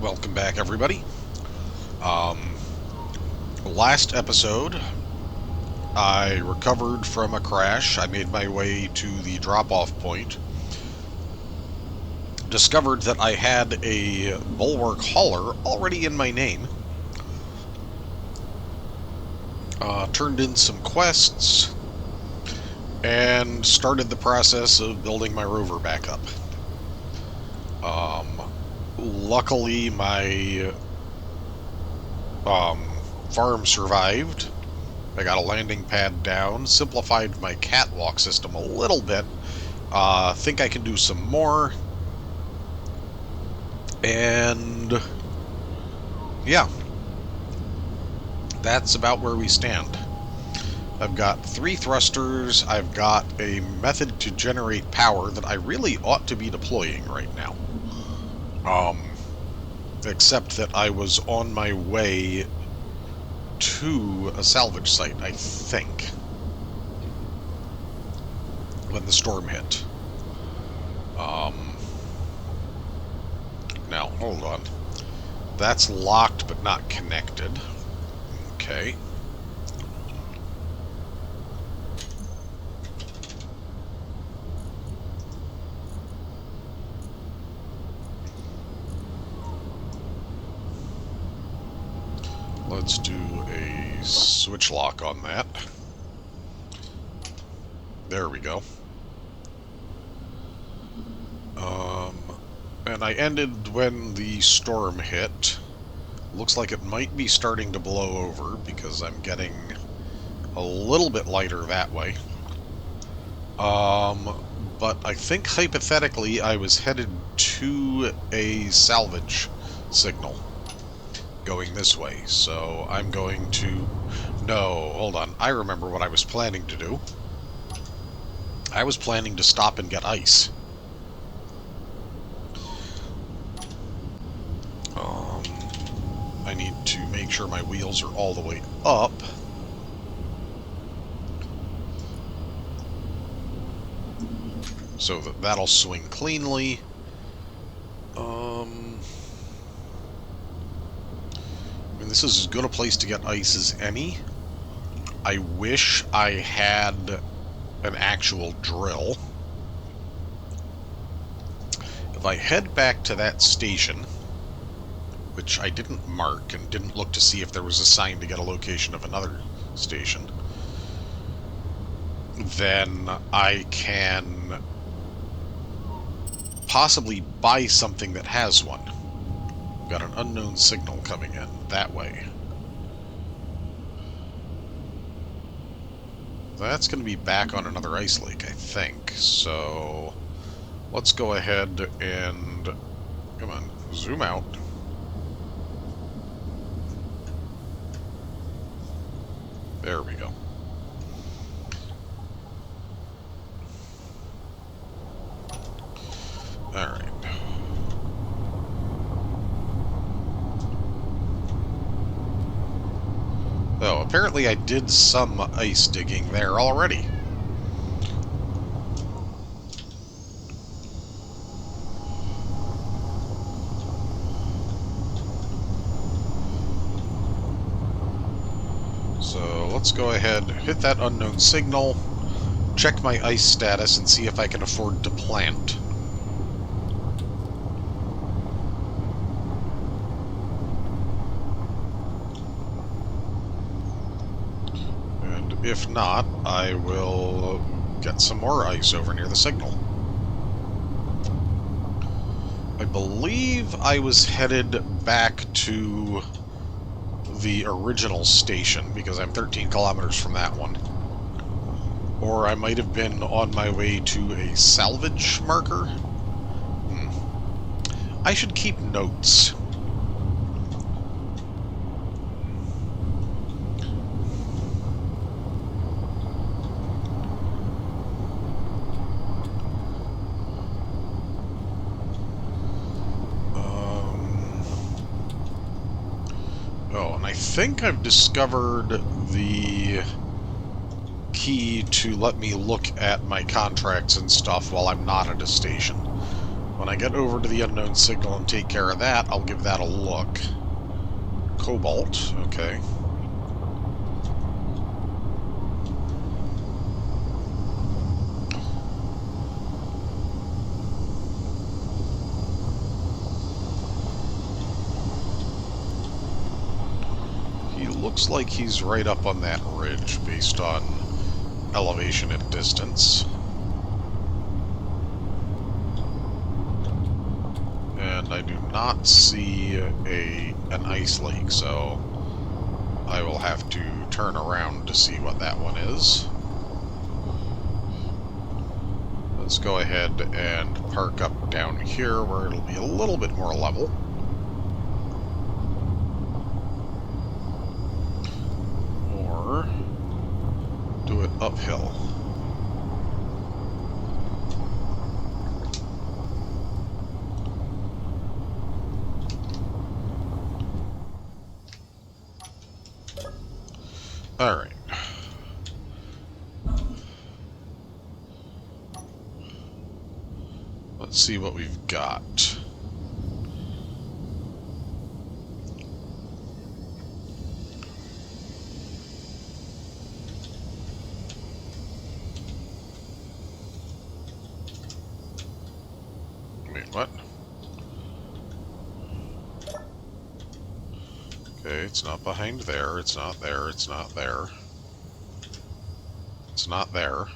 Welcome back, everybody. Um, Last episode, I recovered from a crash. I made my way to the drop-off point. Discovered that I had a bulwark hauler already in my name. Turned in some quests, and started the process of building my rover back up. Luckily, my farm survived. I got a landing pad down, simplified my catwalk system a little bit. Think I can do some more. And yeah, that's about where we stand. I've got 3 thrusters. I've got a method to generate power that I really ought to be deploying right now. Except that I was on my way to a salvage site, I think, when the storm hit. Now, hold on. That's locked but not connected. Okay. Let's do a switch lock on that. There we go. And I ended when the storm hit. Looks like it might be starting to blow over because I'm getting a little bit lighter that way. But I think hypothetically I was headed to a salvage signal going this way, so I'm going to... No, hold on. I remember what I was planning to do. I was planning to stop and get ice. I need to make sure my wheels are all the way up. So that that'll swing cleanly. I mean, this is as good a place to get ice as any. I wish I had an actual drill. If I head back to that station, which I didn't mark and didn't look to see if there was a sign to get a location of another station, then I can possibly buy something that has one. Got an unknown signal coming in that way. That's going to be back on another ice lake, I think. So let's go ahead and, come on, zoom out. There we go. Alright. Oh, apparently I did some ice digging there already. So let's go ahead, hit that unknown signal, check my ice status, and see if I can afford to plant. And if not, I will get some more ice over near the signal. I believe I was headed back to the original station, because I'm 13 kilometers from that one. Or I might have been on my way to a salvage marker. I should keep notes. Oh, and I think I've discovered the key to let me look at my contracts and stuff while I'm not at a station. when I get over to the unknown signal and take care of that, I'll give that a look. Cobalt, okay. He looks like he's right up on that ridge based on elevation and distance. And I do not see an ice lake, so I will have to turn around to see what that one is. Let's go ahead and park up down here where it'll be a little bit more level. Or do it uphill. Alright. Let's see what we've got. Wait, what? Okay, it's not behind there, it's not there, it's not there. It's not there.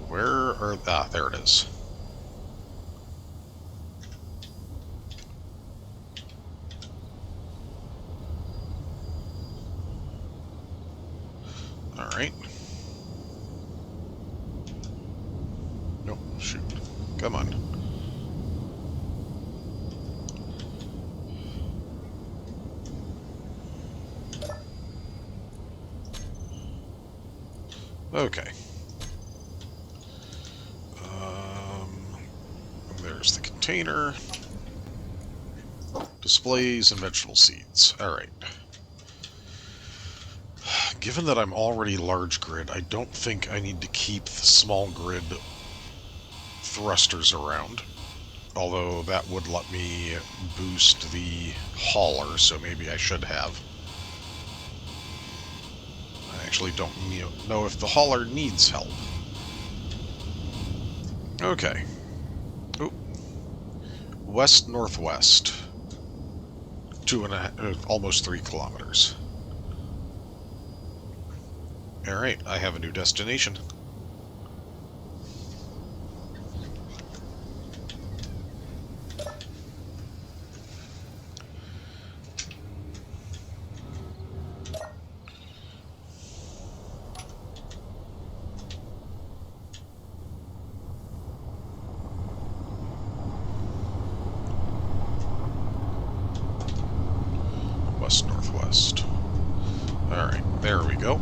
Where are... ah, there it is. Alright. Nope, shoot. Come on. Okay. There's the container. Displays and vegetable seeds. Alright. Given that I'm already large grid, I don't think I need to keep the small grid thrusters around. Although that would let me boost the hauler, so maybe I should have. I actually don't know if the hauler needs help. Okay. Oop. West-northwest. 2.5, almost 3 kilometers. Alright, I have a new destination. West-northwest. Alright, there we go.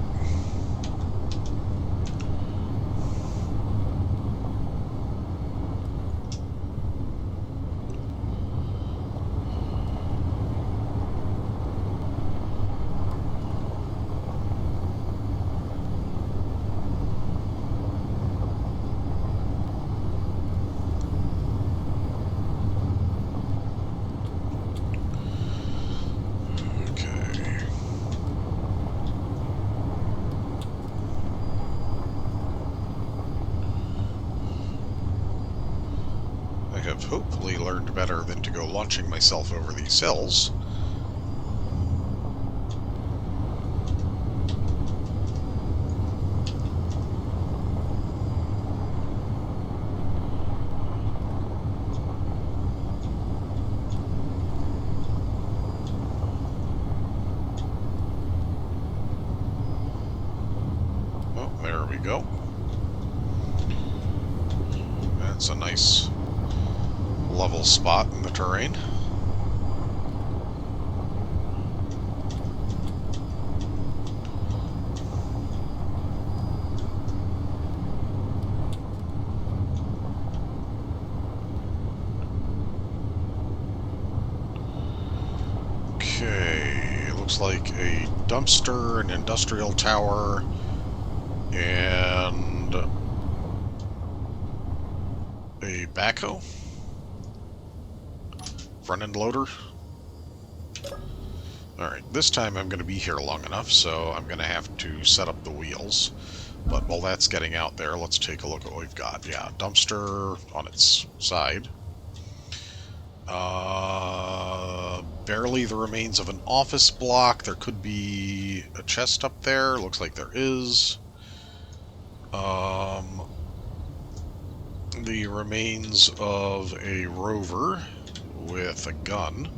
Have hopefully learned better than to go launching myself over these hills. Oh, there we go. That's a nice level spot in the terrain. Okay, looks like a dumpster, an industrial tower, and a backhoe. Front end loader. Alright, this time I'm going to be here long enough, so I'm going to have to set up the wheels. But while that's getting out there, let's take a look at what we've got. Yeah, dumpster on its side. Barely the remains of an office block. There could be a chest up there. Looks like there is. The remains of a rover with a gun.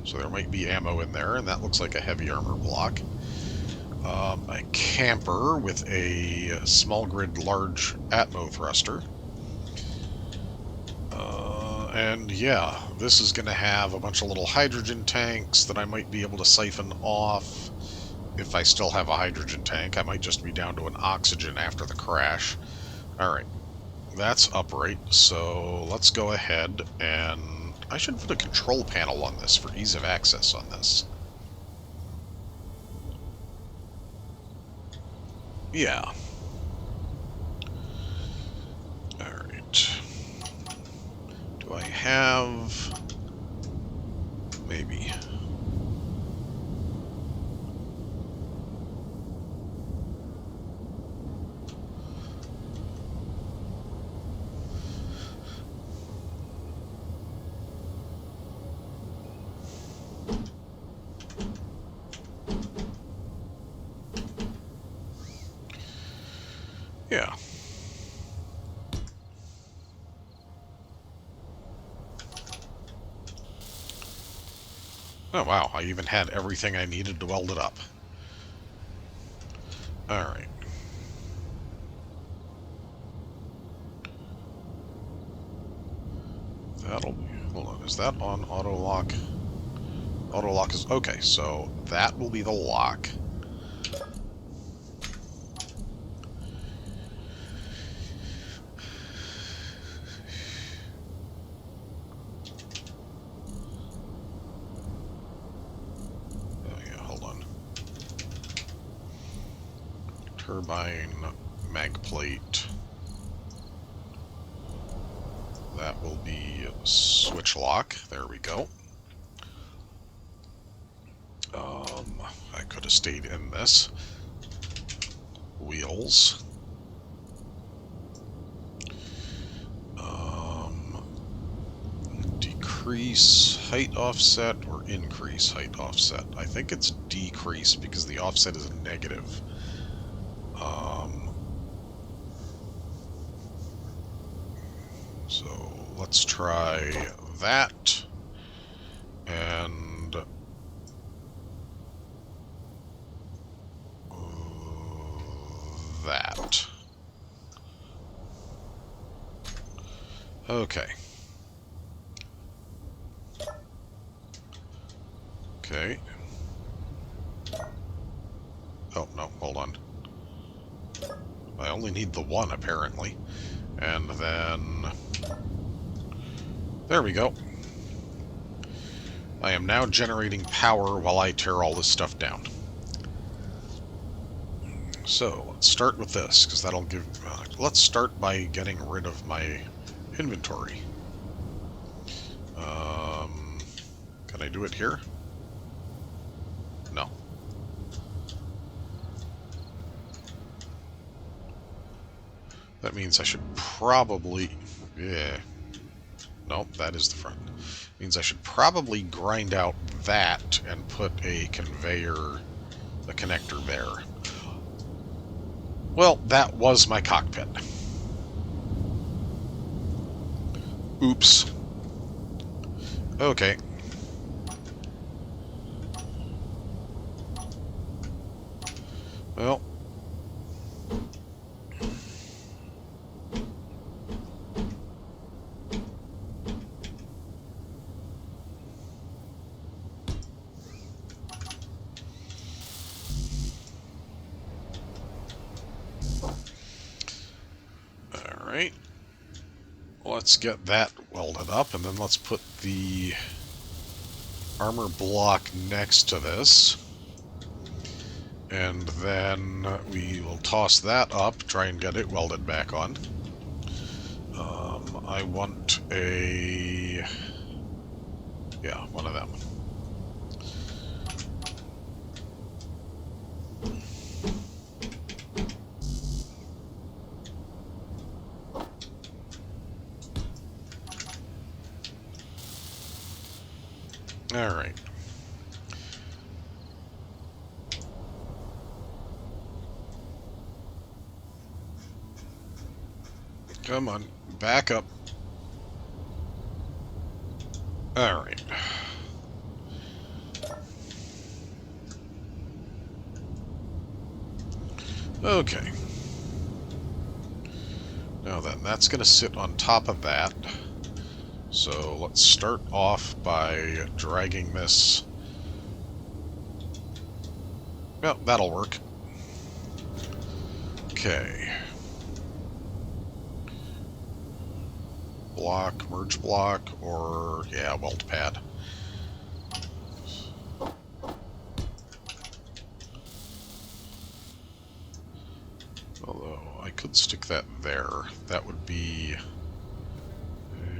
So there might be ammo in there, and that looks like a heavy armor block. A camper with a small grid large atmo thruster. And yeah, this is going to have a bunch of little hydrogen tanks that I might be able to siphon off if I still have a hydrogen tank. I might just be down to an oxygen after the crash. Alright, that's upright, so let's go ahead and... I should put a control panel on this for ease of access on this. Yeah. Alright. Do I have... maybe. Yeah. Oh wow, I even had everything I needed to weld it up. Alright. That'll be... hold on, is that on auto lock? Auto lock is... okay, so that will be the lock. Turbine mag plate. That will be switch lock. There we go. I could have stayed in this. Wheels. Decrease height offset or increase height offset. I think it's decrease because the offset is negative. So let's try that and that. Okay. Okay. Oh, no, hold on. I only need the one, apparently. And then... there we go. I am now generating power while I tear all this stuff down. So, let's start with this, because that'll give... let's start by getting rid of my inventory. Can I do it here? No. That means I should probably... yeah. Nope, that is the front. Means I should probably grind out that and put a conveyor, a connector there. Well, that was my cockpit. Oops. Okay. Well. Alright. Let's get that welded up, and then let's put the armor block next to this. And then we will toss that up, try and get it welded back on. I want a... yeah, one of them. Alright. Come on, back up. Alright. Okay. Now then, that's going to sit on top of that. So let's start off by dragging this. Well, that'll work. Okay. Block, merge block, or, yeah, weld pad. Although, I could stick that there. That would be...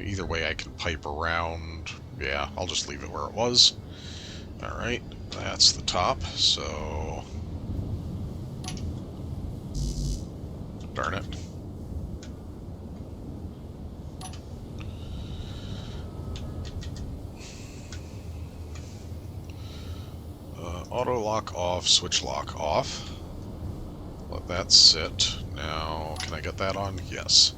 either way I can pipe around. Yeah, I'll just leave it where it was. Alright, that's the top, so... darn it. Auto lock off, switch lock off. Let that sit. Now, can I get that on? Yes.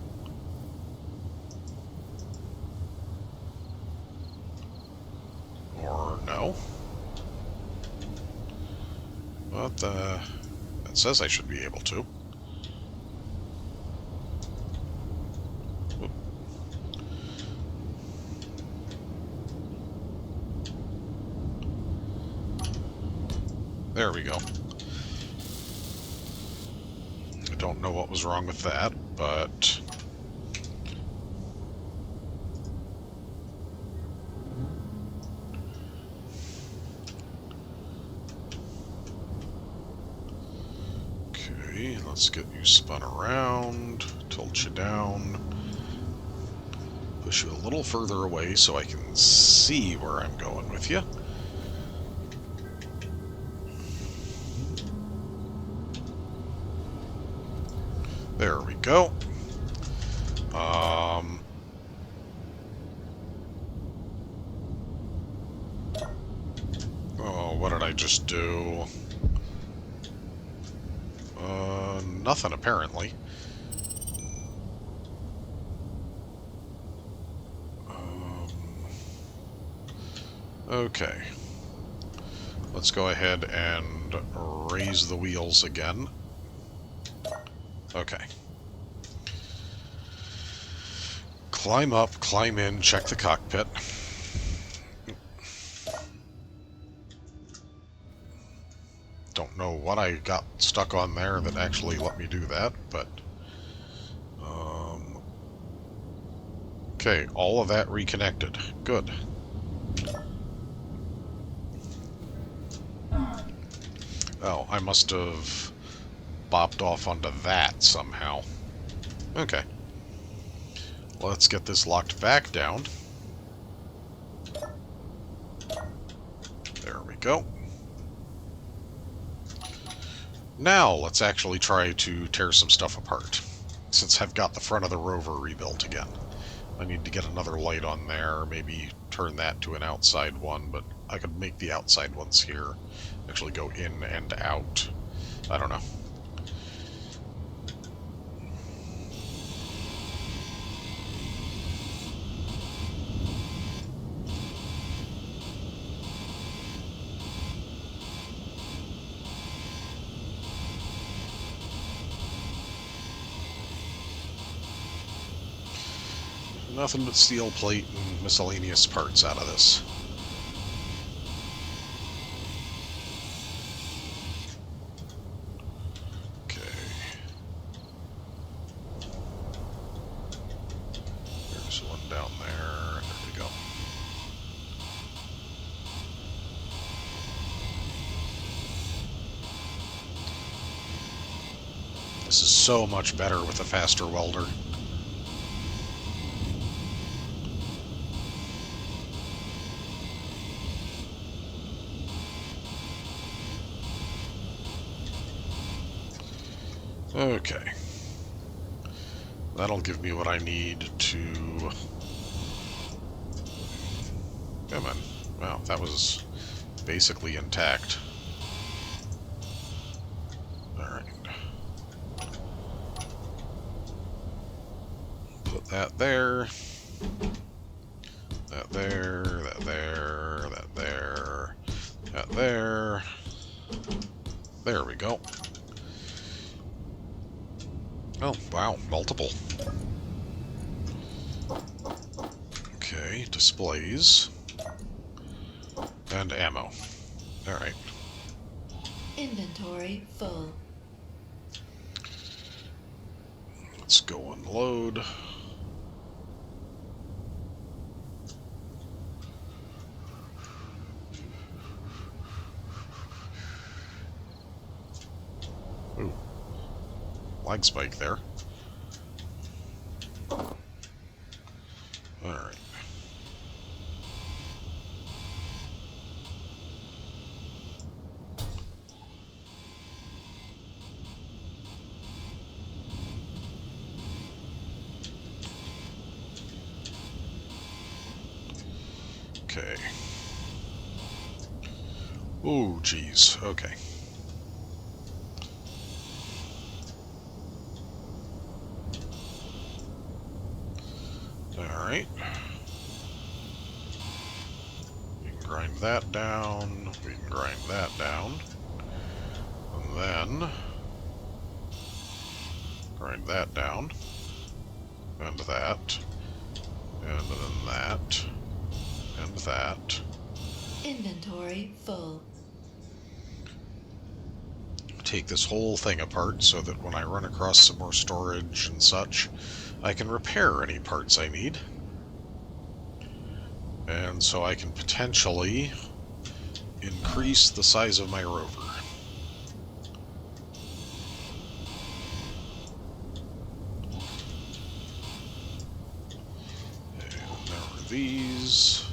Or no. But, it says I should be able to. Whoop. There we go. I don't know what was wrong with that, but... okay, let's get you spun around, tilt you down, push you a little further away so I can see where I'm going with you. There we go. Oh, what did I just do? Nothing, apparently. Okay. Let's go ahead and raise the wheels again. Okay. Climb up, climb in, check the cockpit. Don't know what I got stuck on there that actually let me do that, but... okay, all of that reconnected. Good. Oh, I must have bopped off onto that somehow. Okay. Let's get this locked back down. There we go. Now, let's actually try to tear some stuff apart, since I've got the front of the rover rebuilt again. I need to get another light on there, maybe turn that to an outside one, but I could make the outside ones here actually go in and out. I don't know. Nothing but steel plate and miscellaneous parts out of this. Okay. There's one down there. There we go. This is so much better with a faster welder. Okay. That'll give me what I need to... Come on. Wow, that was basically intact. Alright. Put that there. That there, that there, that there, that there. There we go. Oh, wow, multiple. Okay, displays. And ammo. Alright. Inventory full. Let's go unload. Ooh. Lag spike there. Alright. Okay. Ooh, geez. Okay. Alright. We can grind that down. We can grind that down. And then... grind that down. And that. And then that. And that. Inventory full. Take this whole thing apart so that when I run across some more storage and such, I can repair any parts I need. And so I can potentially increase the size of my rover. And there are these.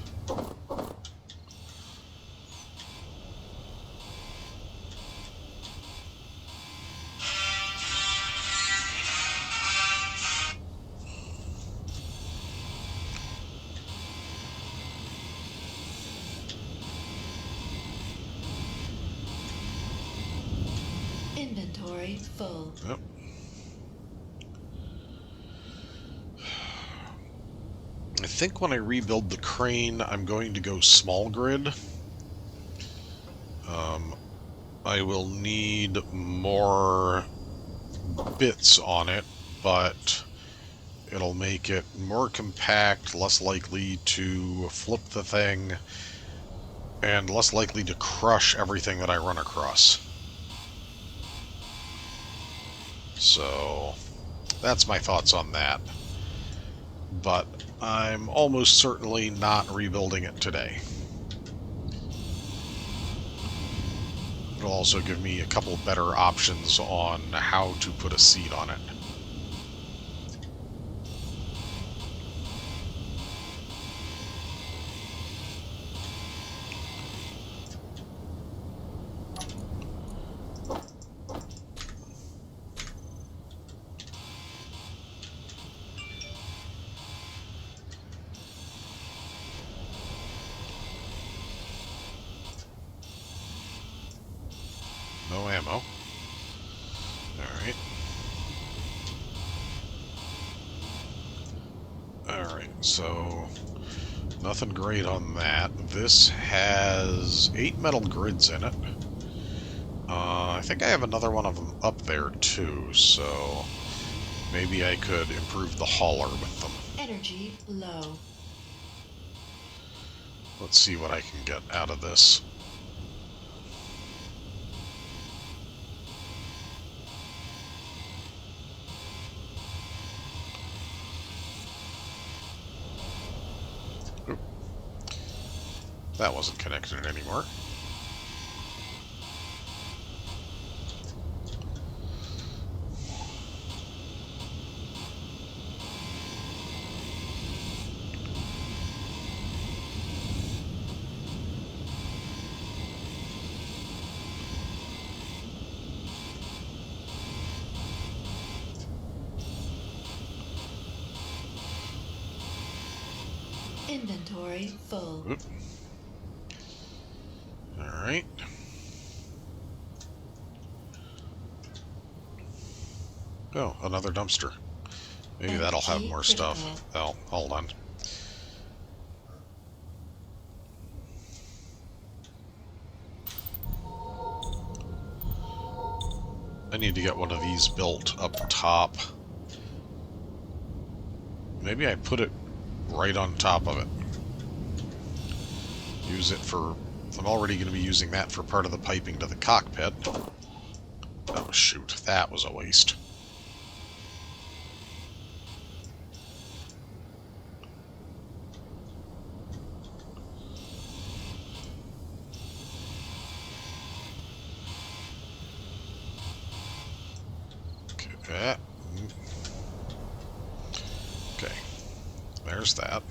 Inventory full. Yep. I think when I rebuild the crane, I'm going to go small grid. I will need more bits on it, but it'll make it more compact, less likely to flip the thing, and less likely to crush everything that I run across. So, that's my thoughts on that. But I'm almost certainly not rebuilding it today. It'll also give me a couple better options on how to put a seat on it. No ammo. Alright. Alright, so nothing great on that. This has 8 metal grids in it. I think I have another one of them up there too, so maybe I could improve the hauler with them. Energy low. Let's see what I can get out of this. Oop. That wasn't connected anymore. Inventory full. Oop. Alright. Oh, another dumpster. Maybe that'll have Energy more critical. stuff. Oh, hold on. I need to get one of these built up top. Maybe I put it right on top of it. Use it for... I'm already going to be using that for part of the piping to the cockpit. Oh, shoot. That was a waste. Okay. Okay. There's that.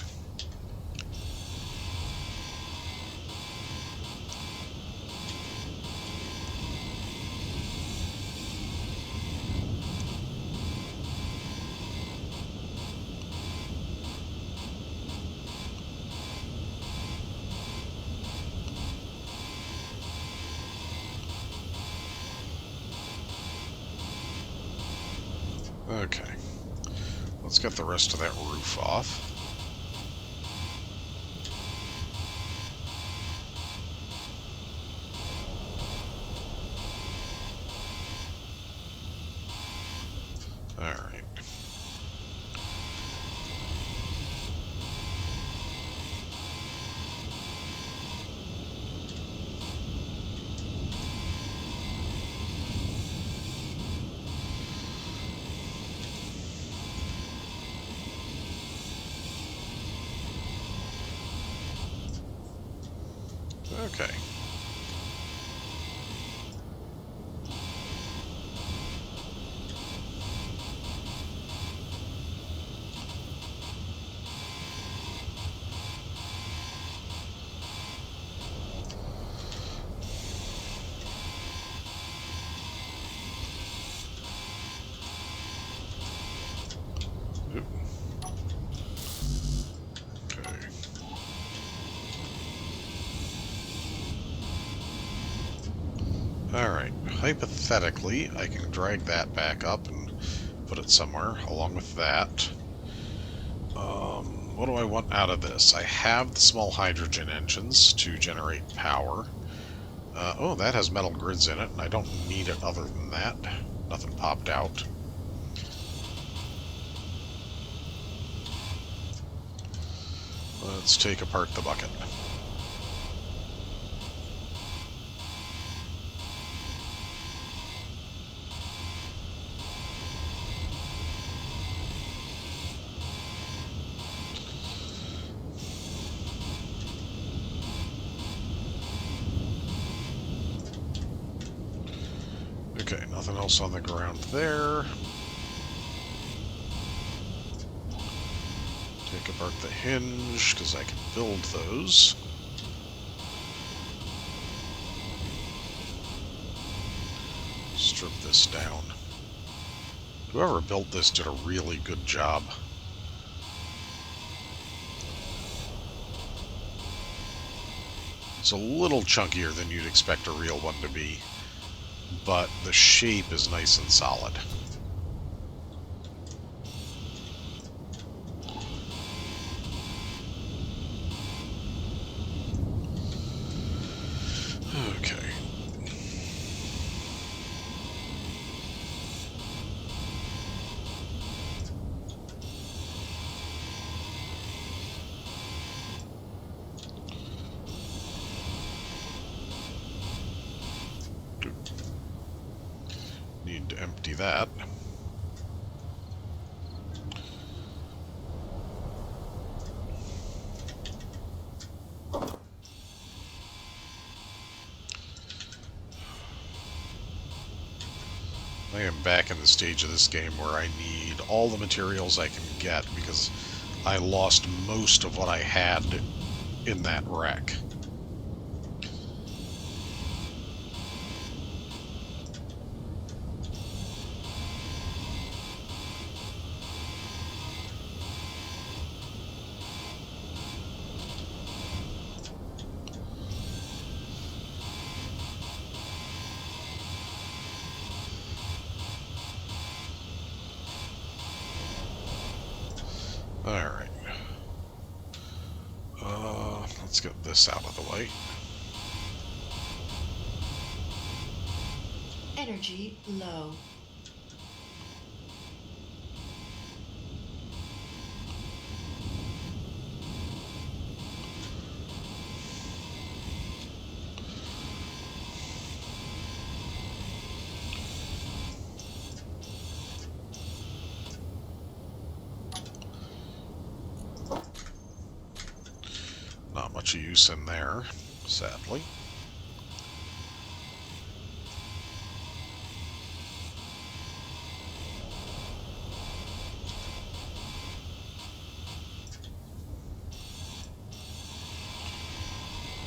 Okay. Let's get the rest of that roof off. Alright. Okay. Oop. Okay. Alright. Hypothetically, I can drag that back up and put it somewhere along with that. What do I want out of this? I have the small hydrogen engines to generate power. Oh, that has metal grids in it, and I don't need it other than that. Nothing popped out. Let's take apart the bucket. Okay, nothing else on the ground there. Take apart the hinge, because I can build those. Strip this down. Whoever built this did a really good job. It's a little chunkier than you'd expect a real one to be, but the shape is nice and solid. Okay. Need to empty that. I am back in the stage of this game where I need all the materials I can get because I lost most of what I had in that wreck. Let's get this out of the way. Energy low. Not much use in there, sadly.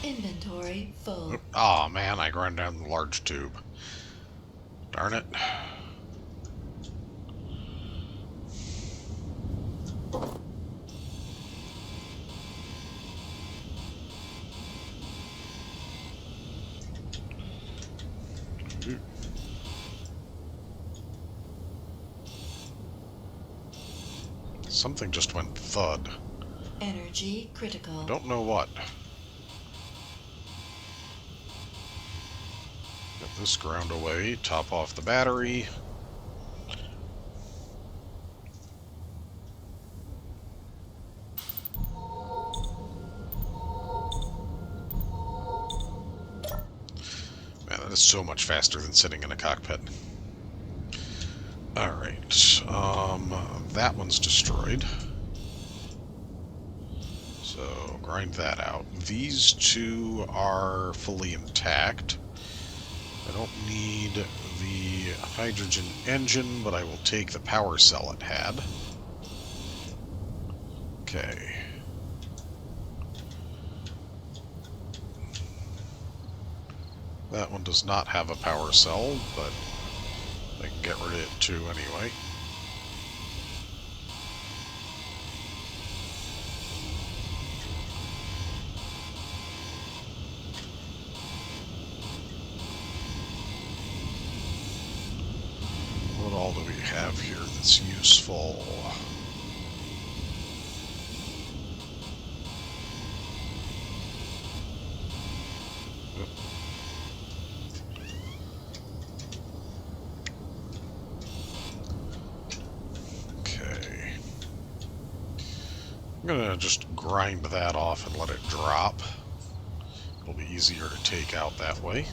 Inventory full. Aw, man, I ran down the large tube. Darn it. Something just went thud. Energy critical. Don't know what. Get this ground away, top off the battery. Man, that is so much faster than sitting in a cockpit. Alright, that one's destroyed. So, grind that out. These two are fully intact. I don't need the hydrogen engine, but I will take the power cell it had. Okay. That one does not have a power cell, but I can get rid of it too anyway. What all do we have here that's useful? Okay. I'm gonna just grind that off and let it drop. It'll be easier to take out that way.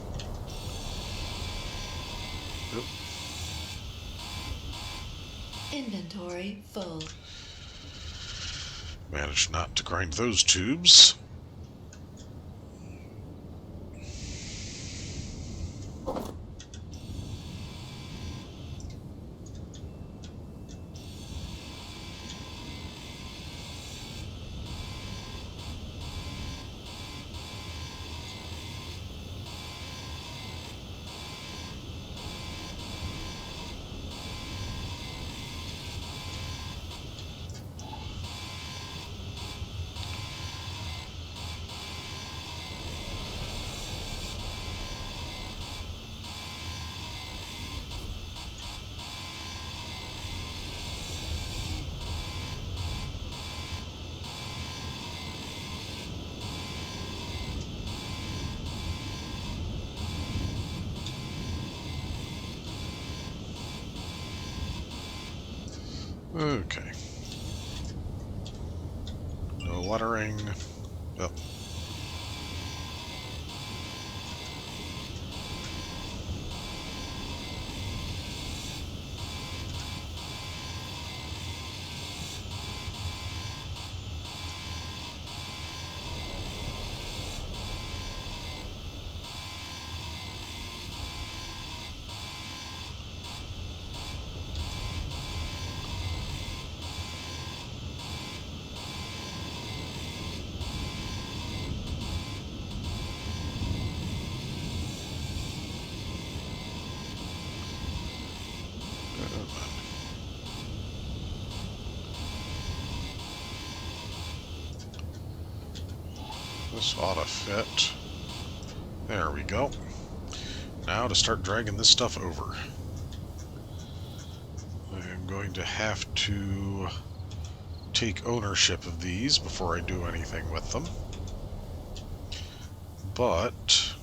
Oop. Inventory full. Managed not to grind those tubes. Okay. No lettering. Yep. This ought to fit. There we go. Now to start dragging this stuff over. I'm going to have to take ownership of these before I do anything with them. but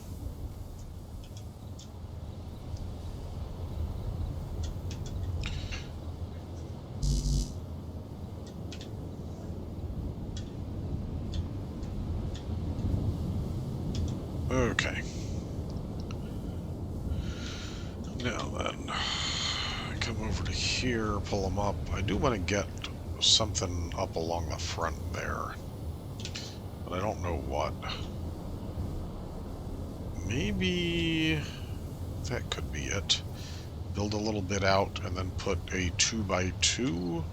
okay. Now then, come over to here, pull them up. I do want to get something up along the front there, but I don't know what. Maybe that could be it. Build a little bit out and then put a 2x2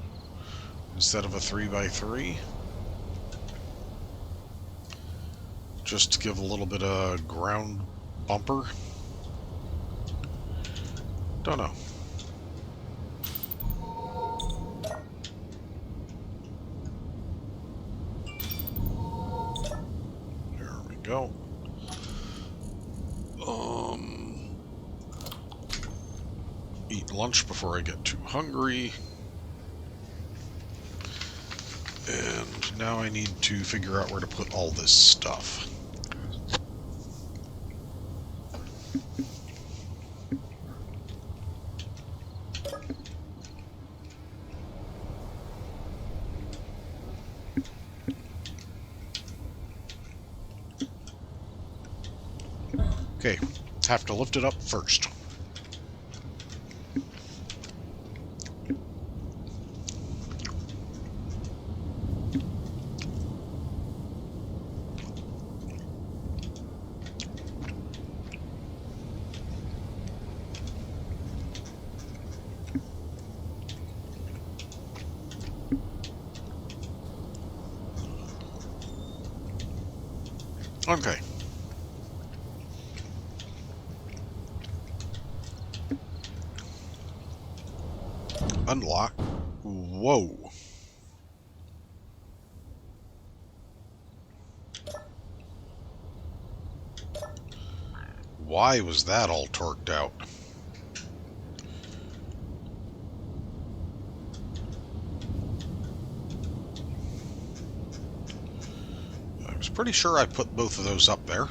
instead of a 3x3. Just to give a little bit of ground bumper. Don't know. There we go. Eat lunch before I get too hungry. And now I need to figure out where to put all this stuff. Okay, have to lift it up first. Okay. Unlock. Whoa. Why was that all torqued out? I was pretty sure I put both of those up there.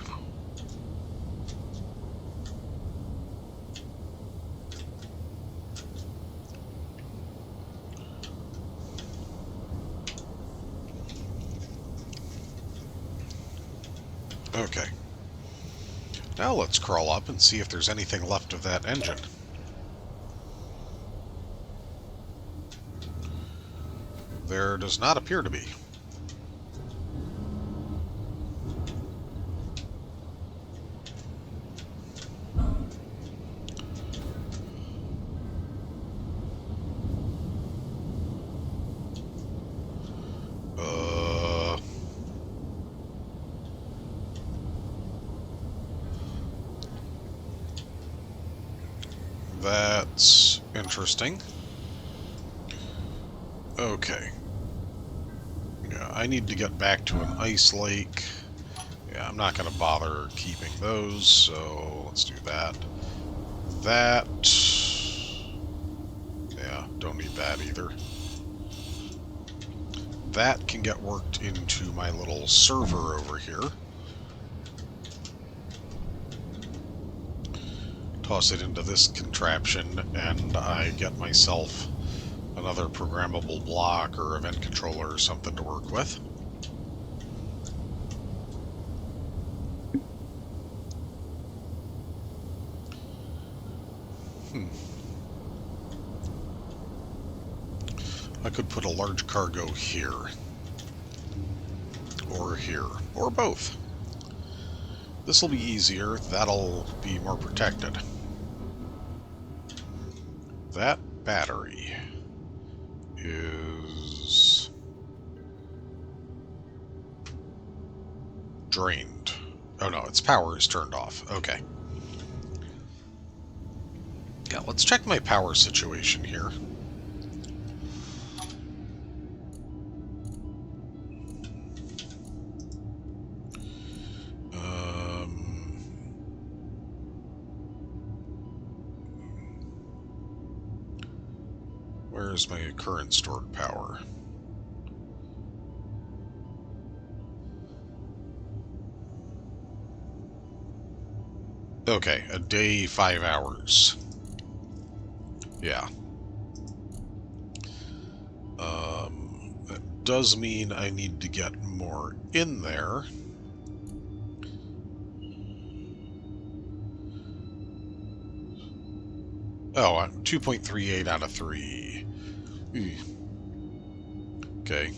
Okay. Now let's crawl up and see if there's anything left of that engine. There does not appear to be. That's interesting. Okay. Yeah, I need to get back to an ice lake. Yeah, I'm not going to bother keeping those, so let's do that. That... yeah, don't need that either. That can get worked into my little server over here. Toss it into this contraption, and I get myself another programmable block or event controller or something to work with. I could put a large cargo here. Or here. Or both. This'll be easier. That'll be more protected. That battery is drained. Oh no, its power is turned off. Okay. Yeah, let's check my power situation here. Where's my current stored power? Okay, a day, 5 hours. Yeah. That does mean I need to get more in there. Oh, 2.38 out of 3. Okay.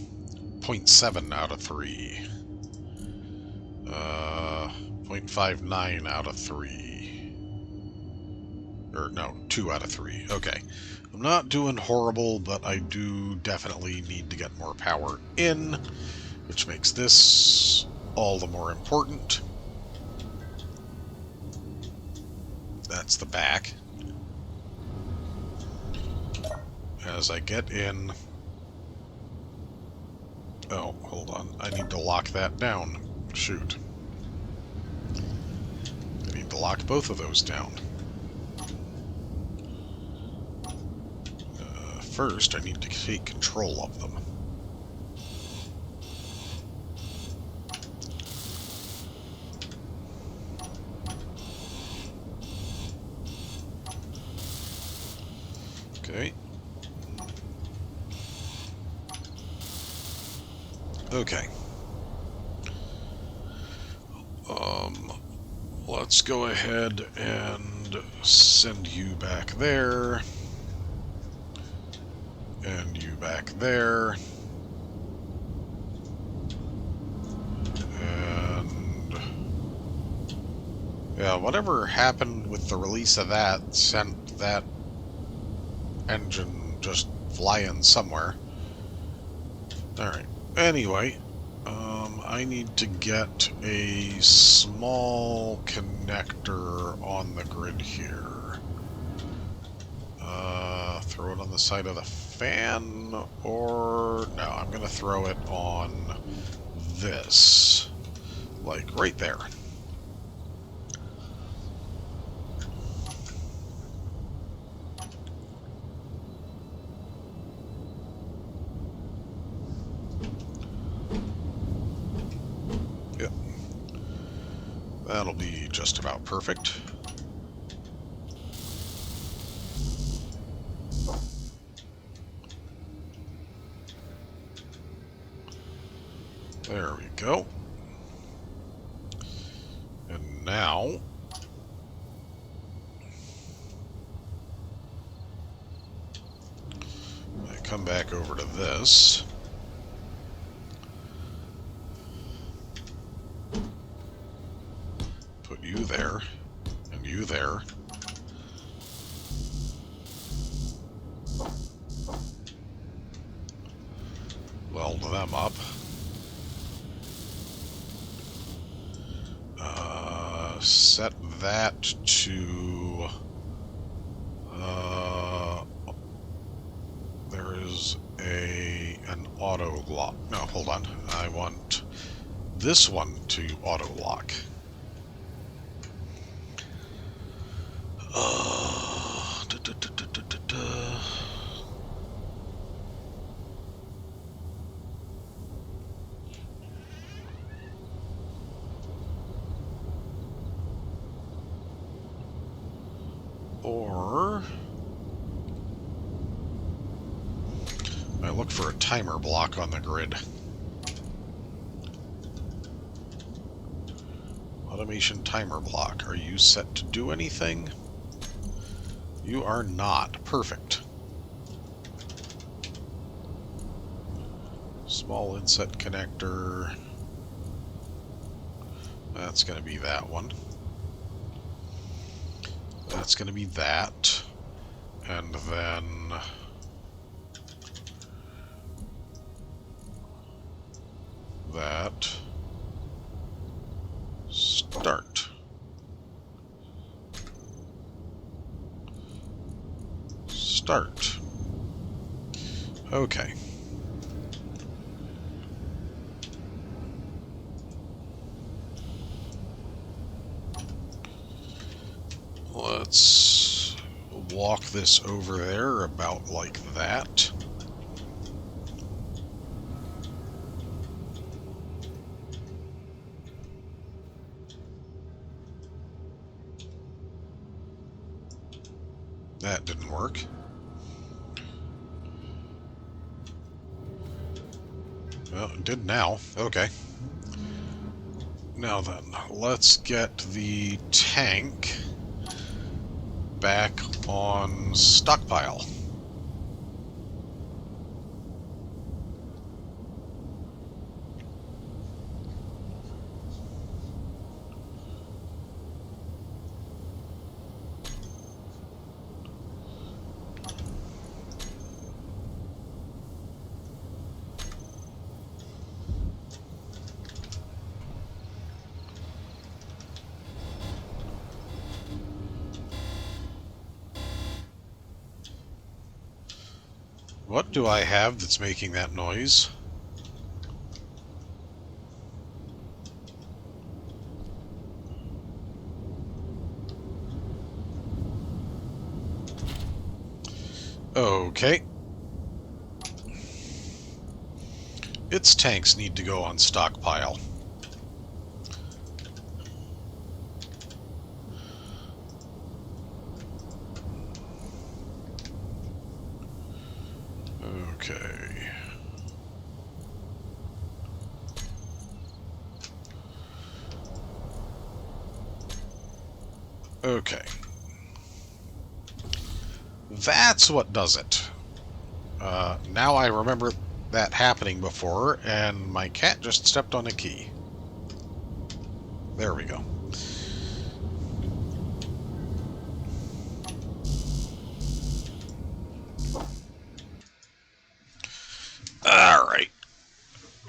0.7 out of 3. 0.59 out of 3. Or, no, 2 out of 3. Okay. I'm not doing horrible, but I do definitely need to get more power in, which makes this all the more important. That's the back. As I get in... Oh, hold on. I need to lock that down. Shoot. I need to lock both of those down. First, I need to take control of them. Okay. Okay. Let's go ahead and send you back there. And you back there. And... yeah, whatever happened with the release of that sent that engine just flying somewhere. Alright. Anyway, I need to get a small connector on the grid here. Throw it on the side of the fan, or... no, I'm going to throw it on this. Like, right there. Yep. That'll be just about perfect. There we go. And now... I come back over to this. Put you there, and you there. Weld them up. Set that to... there is an auto lock. No, hold on. I want this one to auto lock. Or I look for a timer block on the grid. Automation timer block. Are you set to do anything? You are not. Perfect. Small inset connector. That's going to be that one. That's going to be that. And then... that. Start. Start. Okay. Let's walk this over there about like that. That didn't work. Well, it did now. Okay. Now then, let's get the tank back on stockpile. What do I have that's making that noise? Okay. Its tanks need to go on stockpile. Okay. Okay. That's what does it. Now I remember that happening before, and my cat just stepped on a key. There we go. All right.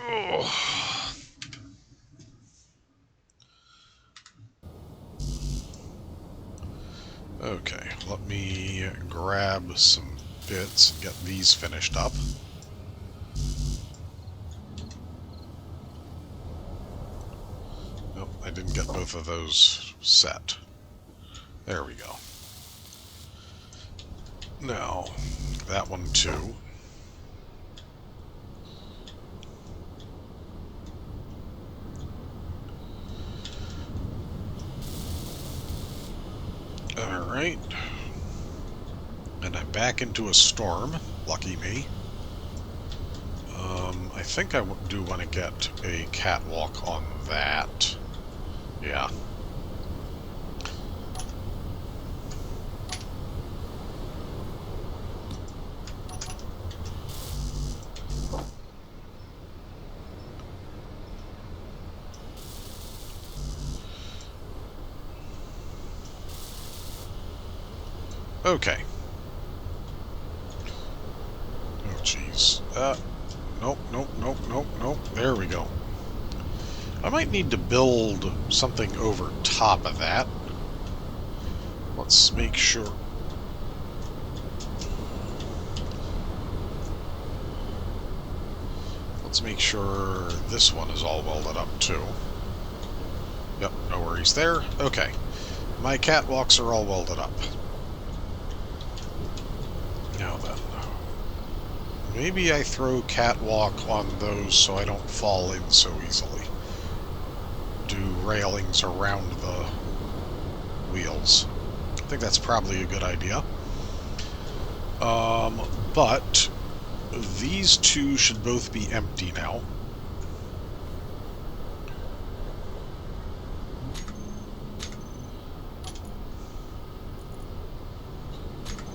Oh. Okay, let me grab some bits and get these finished up. Nope, I didn't get both of those set. There we go. Now, that one too. Alright. And I'm back into a storm. Lucky me. I think I do want to get a catwalk on that. Yeah. Okay. Oh, jeez. Nope, nope, nope, nope, nope. There we go. I might need to build something over top of that. Let's make sure. Let's make sure this one is all welded up, too. Yep, no worries there. Okay. My catwalks are all welded up. Now then. Maybe I throw catwalk on those so I don't fall in so easily. Do railings around the wheels. I think that's probably a good idea. But these two should both be empty now.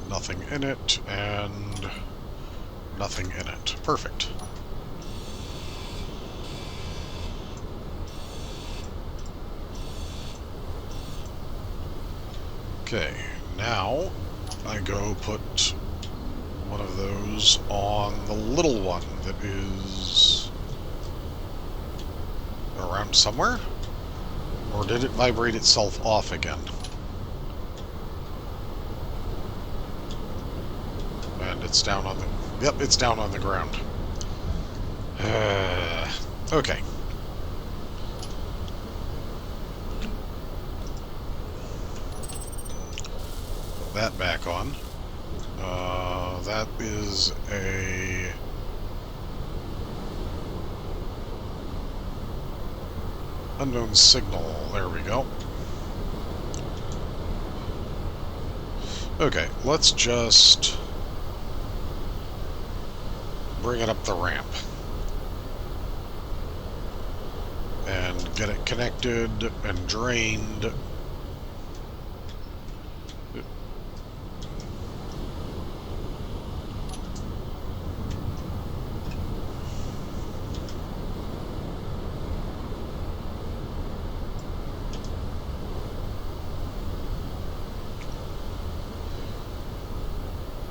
Nothing in it, and nothing in it. Perfect. Okay, now I go put one of those on the little one that is around somewhere? Or did it vibrate itself off again? And it's down on the... Yep, it's down on the ground. Okay. Put that back on. That is a... unknown signal. There we go. Okay, let's just bring it up the ramp and get it connected and drained.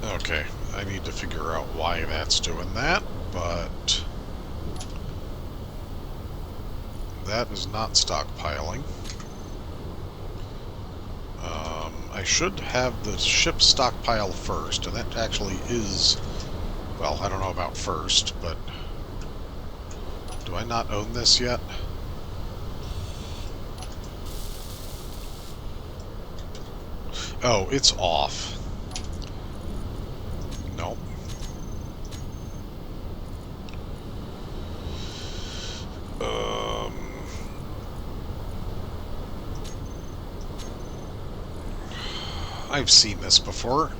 Okay, I need to figure out why that's doing that, but that is not stockpiling. I should have the ship stockpile first, and that actually is, well, I don't know about first, but do I not own this yet? Oh, it's off. Nope. I've seen this before.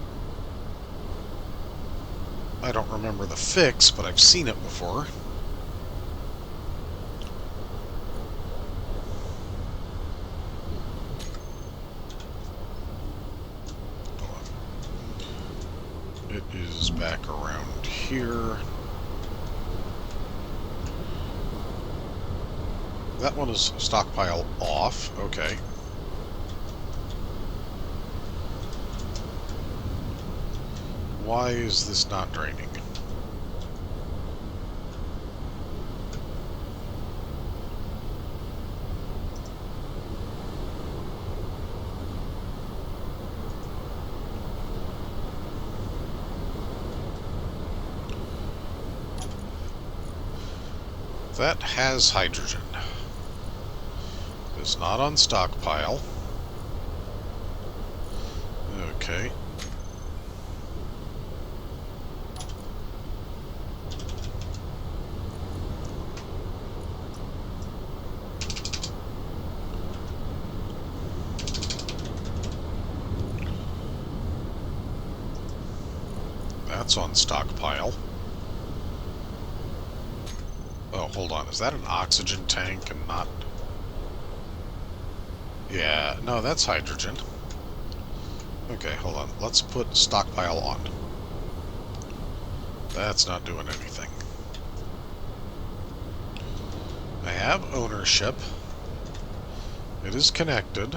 I don't remember the fix, but I've seen it before. It is back around here. That one is stockpile off. Okay. Why is this not draining? That has hydrogen. It's not on stockpile. Okay. That's on stockpile. Oh, hold on. Is that an oxygen tank and not... Yeah, no, that's hydrogen. Okay, hold on. Let's put stockpile on. That's not doing anything. I have ownership. It is connected.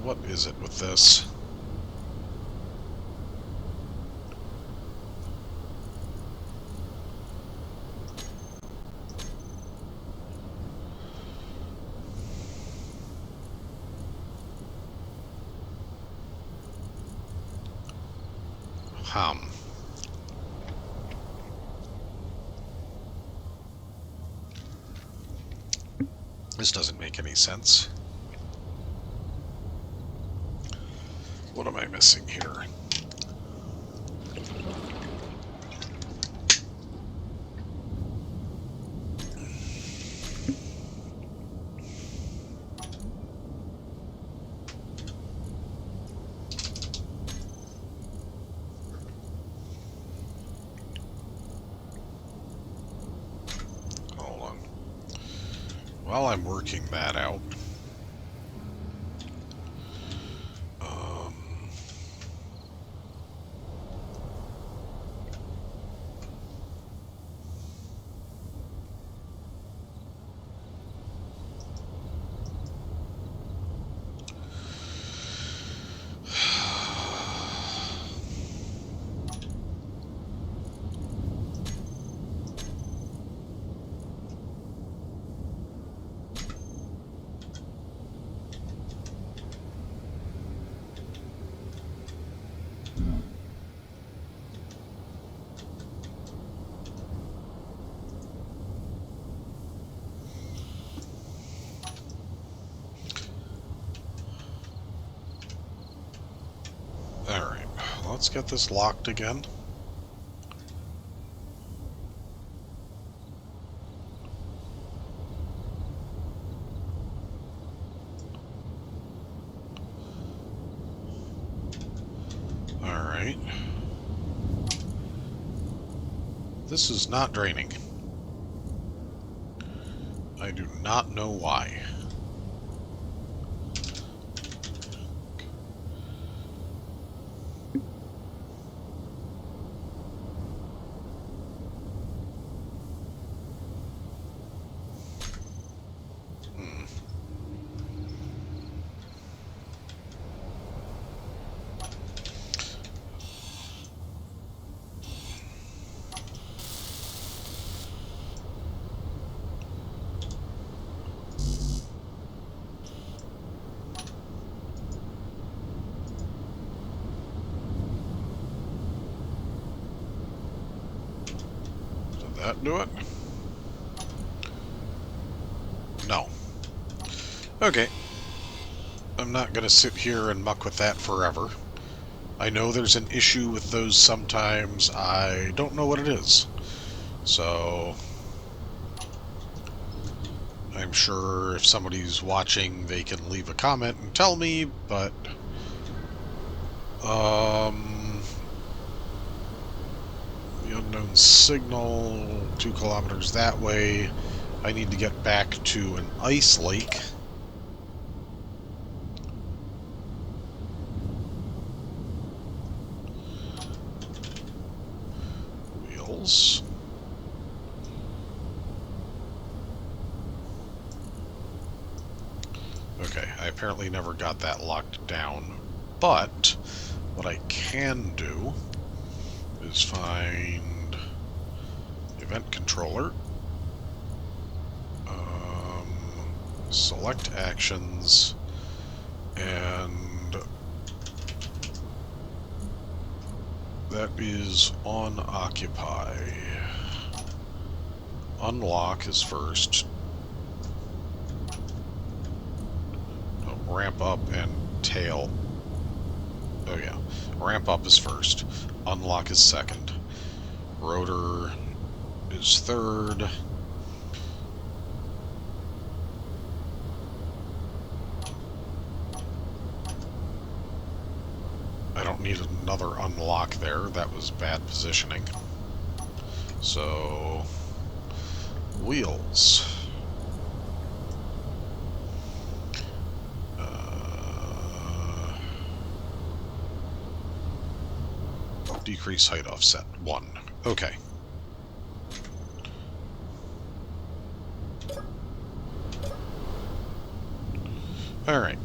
What is it with this? This doesn't make any sense. What am I missing here? Hold on. While I'm working that out, let's get this locked again. Alright. This is not draining. I do not know why. That do it? No. Okay. I'm not going to sit here and muck with that forever. I know there's an issue with those sometimes. I don't know what it is. So I'm sure if somebody's watching, they can leave a comment and tell me, but the unknown signal, 2 kilometers that way. I need to get back to an ice lake. Wheels. Okay, I apparently never got that locked down, but what I can do is find the event controller, select actions, and that is on occupy. Unlock is first. Ramp up and tail. Oh yeah, ramp up is first. Unlock is second. Rotor is third. I don't need another unlock there. That was bad positioning. So, wheels. Decrease height offset 1. Okay. Alright.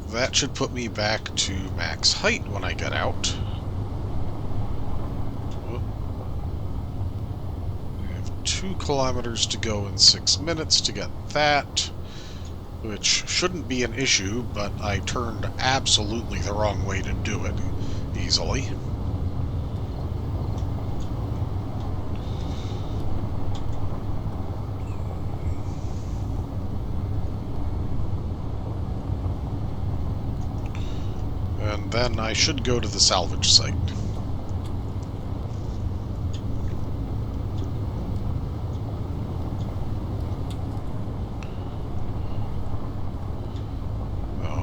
That should put me back to max height when I get out. I have 2 kilometers to go in 6 minutes to get that, which shouldn't be an issue, but I turned absolutely the wrong way to do it easily. And then I should go to the salvage site.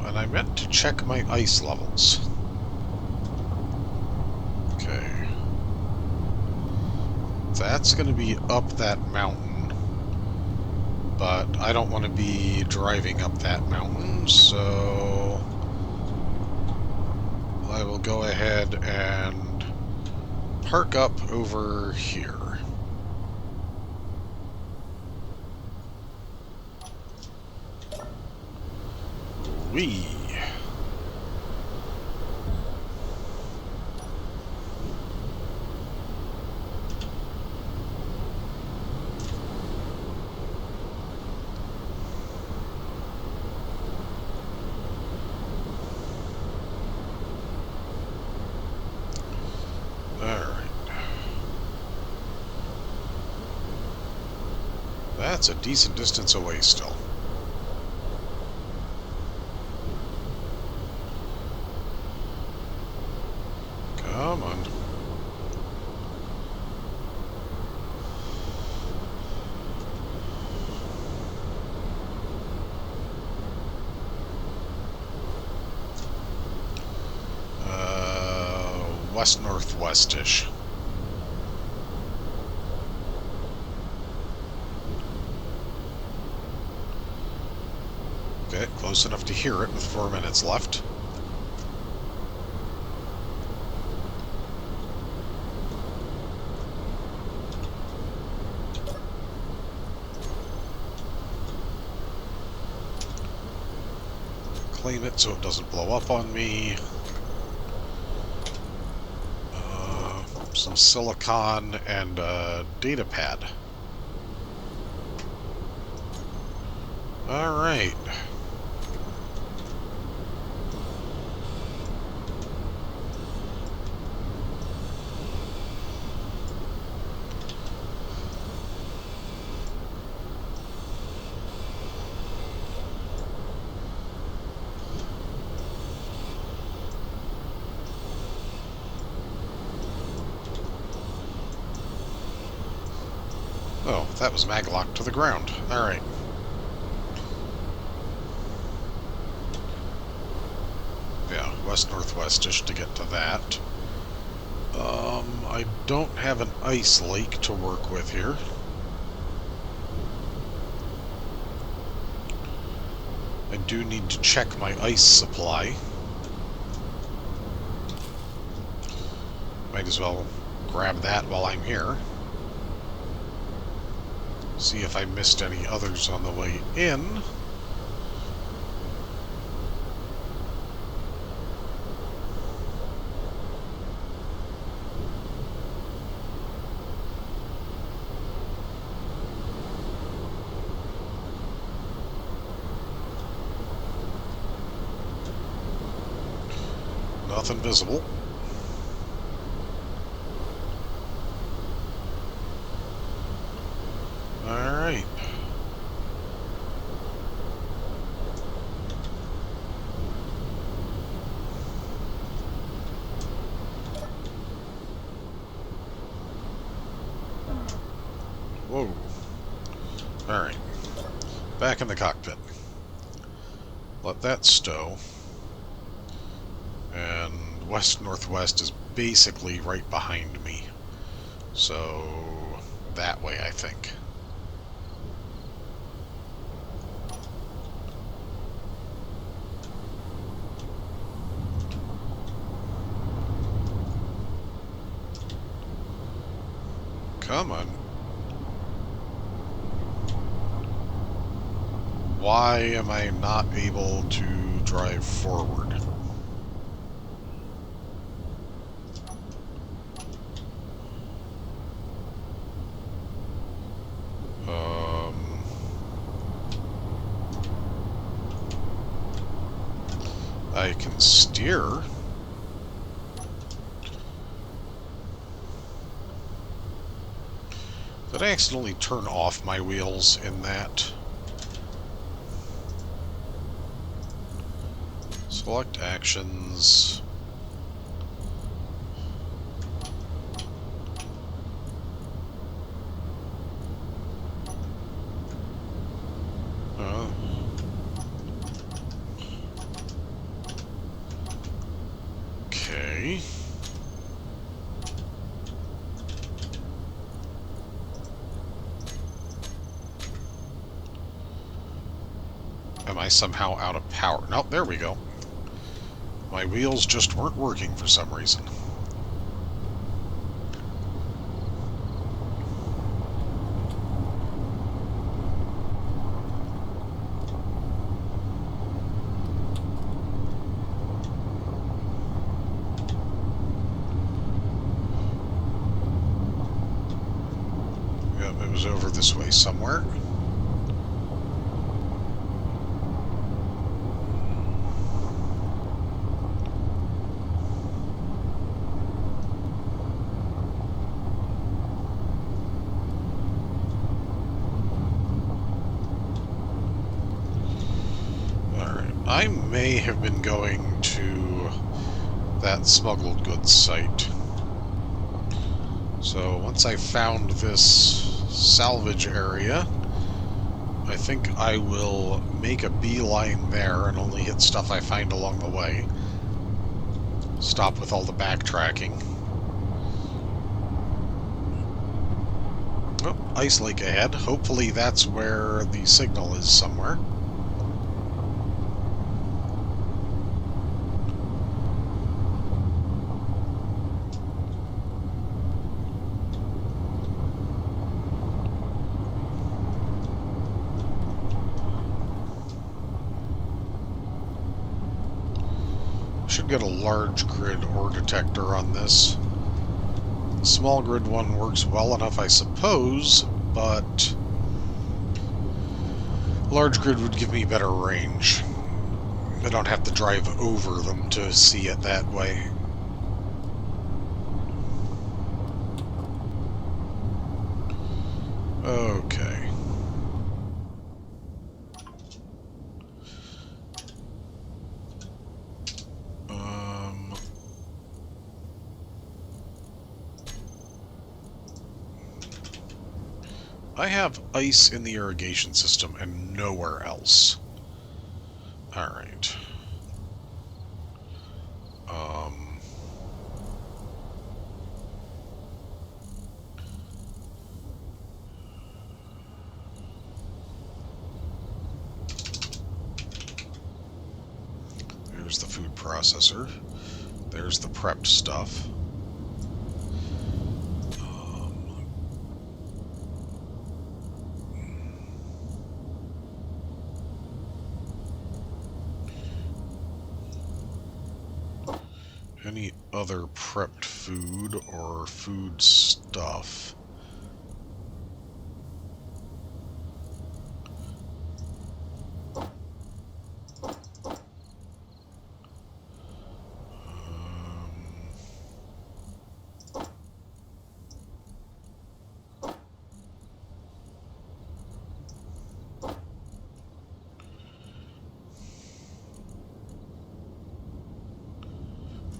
I meant to check my ice levels. Okay. That's going to be up that mountain, but I don't want to be driving up that mountain, so I will go ahead and park up over here. Whee! That's a decent distance away still. west-northwest-ish. Okay, close enough to hear it with 4 minutes left. Claim it so it doesn't blow up on me. Some silicon and a data pad. Alright. Oh, that was maglocked to the ground. Alright. Yeah, west-northwest-ish to get to that. I don't have an ice lake to work with here. I do need to check my ice supply. Might as well grab that while I'm here. See if I missed any others on the way in. Nothing visible. Alright. Whoa. Alright. Back in the cockpit. Let that stow. And west-northwest is basically right behind me. So, that way, I think. Come on. Why am I not able to drive forward? I can steer. Did I accidentally turn off my wheels in that? Select actions. Okay. Am I somehow out of power? Nope, there we go. My wheels just weren't working for some reason. Yep, it was over this way somewhere. I may have been going to that smuggled goods site. So once I found this salvage area, I think I will make a beeline there and only hit stuff I find along the way. Stop with all the backtracking. Oh, ice lake ahead. Hopefully that's where the signal is somewhere. Should get a large grid ore detector on this. The small grid one works well enough, I suppose, but large grid would give me better range. I don't have to drive over them to see it that way. Okay. I have ice in the irrigation system and nowhere else. Alright. There's the food processor. There's the prepped stuff. Any other prepped food or food stuff?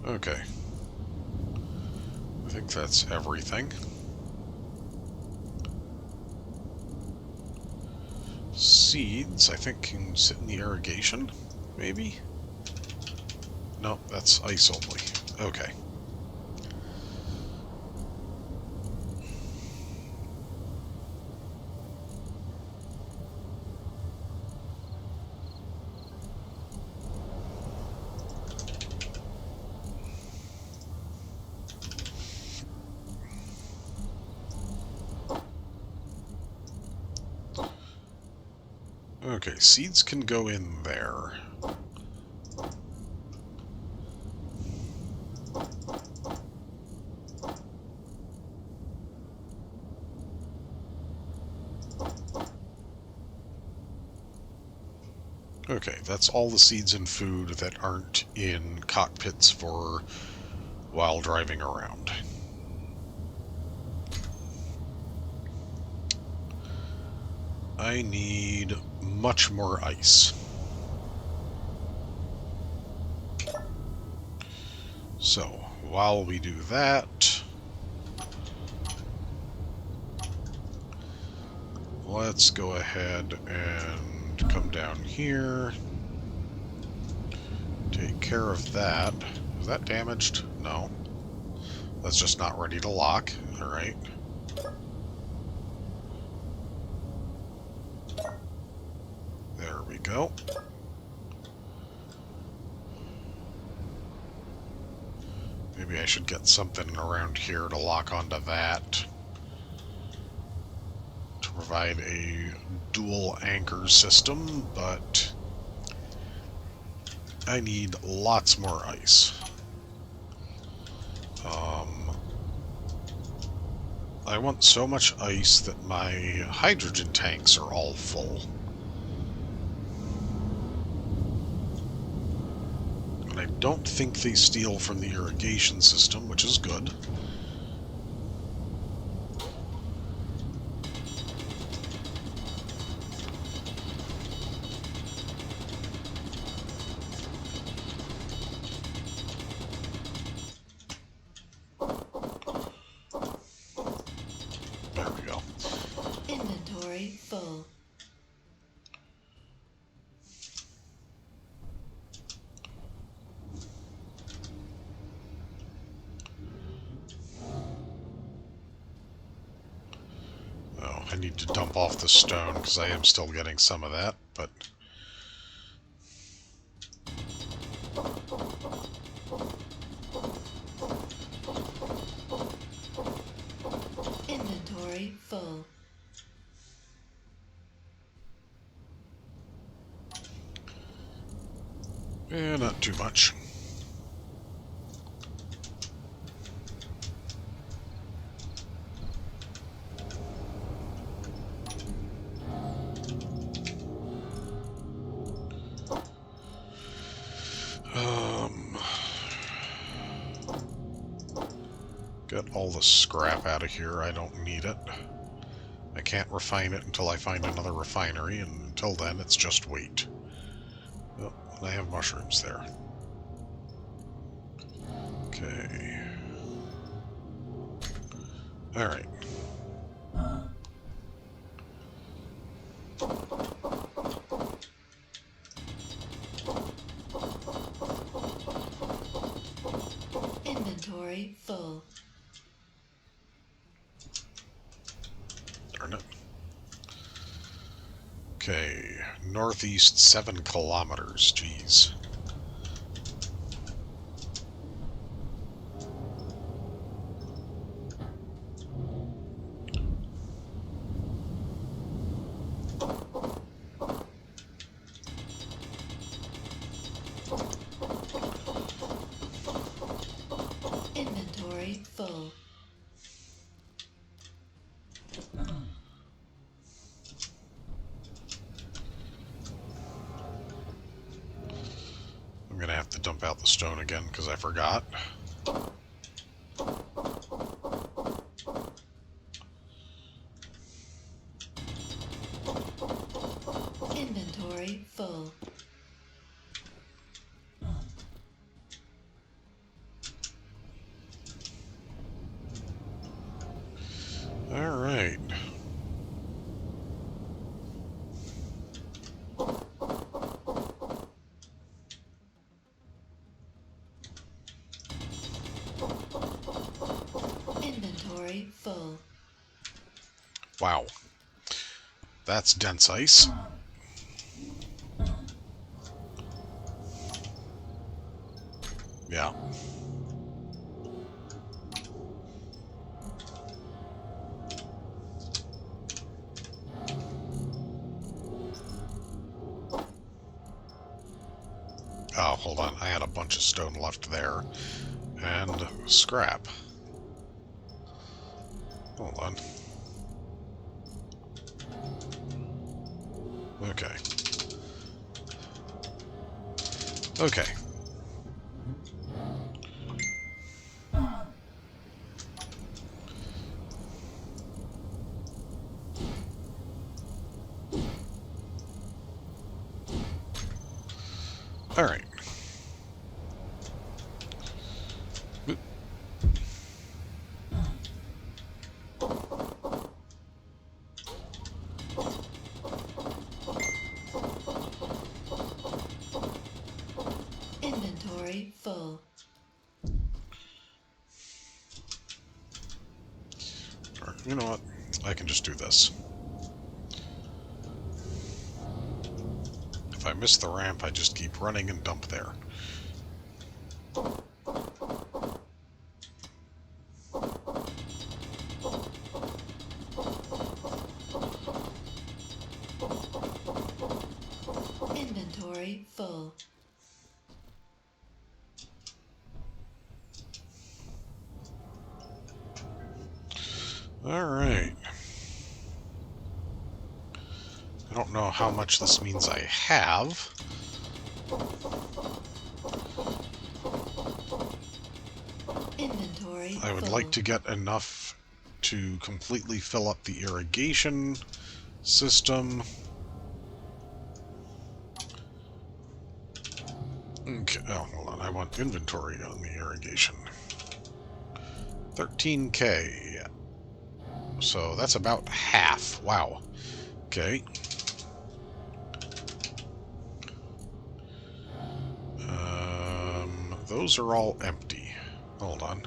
Okay. I think that's everything. Seeds, I think, can sit in the irrigation, maybe? No, that's ice only. Okay. Okay, seeds can go in there. Okay, that's all the seeds and food that aren't in cockpits for while driving around. I need much more ice. So, while we do that, let's go ahead and come down here. Take care of that. Is that damaged? No. That's just not ready to lock. Alright. There we go. Maybe I should get something around here to lock onto that. To provide a dual anchor system, but I need lots more ice. I want so much ice that my hydrogen tanks are all full. And I don't think they steal from the irrigation system, which is good. There we go. Inventory full. I need to dump off the stone, because I am still getting some of that, but... Inventory full. not too much. Get all the scrap out of here. I don't need it. I can't refine it until I find another refinery, and until then, it's just wait. Oh, and I have mushrooms there. Okay. Alright. Inventory full. Darn it. Okay. Northeast 7 kilometers. Jeez. Inventory full. I'm gonna have to dump out the stone again because I forgot. Inventory full. Alright. Inventory full. Wow. That's dense ice. Yeah. Oh, hold on. I had a bunch of stone left there. And scrap. Hold on. Okay. Okay. All right. Inventory full. You know what? I can just do this. If I miss the ramp, I just keep running and dump there. Inventory full. All right. I don't know how much this means I have. Inventory I would full. like to get enough to completely fill up the irrigation system. Okay, oh, hold on. I want inventory on the irrigation. 13K. So that's about half. Wow. Okay. Those are all empty. Hold on.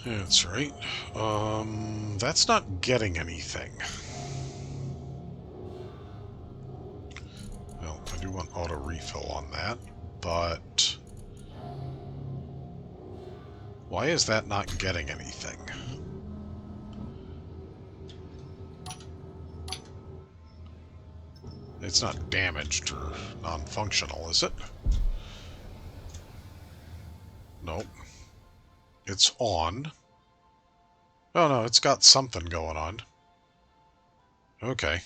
That's right. That's not getting anything. Well, I do want auto refill on that, but why is that not getting anything? It's not damaged or non-functional, is it? Nope. It's on. Oh no, it's got something going on. Okay.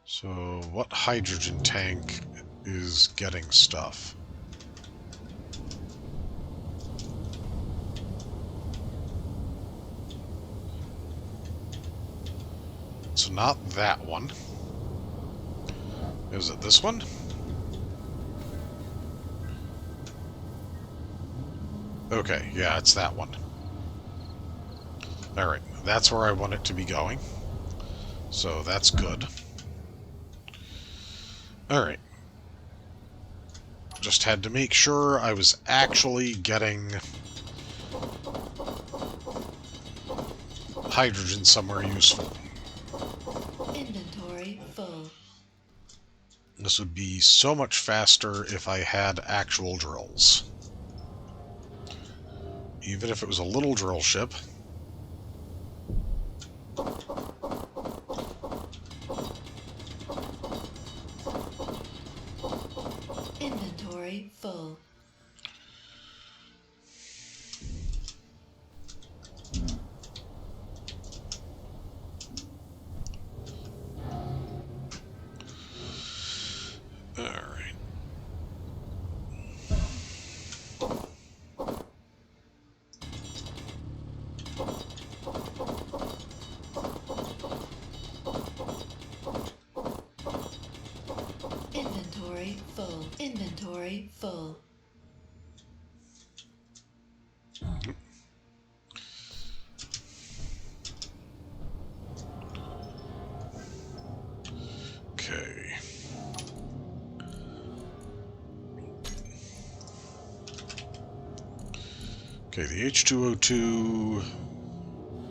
So, what hydrogen tank is getting stuff? So not that one. Is it this one? Okay, yeah, it's that one. Alright, that's where I want it to be going. So that's good. Alright. Just had to make sure I was actually getting hydrogen somewhere useful. Inventory full. This would be so much faster if I had actual drills. Even if it was a little drill ship. Inventory full. Alright. Inventory full. Inventory full. Okay. Okay, the H2O2,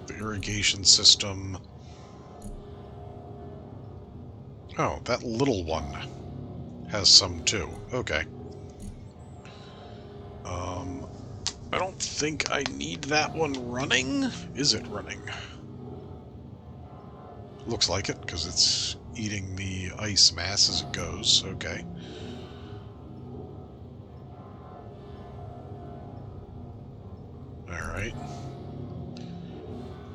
the irrigation system. Oh, that little one has some too. Okay. I don't think I need that one running. Is it running? Looks like it, because it's eating the ice mass as it goes. Okay. Alright.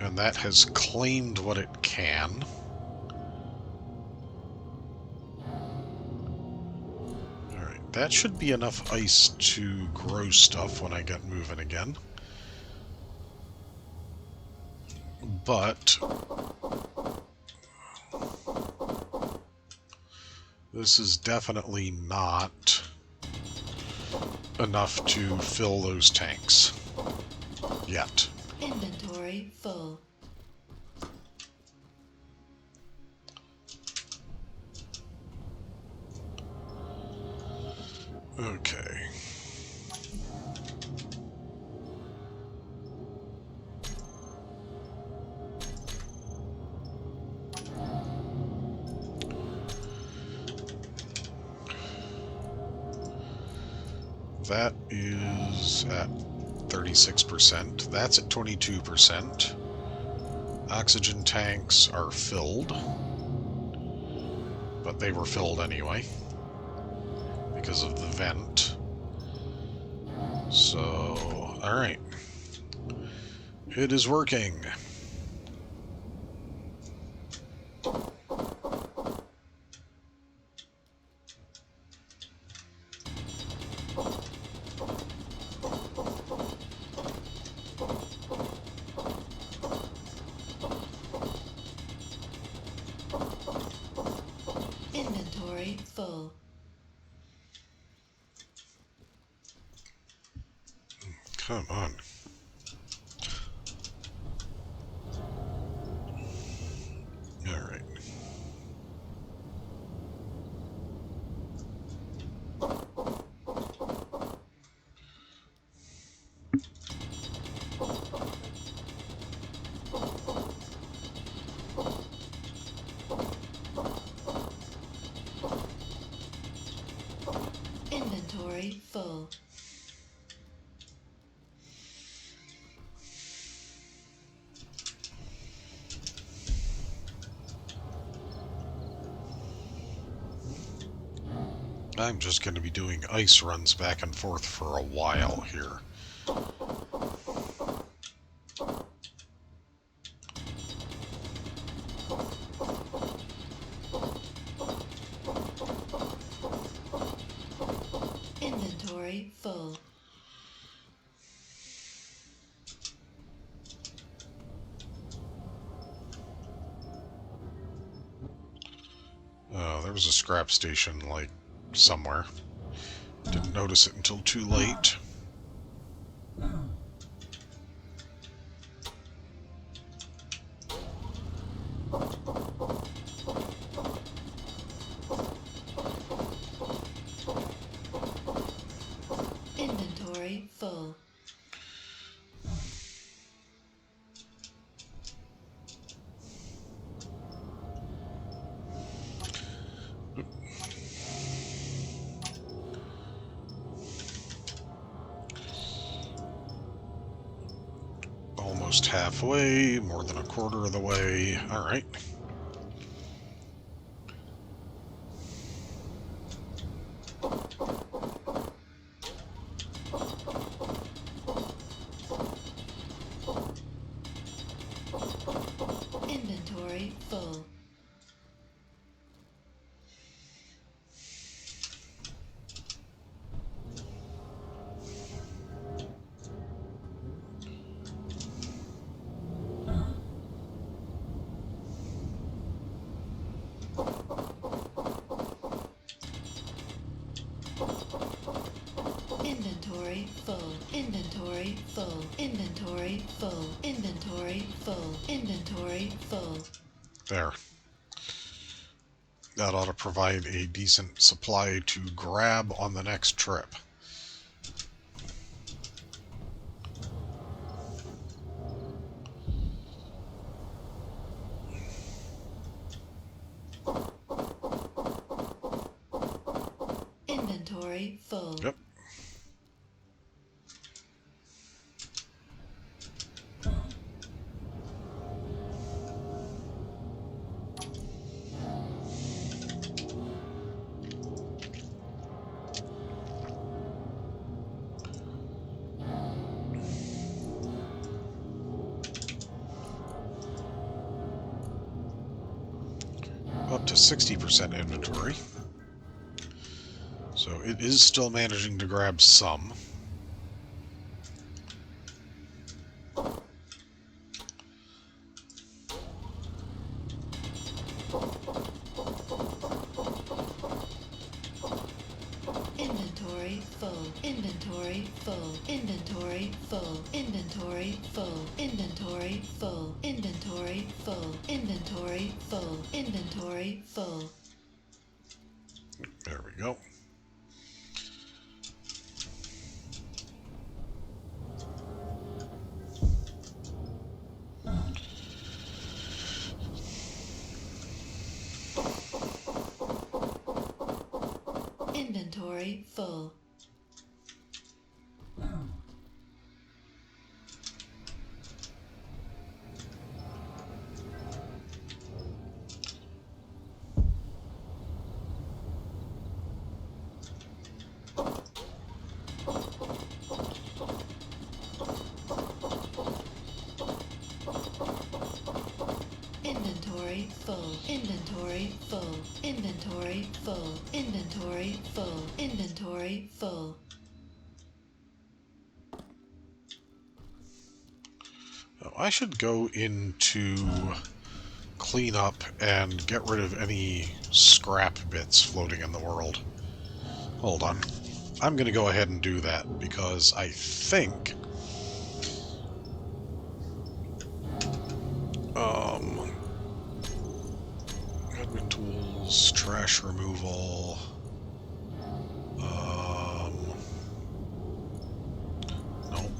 And that has claimed what it can. Alright, that should be enough ice to grow stuff when I get moving again. But this is definitely not enough to fill those tanks yet. Inventory full. Okay. That is at 36%. That's at 22%. Oxygen tanks are filled. But they were filled anyway. Because of the vent. So, alright. It is working. Inventory full. Come on. Alright. I'm just going to be doing ice runs back and forth for a while here. Inventory full. There was a scrap station, like, somewhere. Didn't notice it until too late. Inventory full. Almost halfway, more than a quarter of the way. Alright. Inventory full. Inventory full. Inventory full. Inventory full. Inventory full. Inventory full. There. That ought to provide a decent supply to grab on the next trip. Inventory full. Yep. Up to 60% inventory. So it is still managing to grab some. Inventory full. Inventory full. Inventory full. Inventory full. Inventory full. Inventory full. Inventory full. Inventory full. There we go. Inventory full. Inventory full. Inventory full. Inventory full. Inventory full. Inventory full. Oh, I should go into cleanup and get rid of any scrap bits floating in the world. Hold on. I'm going to go ahead and do that because I think admin tools, trash removal, nope.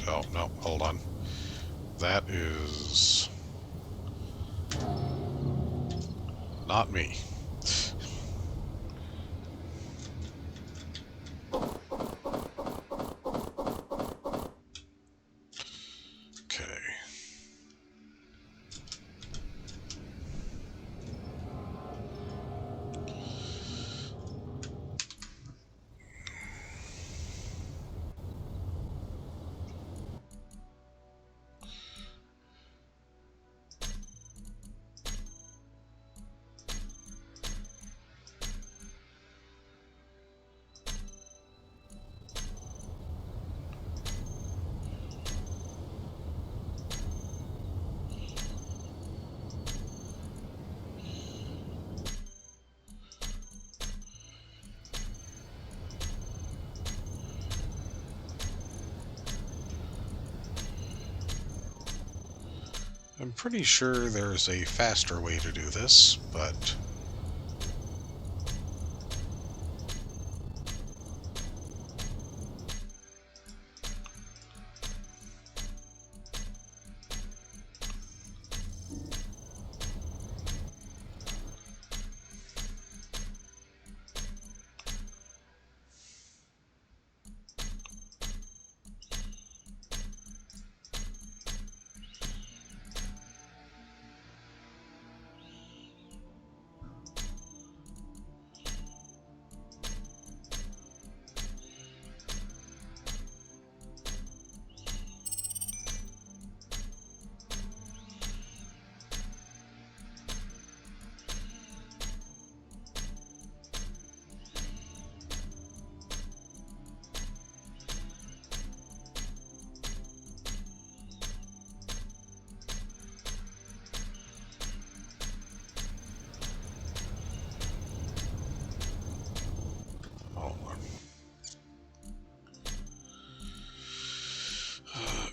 Oh, no, hold on. That is... not me. Okay. I'm pretty sure there's a faster way to do this, but...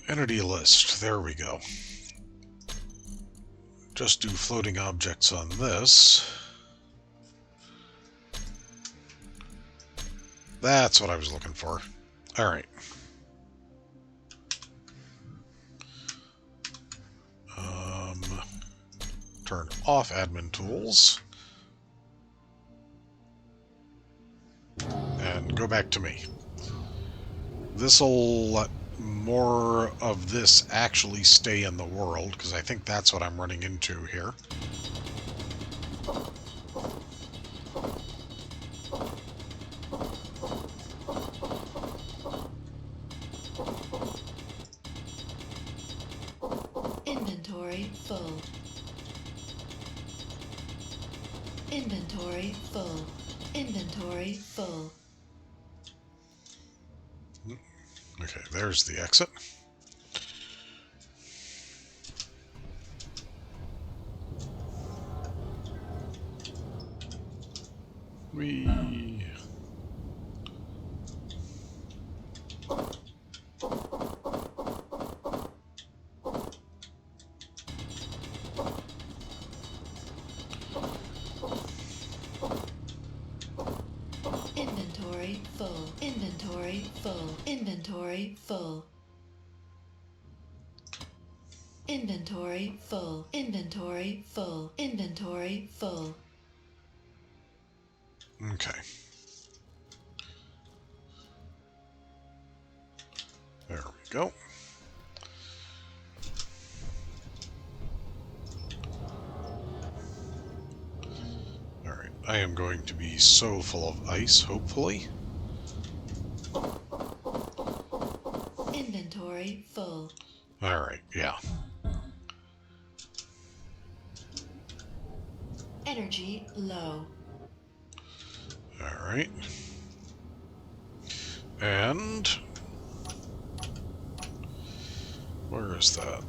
Entity list. There we go. Just do floating objects on this. That's what I was looking for. Alright. Turn off admin tools. And go back to me. This'll let more of this actually stay in the world, because I think that's what I'm running into here. Inventory full. Inventory full. Inventory full. Okay, there's the exit. Whee! Inventory full. Inventory full. Inventory full. Inventory full. Inventory full. Inventory full. Okay. There we go. Alright, I am going to be so full of ice, hopefully. Inventory full. Alright, yeah. Energy low. Alright. And... where is that?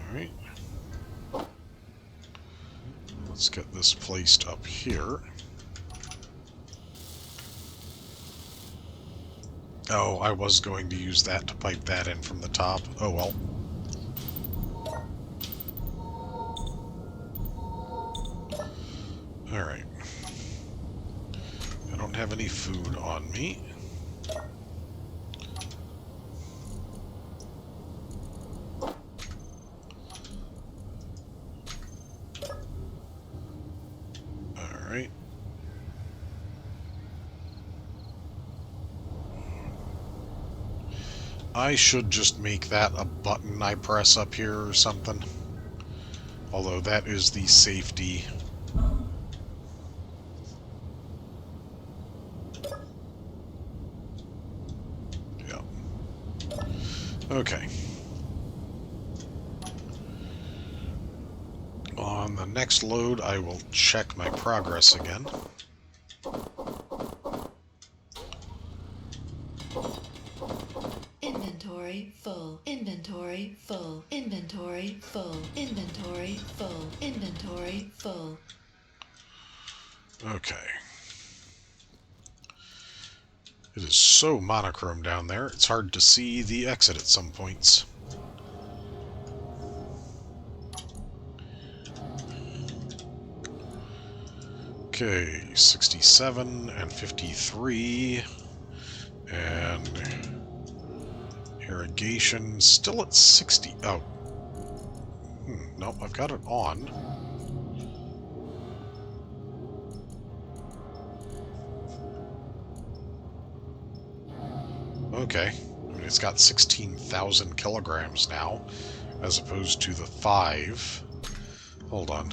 Alright. Let's get this placed up here. Oh, I was going to use that to pipe that in from the top. Oh well. Alright. I don't have any food on me. Alright. I should just make that a button I press up here or something. Although that is the safety. Yeah. Okay. On the next load, I will check my progress again. Inventory full. Inventory full. Inventory full. Inventory full. Inventory full. Okay. It is so monochrome down there, it's hard to see the exit at some points. Okay, 67 and 53. And irrigation still at 60. Oh. Nope, I've got it on. Okay. I mean, it's got 16,000 kilograms now, as opposed to the 5. Hold on.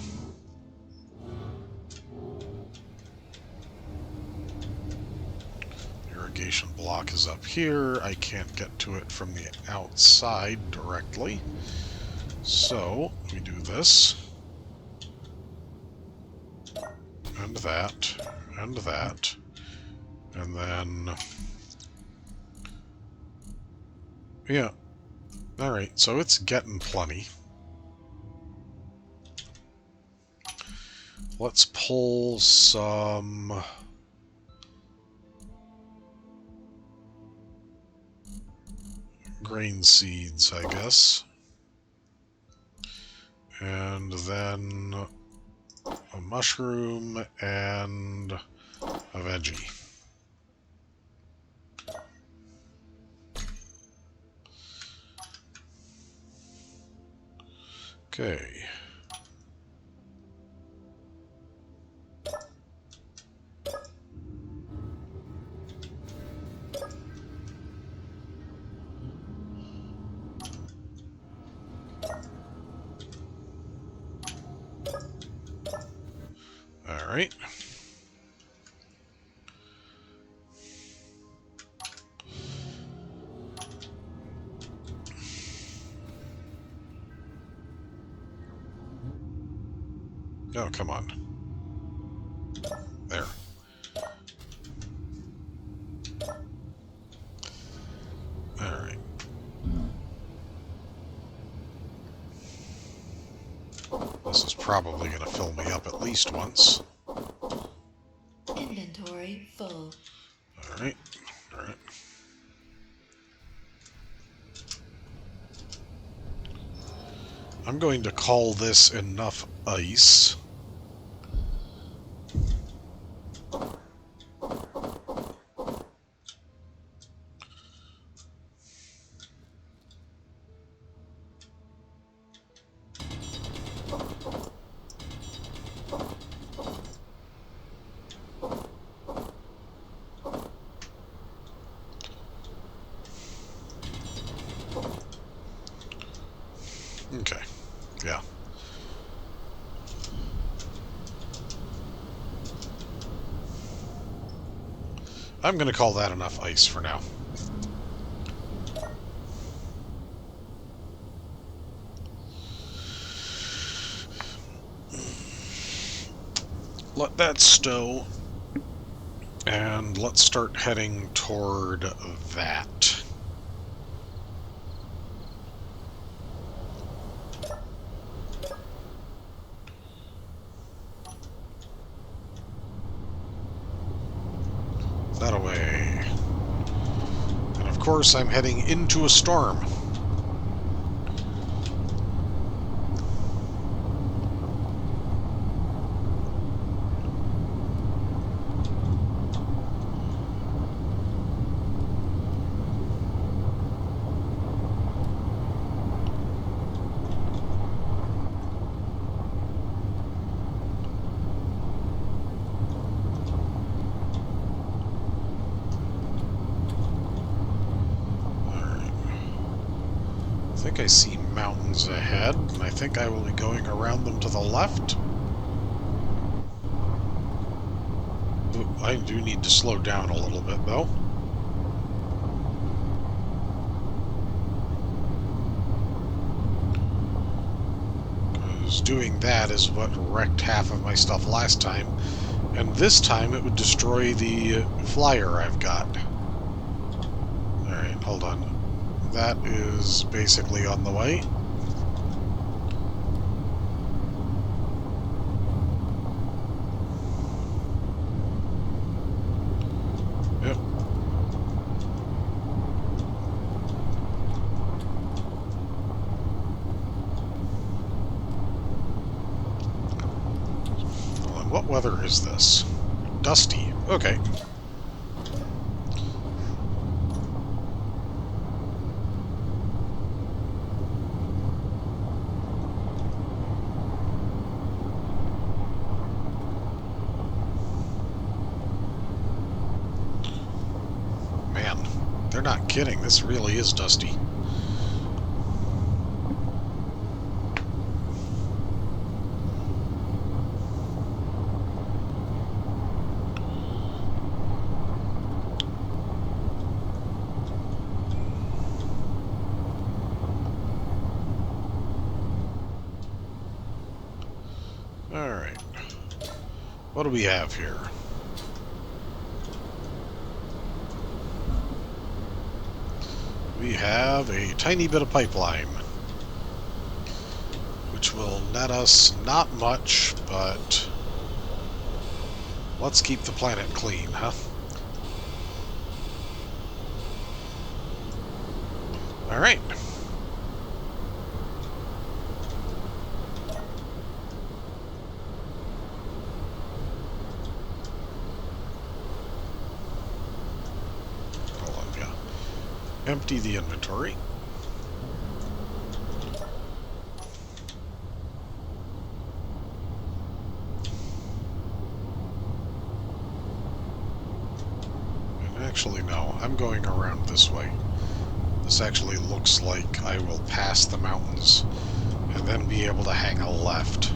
Irrigation block is up here. I can't get to it from the outside directly. So, we do this. And that. And that. And then... yeah. Alright, so it's getting plenty. Let's pull some... grain seeds, I guess. And then a mushroom and a veggie. Okay. All right. Oh, come on. There. All right. This is probably going to fill me up at least once. Inventory full. All right. All right. I'm going to call this enough ice. Okay. Yeah. I'm going to call that enough ice for now. Let that stow, and let's start heading toward that. That away. And of course, I'm heading into a storm. think I see mountains ahead, and I think I will be going around them to the left. Ooh, I do need to slow down a little bit, though. Because doing that is what wrecked half of my stuff last time. And this time it would destroy the flyer I've got. Alright, hold on. That is basically on the way. Yep. Hold on, what weather is this? Dusty. Okay. They're not kidding. This really is dusty. Alright. What do we have here? We have a tiny bit of pipeline, which will net us not much, but let's keep the planet clean, huh? Alright. Hold on, yeah. Empty the inventory. And actually, no, I'm going around this way. This actually looks like I will pass the mountains and then be able to hang a left.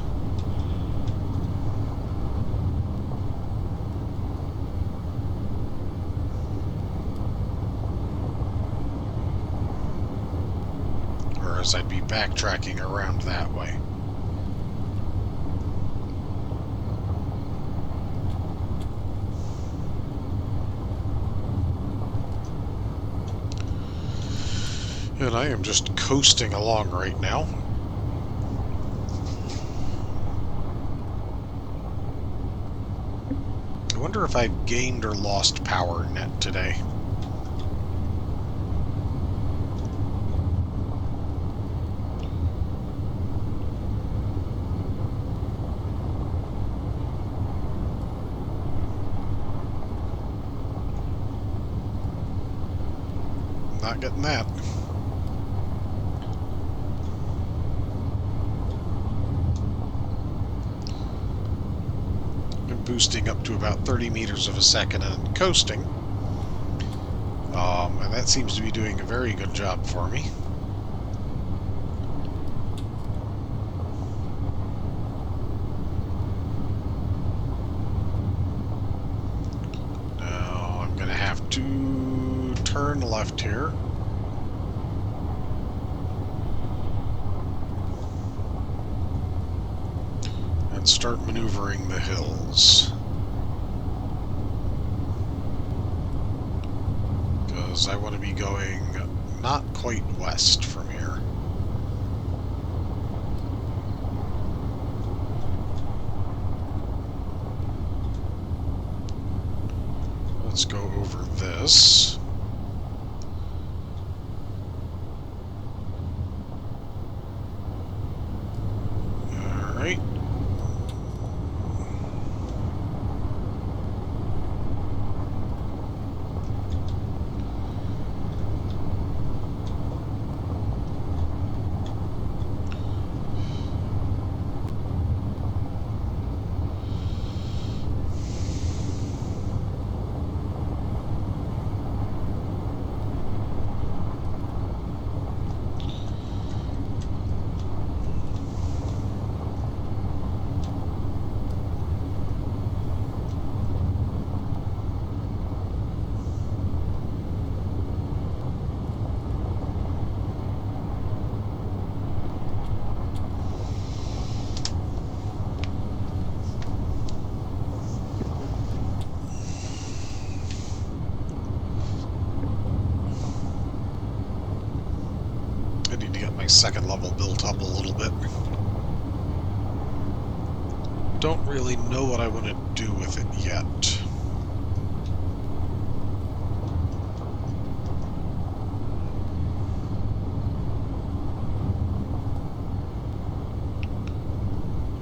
Whereas I'd be backtracking around that way. And I am just coasting along right now. I wonder if I've gained or lost power net today. Not getting that. Boosting up to about 30 meters of a second and coasting. And that seems to be doing a very good job for me. Now I'm going to have to turn left here. And start maneuvering the hills. Because I want to be going not quite west from here. Let's go over this. Alright. second level built up a little bit. Don't really know what I want to do with it yet.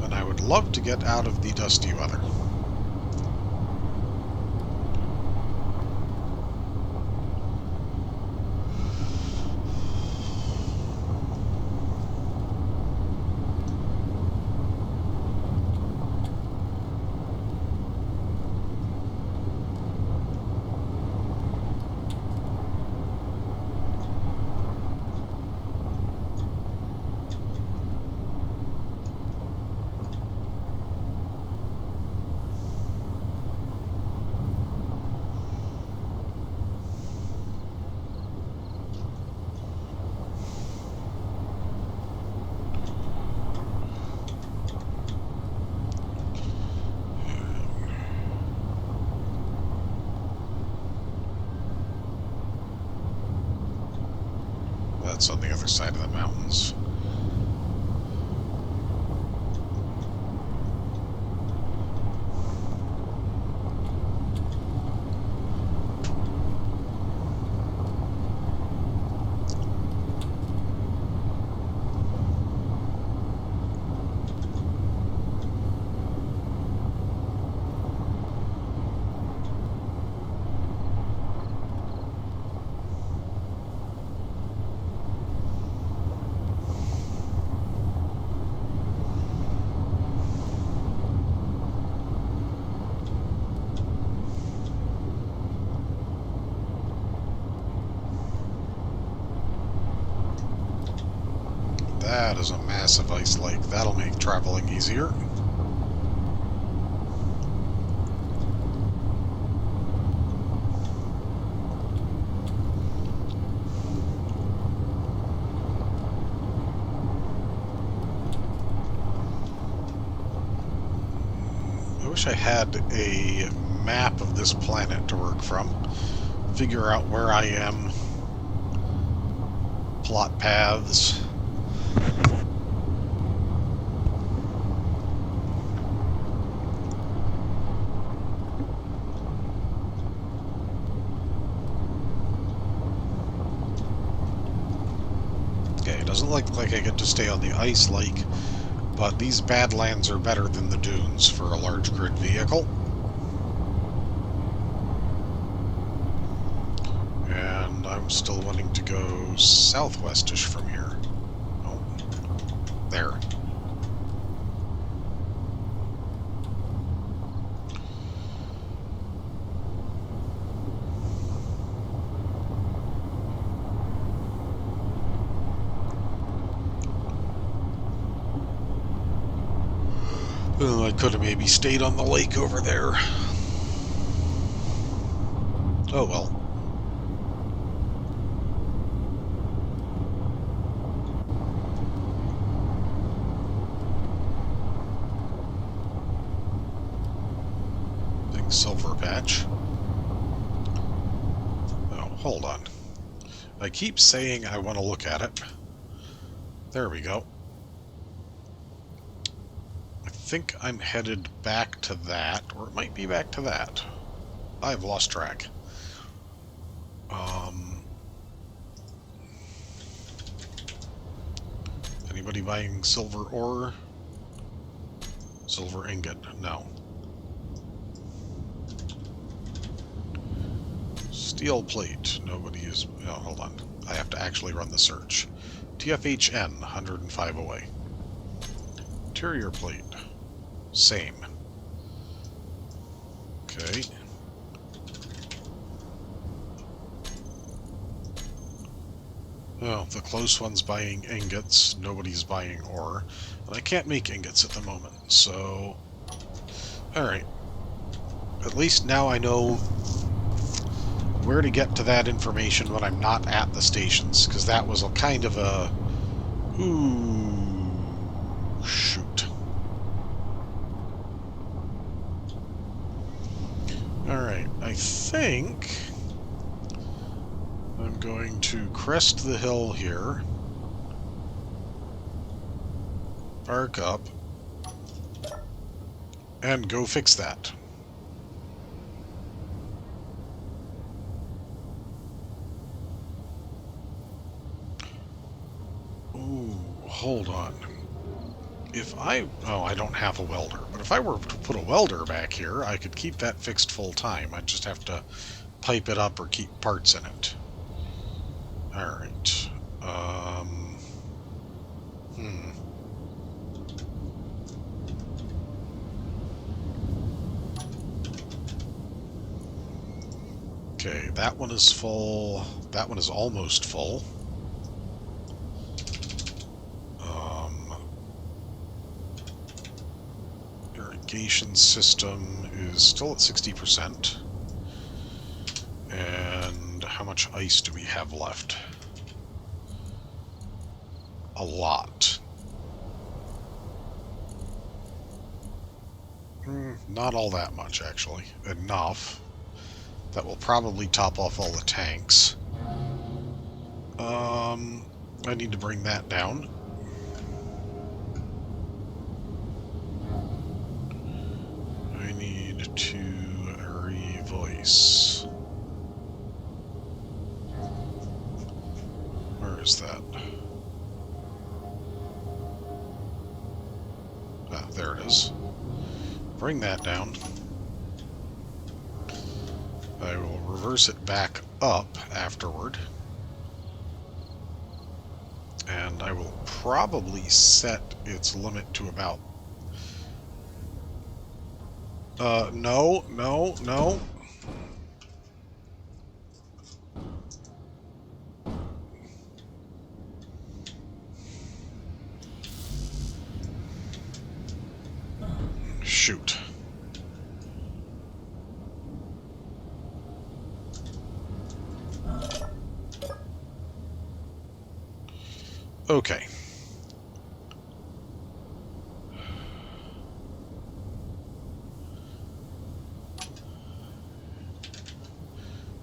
And I would love to get out of the dusty weather. That's on the other side of the mountains. That is a massive ice lake. That'll make traveling easier. I wish I had a map of this planet to work from. Figure out where I am. Plot paths. Doesn't look like I get to stay on the ice lake, but these badlands are better than the dunes for a large grid vehicle. And I'm still wanting to go southwestish from here. Oh, there. Well, I could have maybe stayed on the lake over there. Oh well. Big silver patch. Oh, hold on. I keep saying I want to look at it. There we go. I think I'm headed back to that, or it might be back to that. I've lost track. Anybody buying silver ore? Silver ingot? No. Steel plate. Nobody is... Oh, hold on. I have to actually run the search. TFHN, 105 away. Interior plate. Same. Okay. Oh, the close one's buying ingots. Nobody's buying ore. And I can't make ingots at the moment, so... Alright. At least now I know where to get to that information when I'm not at the stations, because that was a kind of a... Ooh... Shoot. Alright, I think I'm going to crest the hill here Arc up. And go fix that. Ooh, hold on. Oh, I don't have a welder. But if I were to put a welder back here, I could keep that fixed full time. I'd just have to pipe it up or keep parts in it. Alright. Okay, that one is full. That one is almost full. Irrigation system is still at 60%. And how much ice do we have left? A lot. Not all that much, actually. Enough. That will probably top off all the tanks. I need to bring that down. I need to revoice. Where is that? Ah, there it is. Bring that down. I will reverse it back up afterward. And I will probably set its limit to about... no. Shoot. Okay.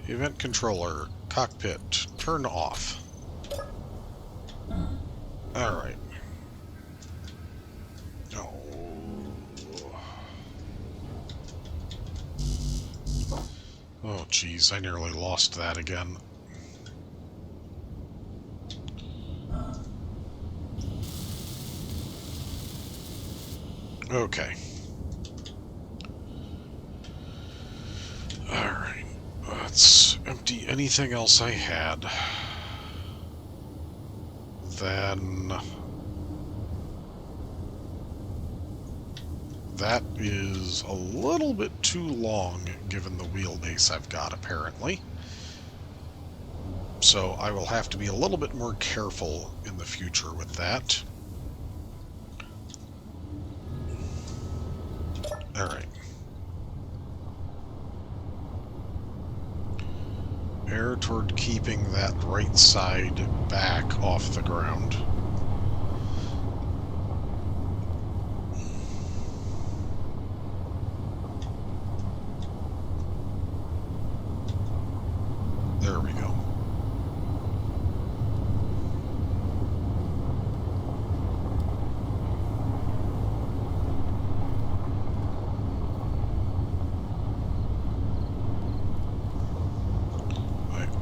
Event controller, cockpit, turn off. Alright. Oh. Oh, geez, I nearly lost that again. Okay. Alright. Let's empty anything else I had. Then... that is a little bit too long, given the wheelbase I've got, apparently. So I will have to be a little bit more careful in the future with that. Alright. Air toward keeping that right side back off the ground. There we go.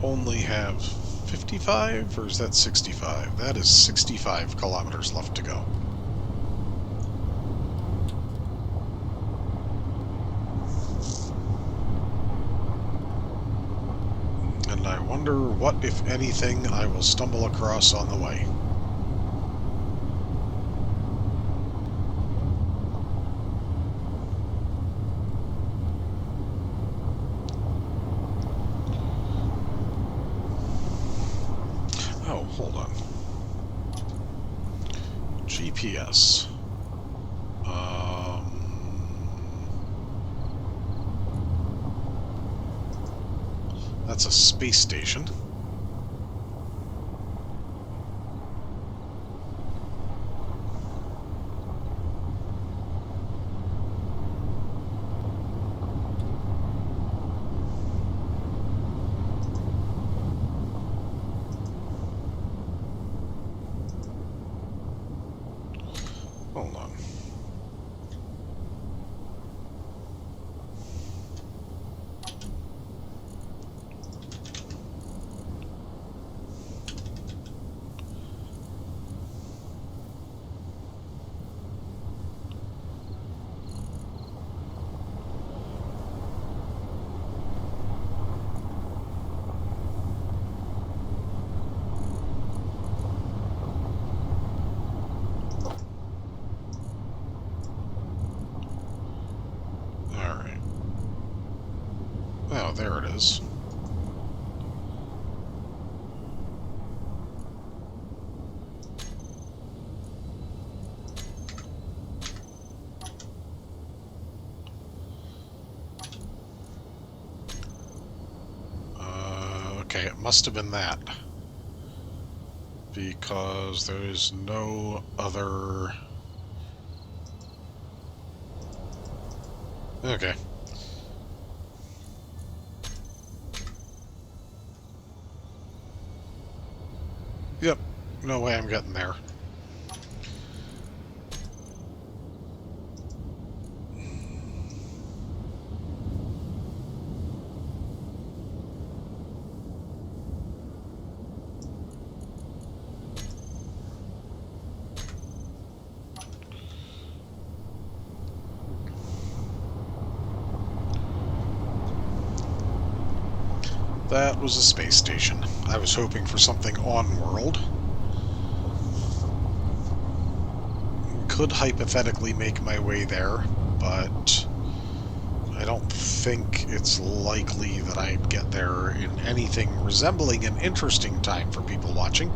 Only have 55, or is that 65? That is 65 kilometers left to go. And I wonder what, if anything, I will stumble across on the way. Hold on. GPS. That's a space station. Oh, there it is. Okay, it must have been that. Because there's no other... Okay. Yep, no way I'm getting there. That was a space station. I was hoping for something on-world. Could hypothetically make my way there, but I don't think it's likely that I'd get there in anything resembling an interesting time for people watching.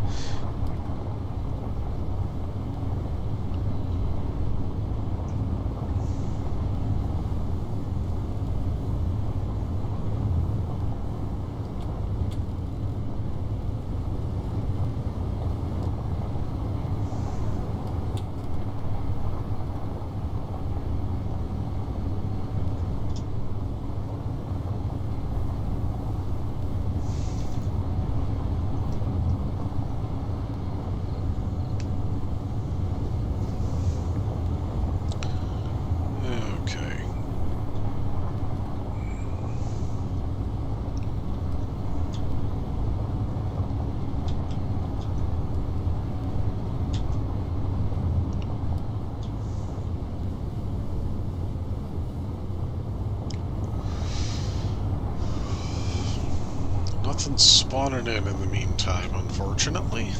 Nothing's spawning in the meantime, unfortunately.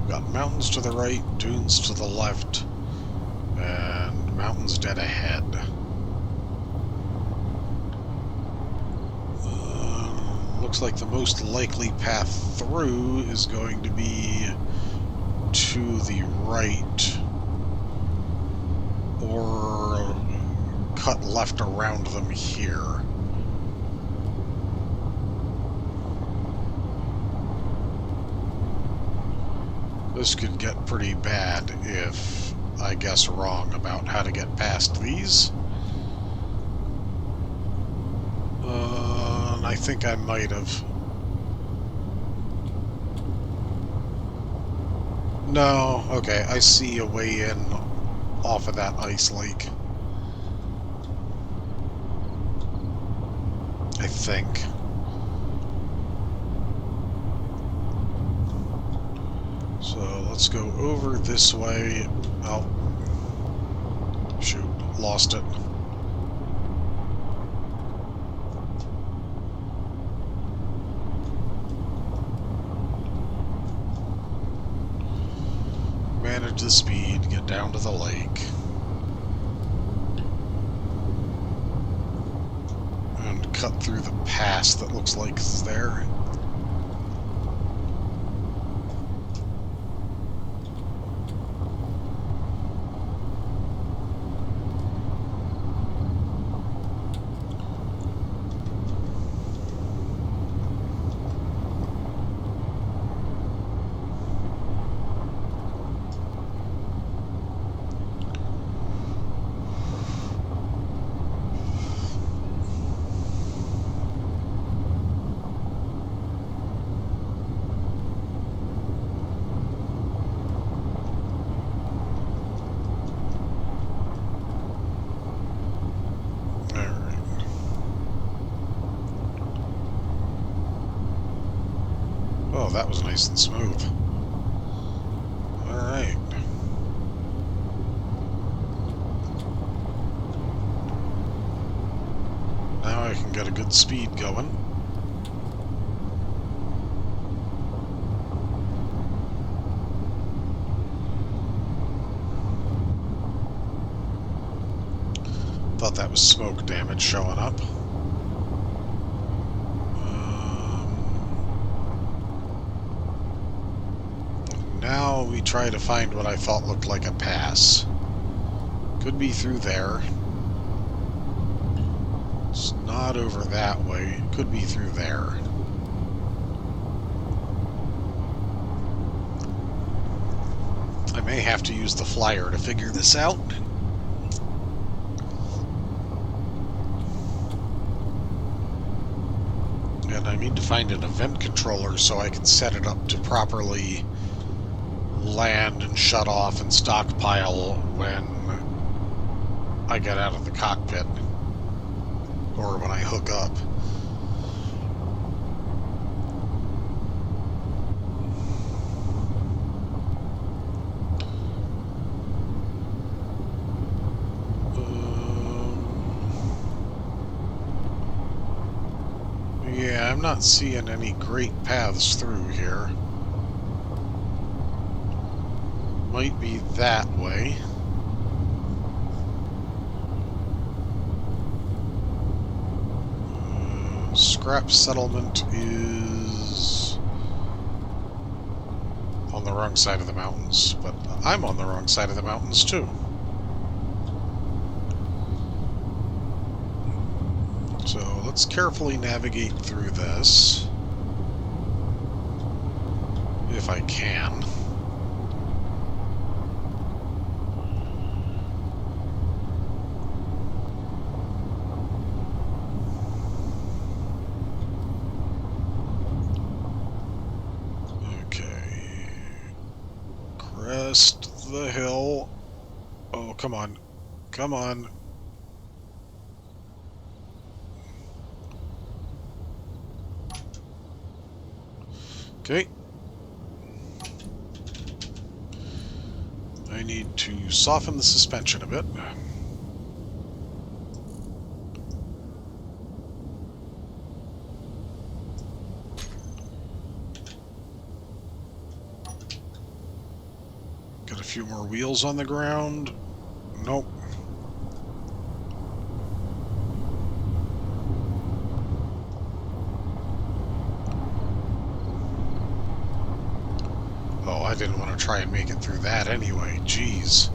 Got mountains to the right, dunes to the left, and mountains dead ahead. Looks like the most likely path through is going to be to the right, or cut left around them here. This could get pretty bad if I guess wrong about how to get past these. I think I might have. No, okay, I see a way in off of that ice lake. I think. So let's go over this way. Oh, shoot, lost it. Manage the speed, get down to the lake. And cut through the pass that looks like is there. Oh, that was nice and smooth. Alright. Now I can get a good speed going. Thought that was smoke damage showing up. Now we try to find what I thought looked like a pass. Could be through there. It's not over that way. It could be through there. I may have to use the flyer to figure this out. And I need to find an event controller so I can set it up to properly land and shut off and stockpile when I get out of the cockpit. Or when I hook up. Yeah, I'm not seeing any great paths through here. Might be that way. Scrap settlement is on the wrong side of the mountains, but I'm on the wrong side of the mountains too. So let's carefully navigate through this, if I can. Crest the hill. Oh, come on. Come on. Okay. I need to soften the suspension a bit. Got a few more wheels on the ground. Nope. Oh, I didn't want to try and make it through that anyway. Jeez.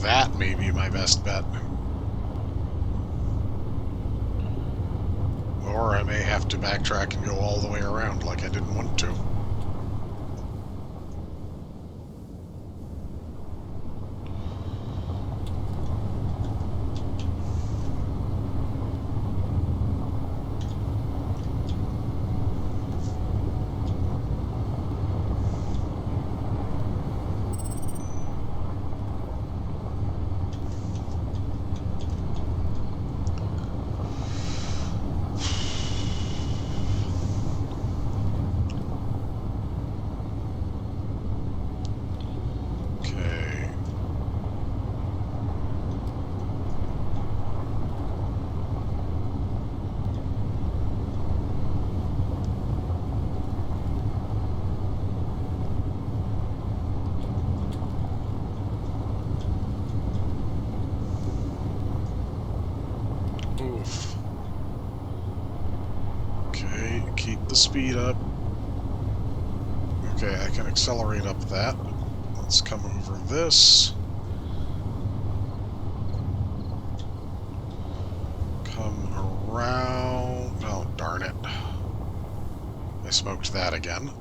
That may be my best bet. Or I may have to backtrack and go all the way around like I didn't want to. Oof. Okay, keep the speed up. Okay, I can accelerate up that. Let's come over this. Come around. Oh, darn it. I smoked that again.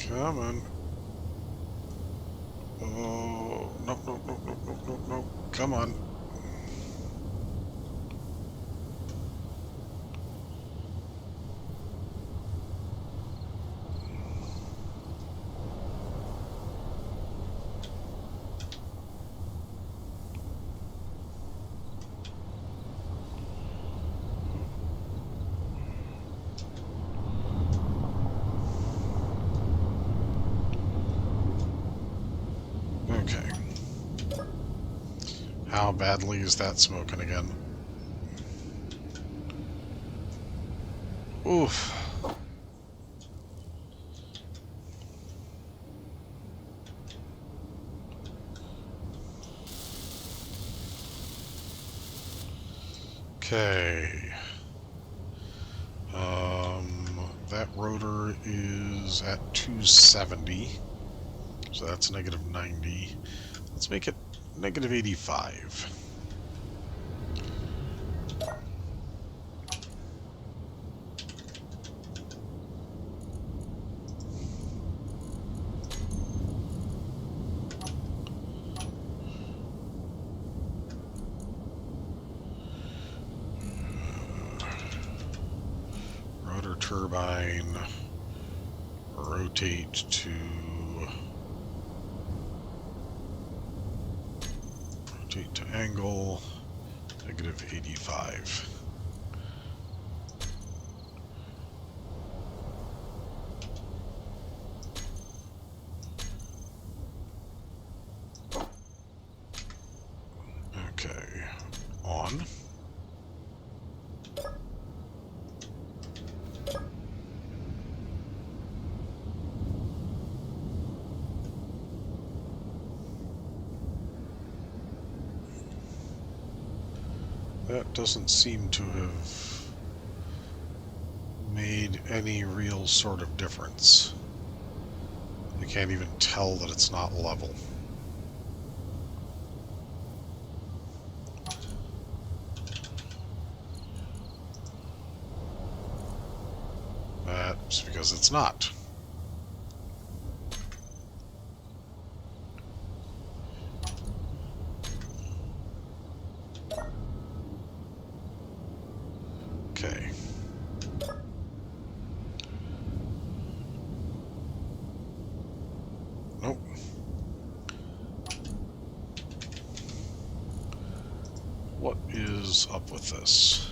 Come on. Oh, no, no, no, no, no, no, no. Come on. how badly is that smoking again? Oof. Okay. That rotor is at 270. So that's negative 90. Let's make it negative 85. Rotor turbine, rotate to angle, negative 85. Okay, on. That doesn't seem to have made any real sort of difference. I can't even tell that it's not level. That's because it's not. Okay. Nope. What is up with this?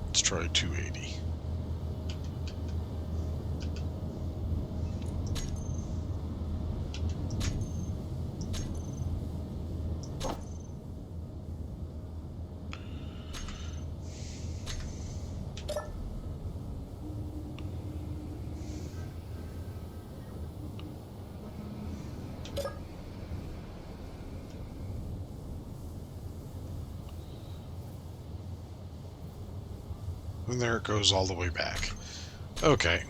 Let's try 280. And there it goes all the way back. Okay.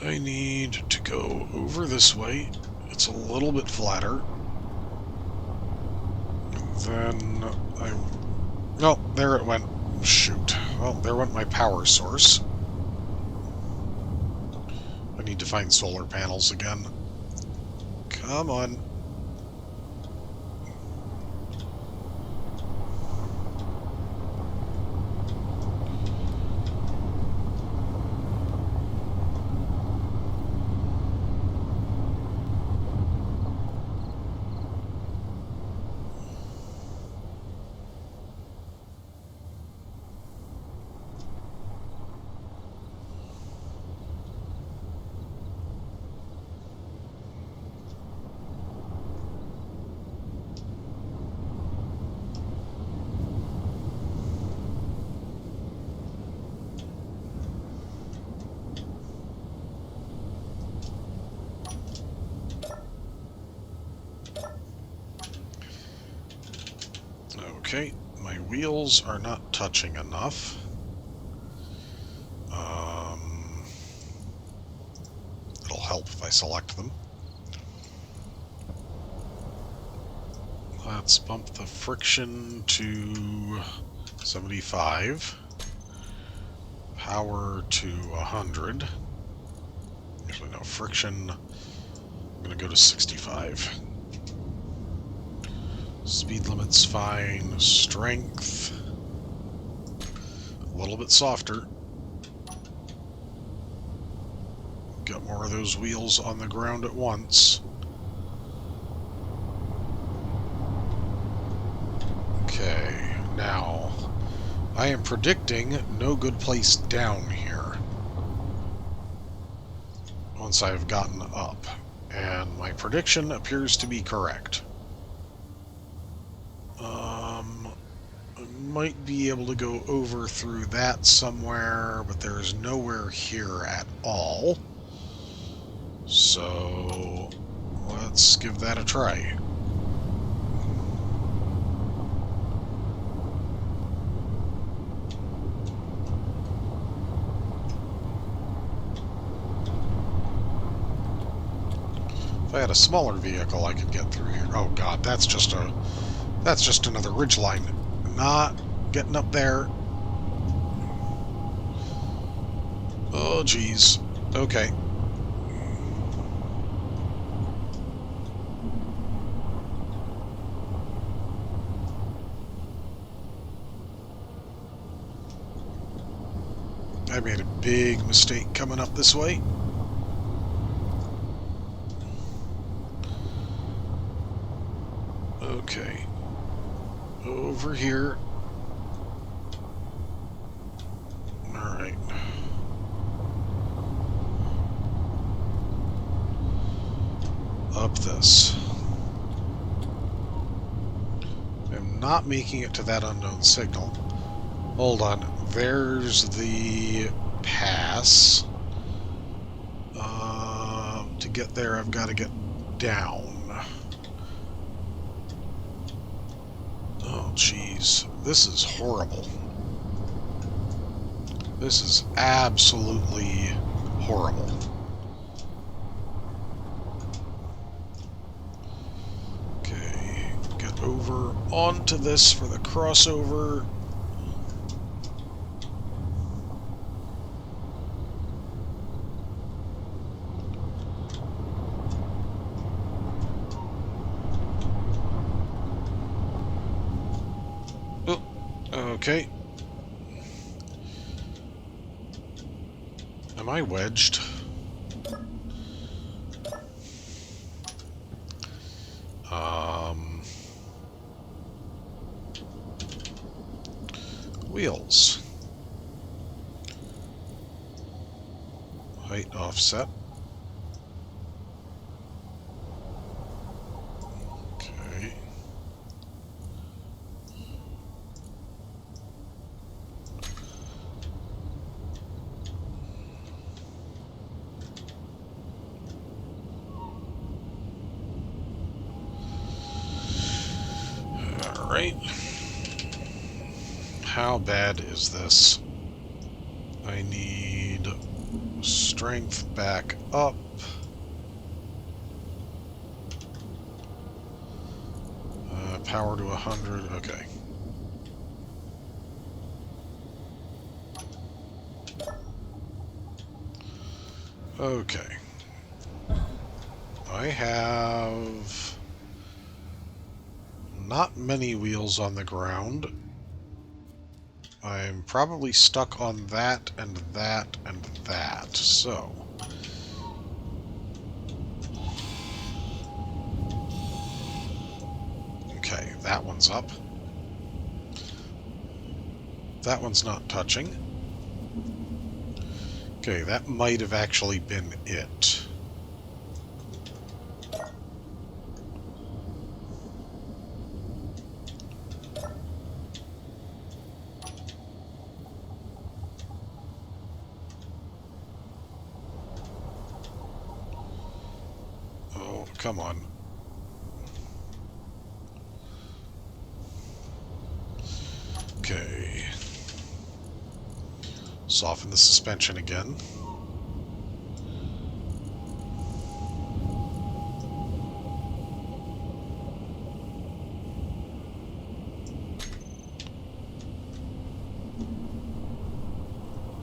I need to go over this way. It's a little bit flatter. Then oh, there it went. Shoot. Well, there went my power source. I need to find solar panels again. Come on. Okay, my wheels are not touching enough. It'll help if I select them. Let's bump the friction to 75. Power to 100. Actually, no, friction. I'm going to go to 65. Speed limit's fine. Strength. A little bit softer. Got more of those wheels on the ground at once. Okay, now I am predicting no good place down here once I have gotten up, and my prediction appears to be correct. I might be able to go over through that somewhere, but there's nowhere here at all. So let's give that a try. If I had a smaller vehicle, I could get through here. Oh god, that's just another ridgeline. Not getting up there. Oh geez. Okay. I made a big mistake coming up this way. Okay. Over here. Alright. Up this. I'm not making it to that unknown signal. Hold on. There's the pass. To get there, I've got to get down. Oh, jeez. This is horrible. This is absolutely horrible. Okay, get over onto this for the crossover. Oh, okay. Am I wedged? Wheels. Height offset. Okay. All right. How bad is this? I need strength back up. Power to 100. Okay. Okay. I have not many wheels on the ground. I'm probably stuck on that and that and that, so... Okay, that one's up. That one's not touching. Okay, that might have actually been it. Oh, come on. Okay. Soften the suspension again.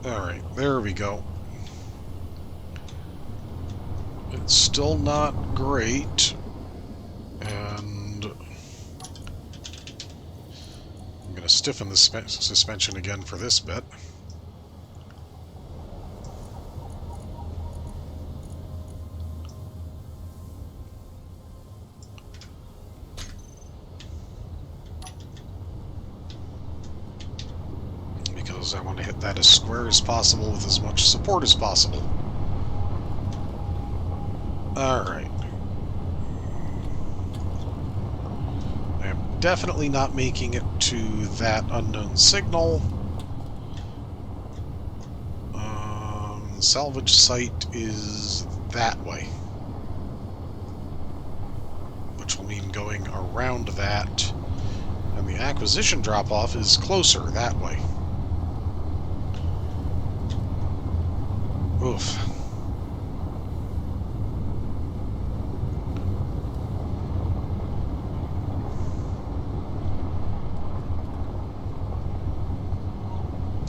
Alright, there we go. It's still not great, and going to stiffen the suspension again for this bit. Because I want to hit that as square as possible with as much support as possible. Alright. I am definitely not making it to that unknown signal. The salvage site is that way. Which will mean going around that. And the acquisition drop-off is closer that way. Oof.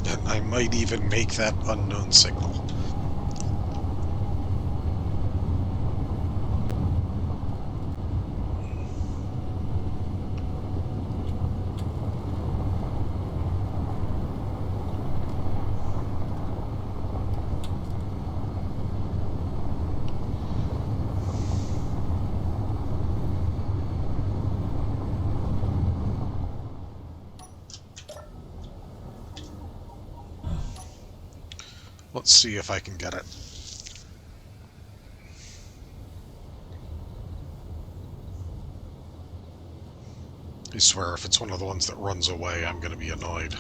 And I might even make that unknown signal. Let's see if I can get it. I swear, if it's one of the ones that runs away, I'm going to be annoyed.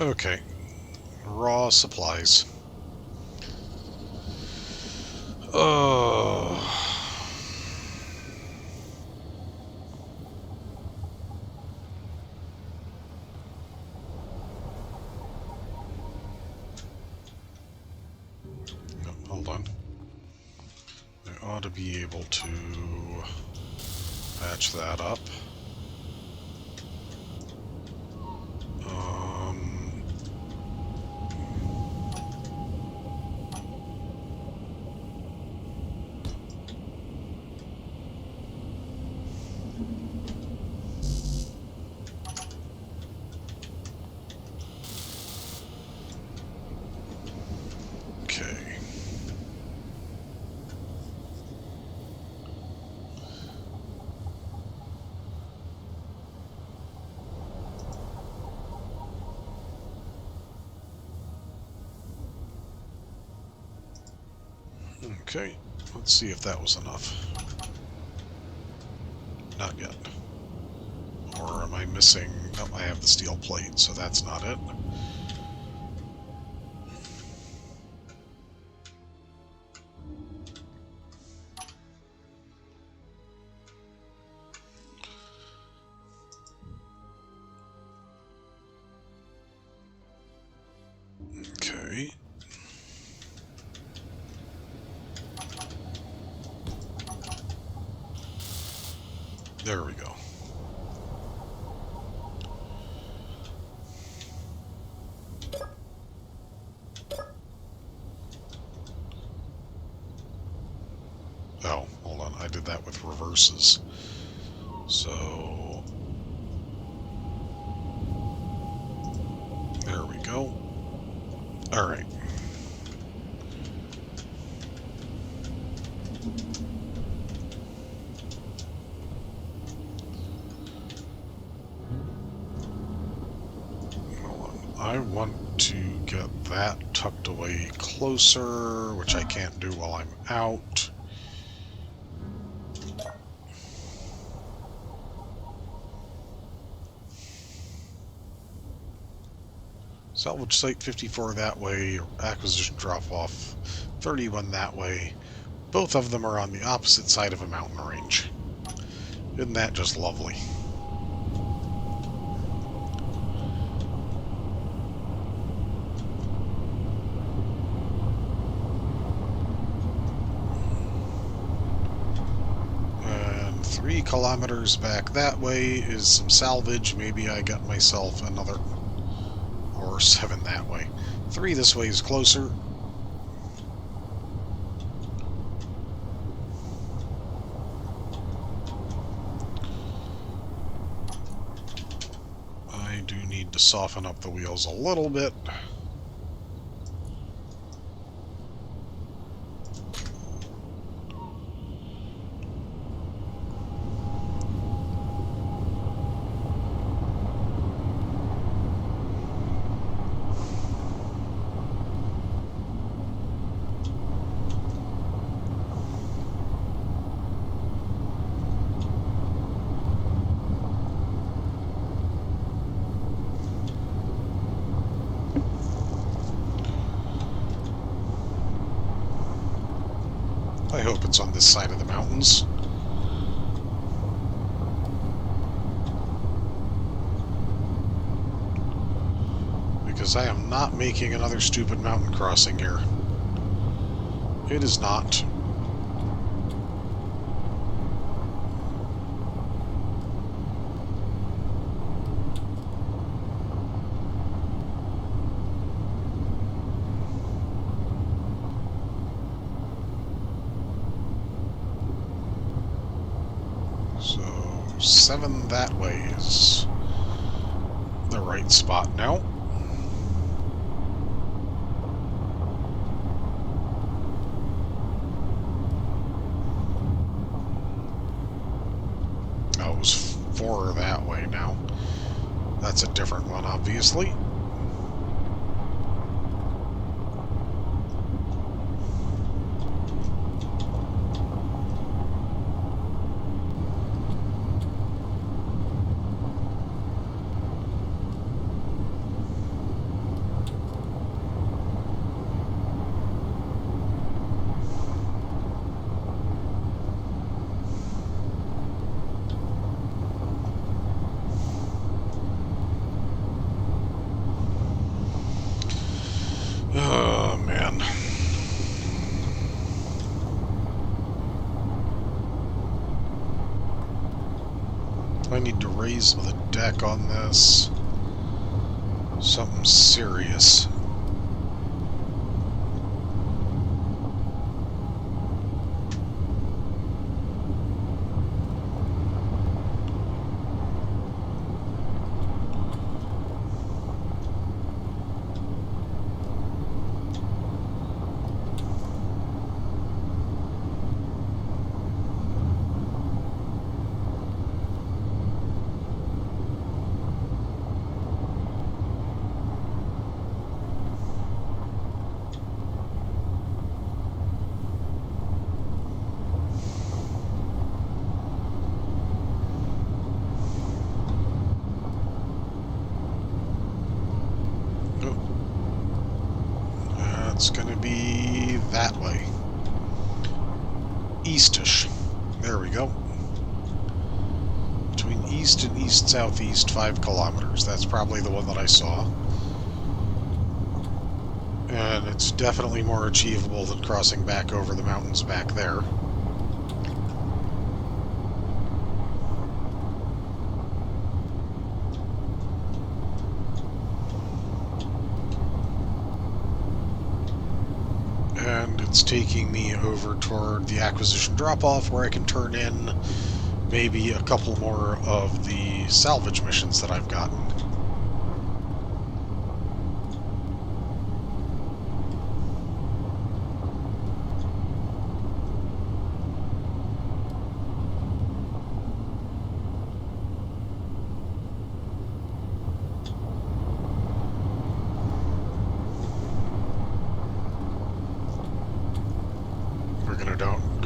Okay. Raw supplies. Oh. No, hold on. I ought to be able to patch that up. Okay, let's see if that was enough. Not yet. Or am I missing... Oh, I have the steel plate, so that's not it. Okay. There we go. Oh, hold on. I did that with reverses. So... there we go. Alright. I want to get that tucked away closer, which I can't do while I'm out. Salvage site 54 that way, acquisition drop-off 31 that way. Both of them are on the opposite side of a mountain range. Isn't that just lovely? And 3 kilometers back that way is some salvage. Maybe I got myself another... or 7 that way. 3 this way is closer. I do need to soften up the wheels a little bit. I hope it's on this side of the mountains. Because I am not making another stupid mountain crossing here. It is not. So, 7 that way is the right spot now. Oh, it was 4 that way now. That's a different one, obviously. Oh, man. I need to raise the deck on this. Something serious. It's going to be that way. Eastish. There we go. Between east and east-southeast, 5 kilometers. That's probably the one that I saw. And it's definitely more achievable than crossing back over the mountains back there. And it's taking me over toward the acquisition drop-off where I can turn in maybe a couple more of the salvage missions that I've gotten.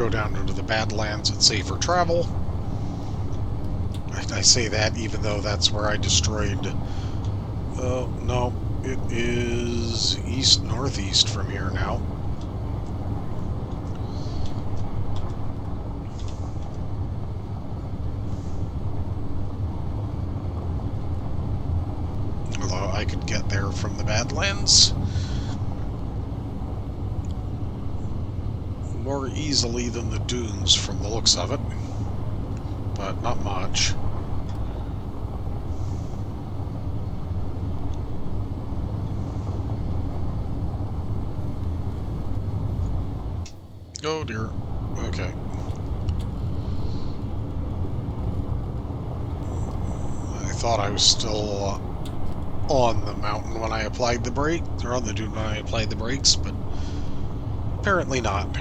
go down into the Badlands. It's safer travel. I say that even though that's where I destroyed... no. It is east-northeast from here now. Although I could get there from the Badlands more easily than the dunes from the looks of it. But not much. Oh dear. Okay. I thought I was still on the mountain when I applied the brake, or on the dune when I applied the brakes, but apparently not.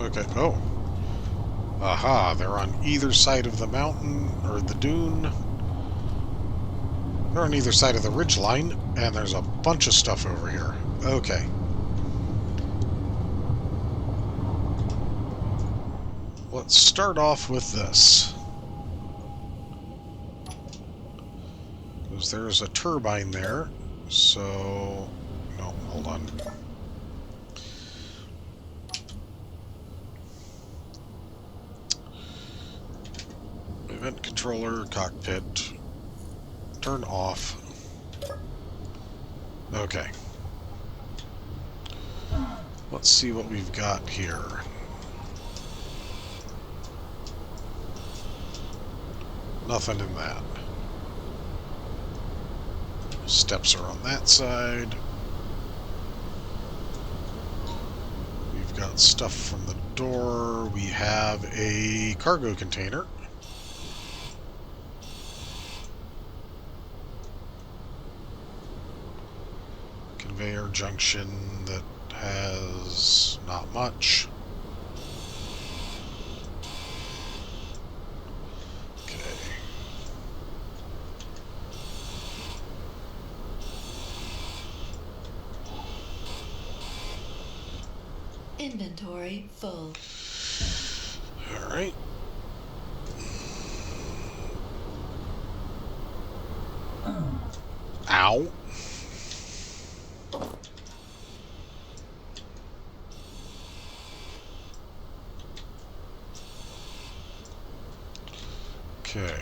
Okay. Oh. Aha, they're on either side of the mountain, or the dune. They're on either side of the ridgeline, and there's a bunch of stuff over here. Okay. Let's start off with this. Because there's a turbine there, so... No, hold on. Event controller, cockpit, turn off. Okay. Let's see what we've got here. Nothing in that. Steps are on that side. We've got stuff from the door. We have a cargo container. Conveyor junction that has not much. Okay. Inventory full. All right. Ow. Okay.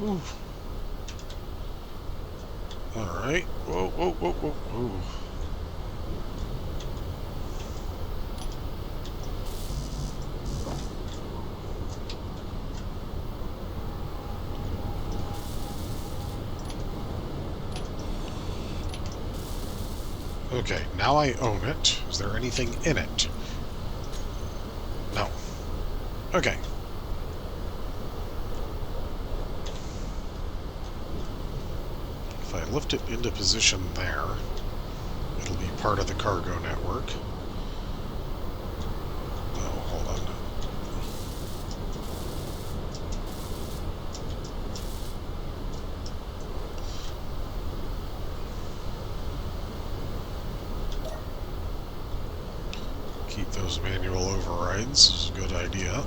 Ooh. All right. Whoa, whoa, whoa, whoa, whoa. Okay, now I own it. Is there anything in it? No. Okay. If I lift it into position there, it'll be part of the cargo network. Oh, hold on. Keep those manual overrides is a good idea.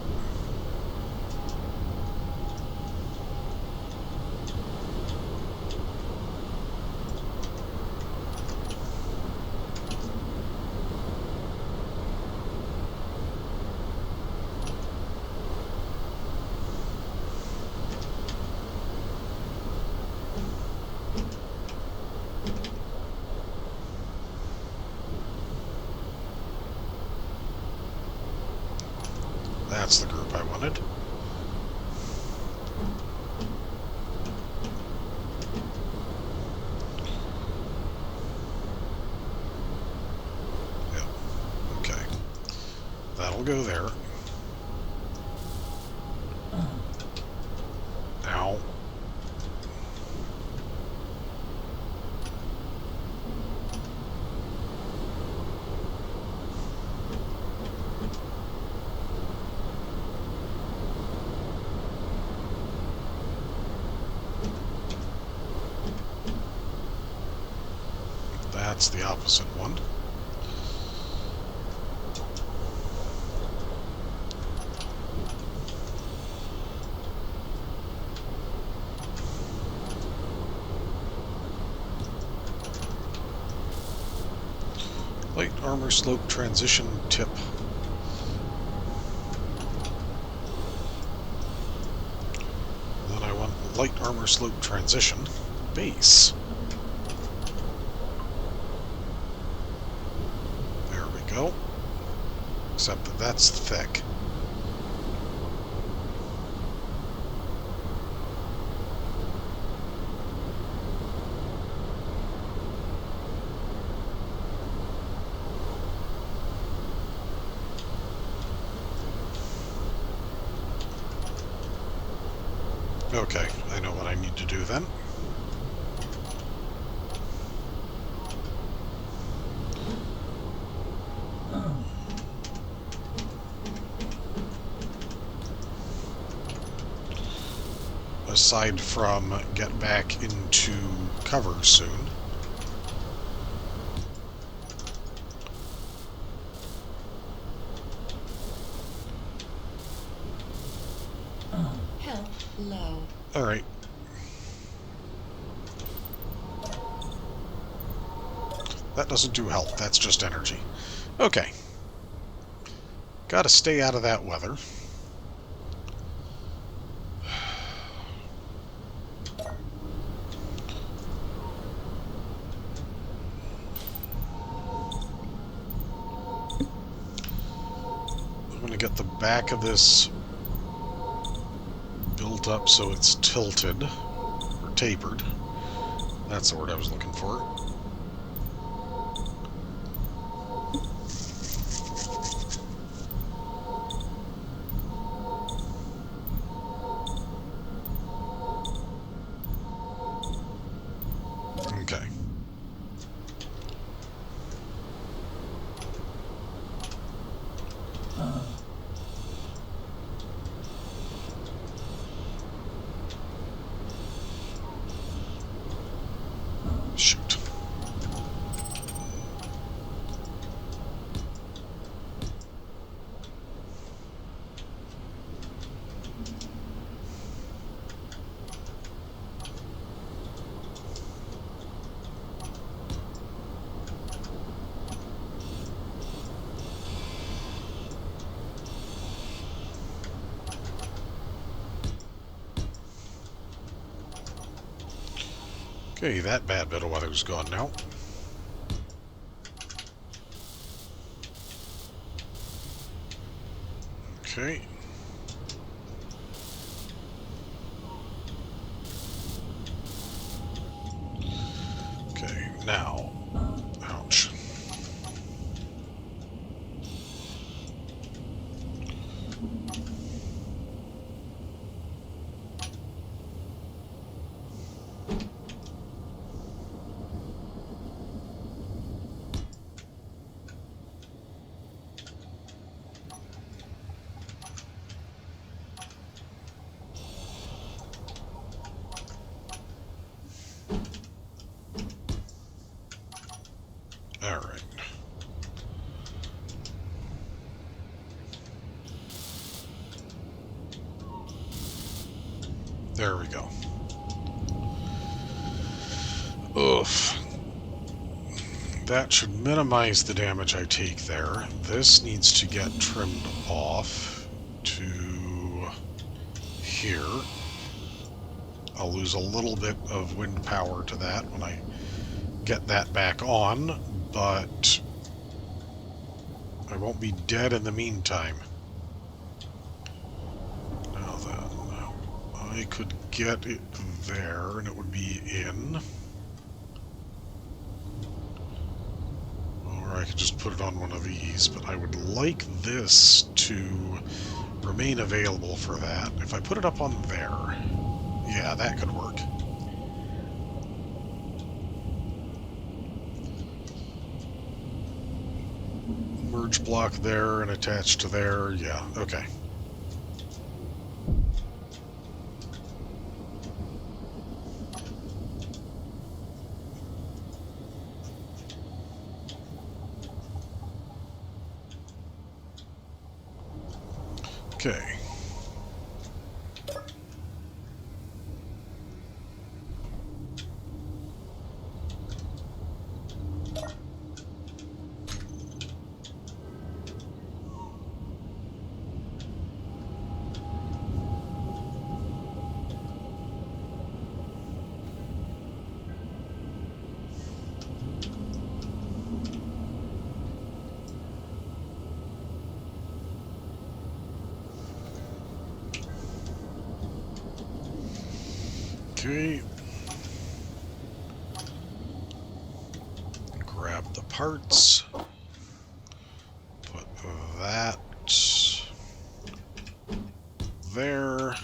That's the group I wanted. Yep. Okay. That'll go there. Ow. That's the opposite one. Light armor slope transition tip. Then I want light armor slope transition base. There we go. Except that that's thick. Okay, I know what I need to do then. Aside from get back into cover soon. Health low. Alright. That doesn't do health, that's just energy. Okay. Gotta stay out of that weather. I'm gonna get the back of this built up so it's tilted, or tapered. That's the word I was looking for. Okay. Shoot. Okay, that bad bit of weather's gone now. Okay. Okay, now. Ouch. All right. There we go. Oof. That should minimize the damage I take there. This needs to get trimmed off to here. I'll lose a little bit of wind power to that when I get that back on, but I won't be dead in the meantime. I could get it there, and it would be in. Or I could just put it on one of these, but I would like this to remain available for that. If I put it up on there, yeah, that could work. Merge block there and attach to there, yeah, okay. Okay. Okay. Grab the parts. Put that there.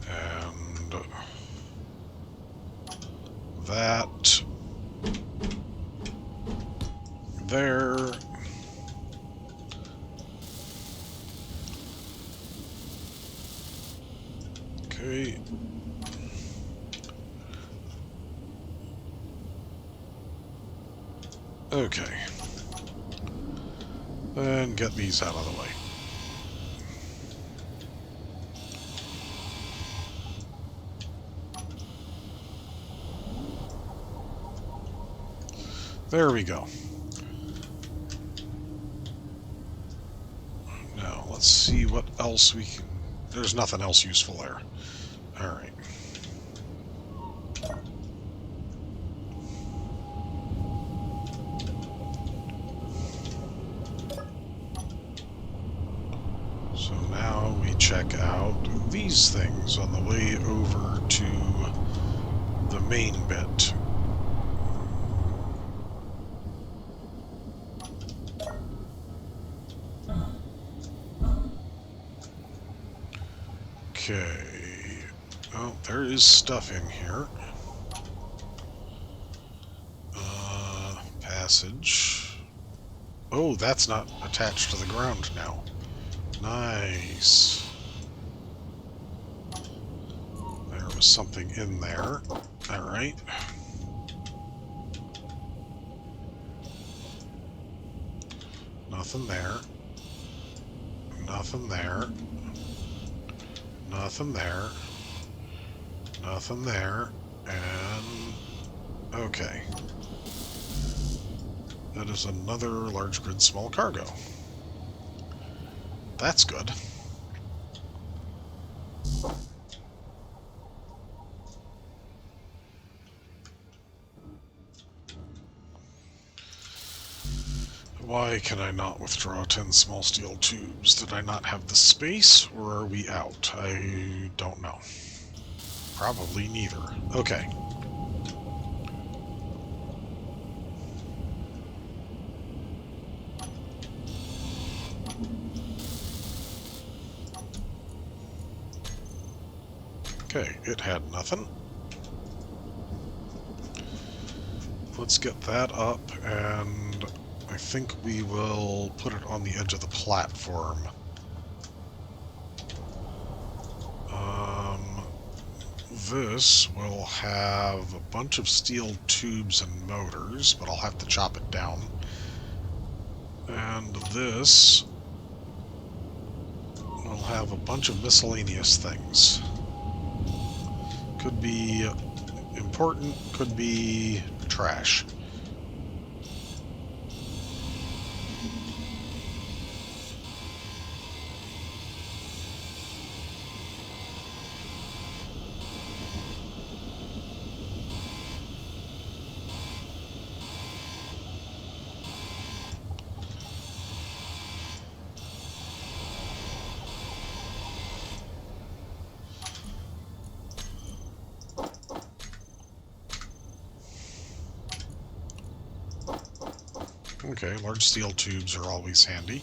And that there. Okay. Okay. And get these out of the way. There we go. Now, let's see what else we can... There's nothing else useful there. Alright. So now we check out these things on the way over to the main bit. Okay. Oh, there is stuff in here. Passage. Oh, that's not attached to the ground now. Nice. There was something in there. Alright. Nothing there. Nothing there. Nothing there. Nothing there. And... okay. That is another large grid small cargo. That's good. Why can I not withdraw 10 small steel tubes? Did I not have the space, or are we out? I don't know. Probably neither. Okay. Okay, it had nothing. Let's get that up, and I think we will put it on the edge of the platform. This will have a bunch of steel tubes and motors, but I'll have to chop it down. And this will have a bunch of miscellaneous things. Could be important, could be trash. Okay, large steel tubes are always handy.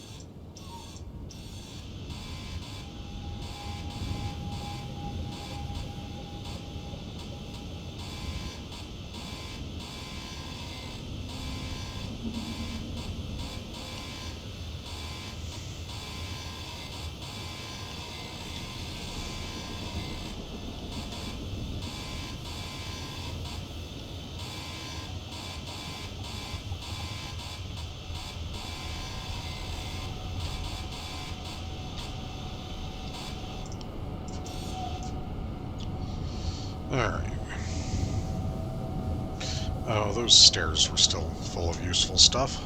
Alright. Oh, those stairs were still full of useful stuff.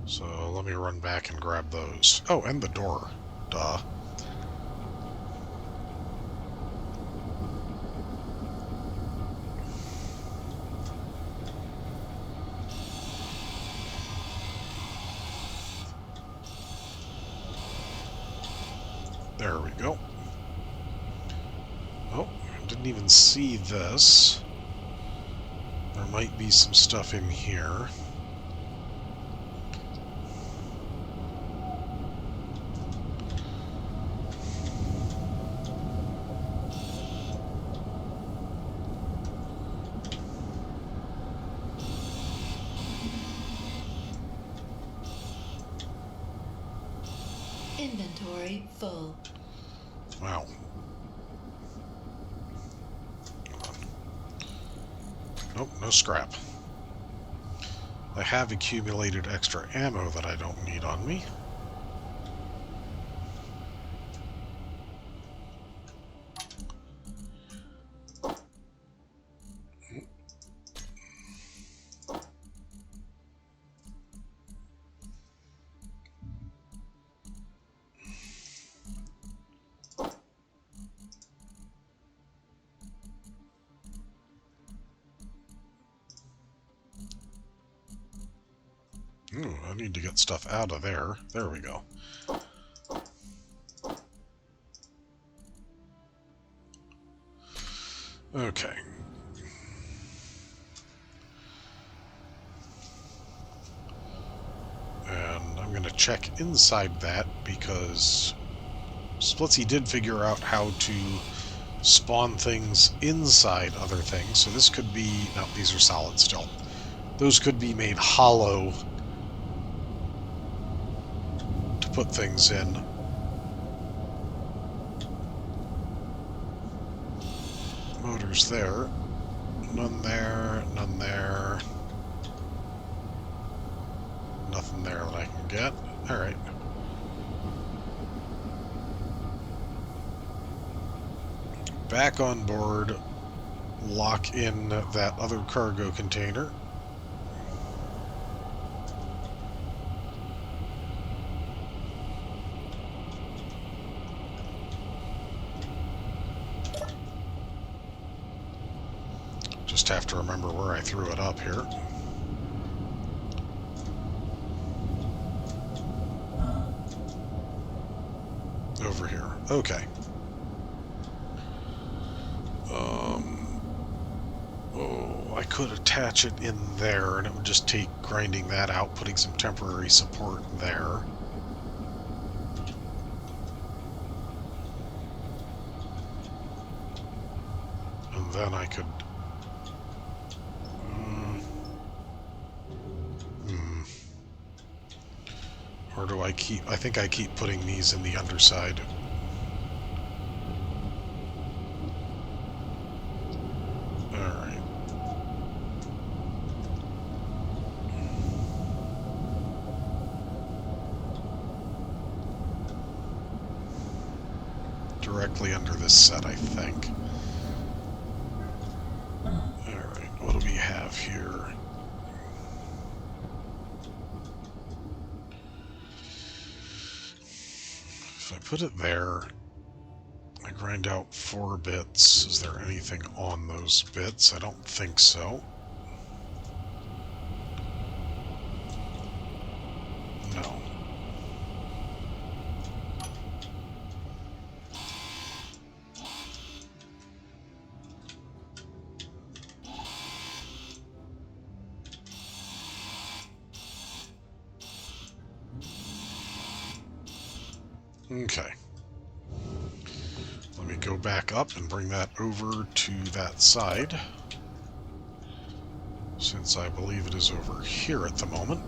So let me run back and grab those. Oh, and the door. Duh. There we go. Oh, I didn't even see this. There might be some stuff in here. Inventory full. Wow. Nope, no scrap. I have accumulated extra ammo that I don't need on me. Ooh, I need to get stuff out of there. There we go. Okay. And I'm going to check inside that because Splitsy did figure out how to spawn things inside other things. So this could be... No, these are solid still. Those could be made hollow to put things in. Motors there. None there, none there. Nothing there that I can get. Alright. Back on board. Lock in that other cargo container. Just have to remember where I threw it up here. Over here. Okay. Oh, I could attach it in there, and it would just take grinding that out, putting some temporary support there. And then I could... Or do I keep... I think I keep putting these in the underside. Alright. Directly under this set, I think. Alright, what do we have here? If I put it there, I grind out 4 bits. Is there anything on those bits? I don't think so. No. Okay. Let me go back up and bring that over to that side, since I believe it is over here at the moment.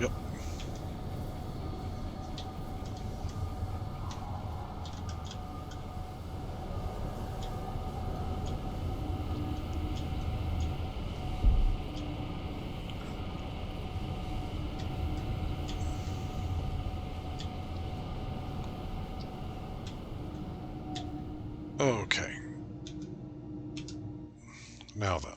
Yep. Okay. Now then.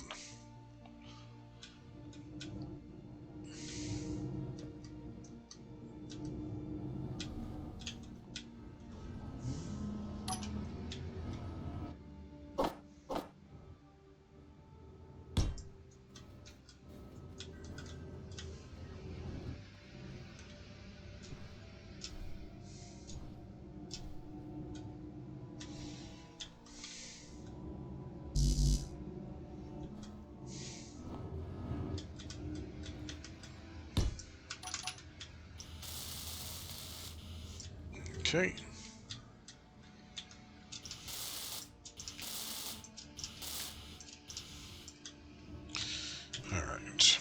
Okay. All right.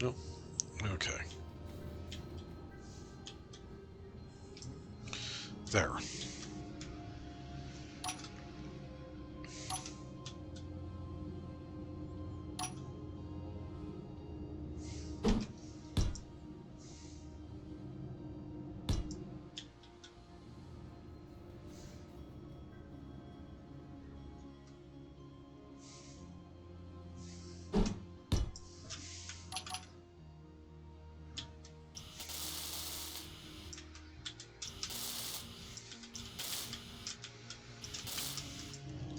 Oh, okay. There.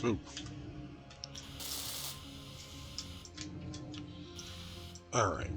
Ooh. All right.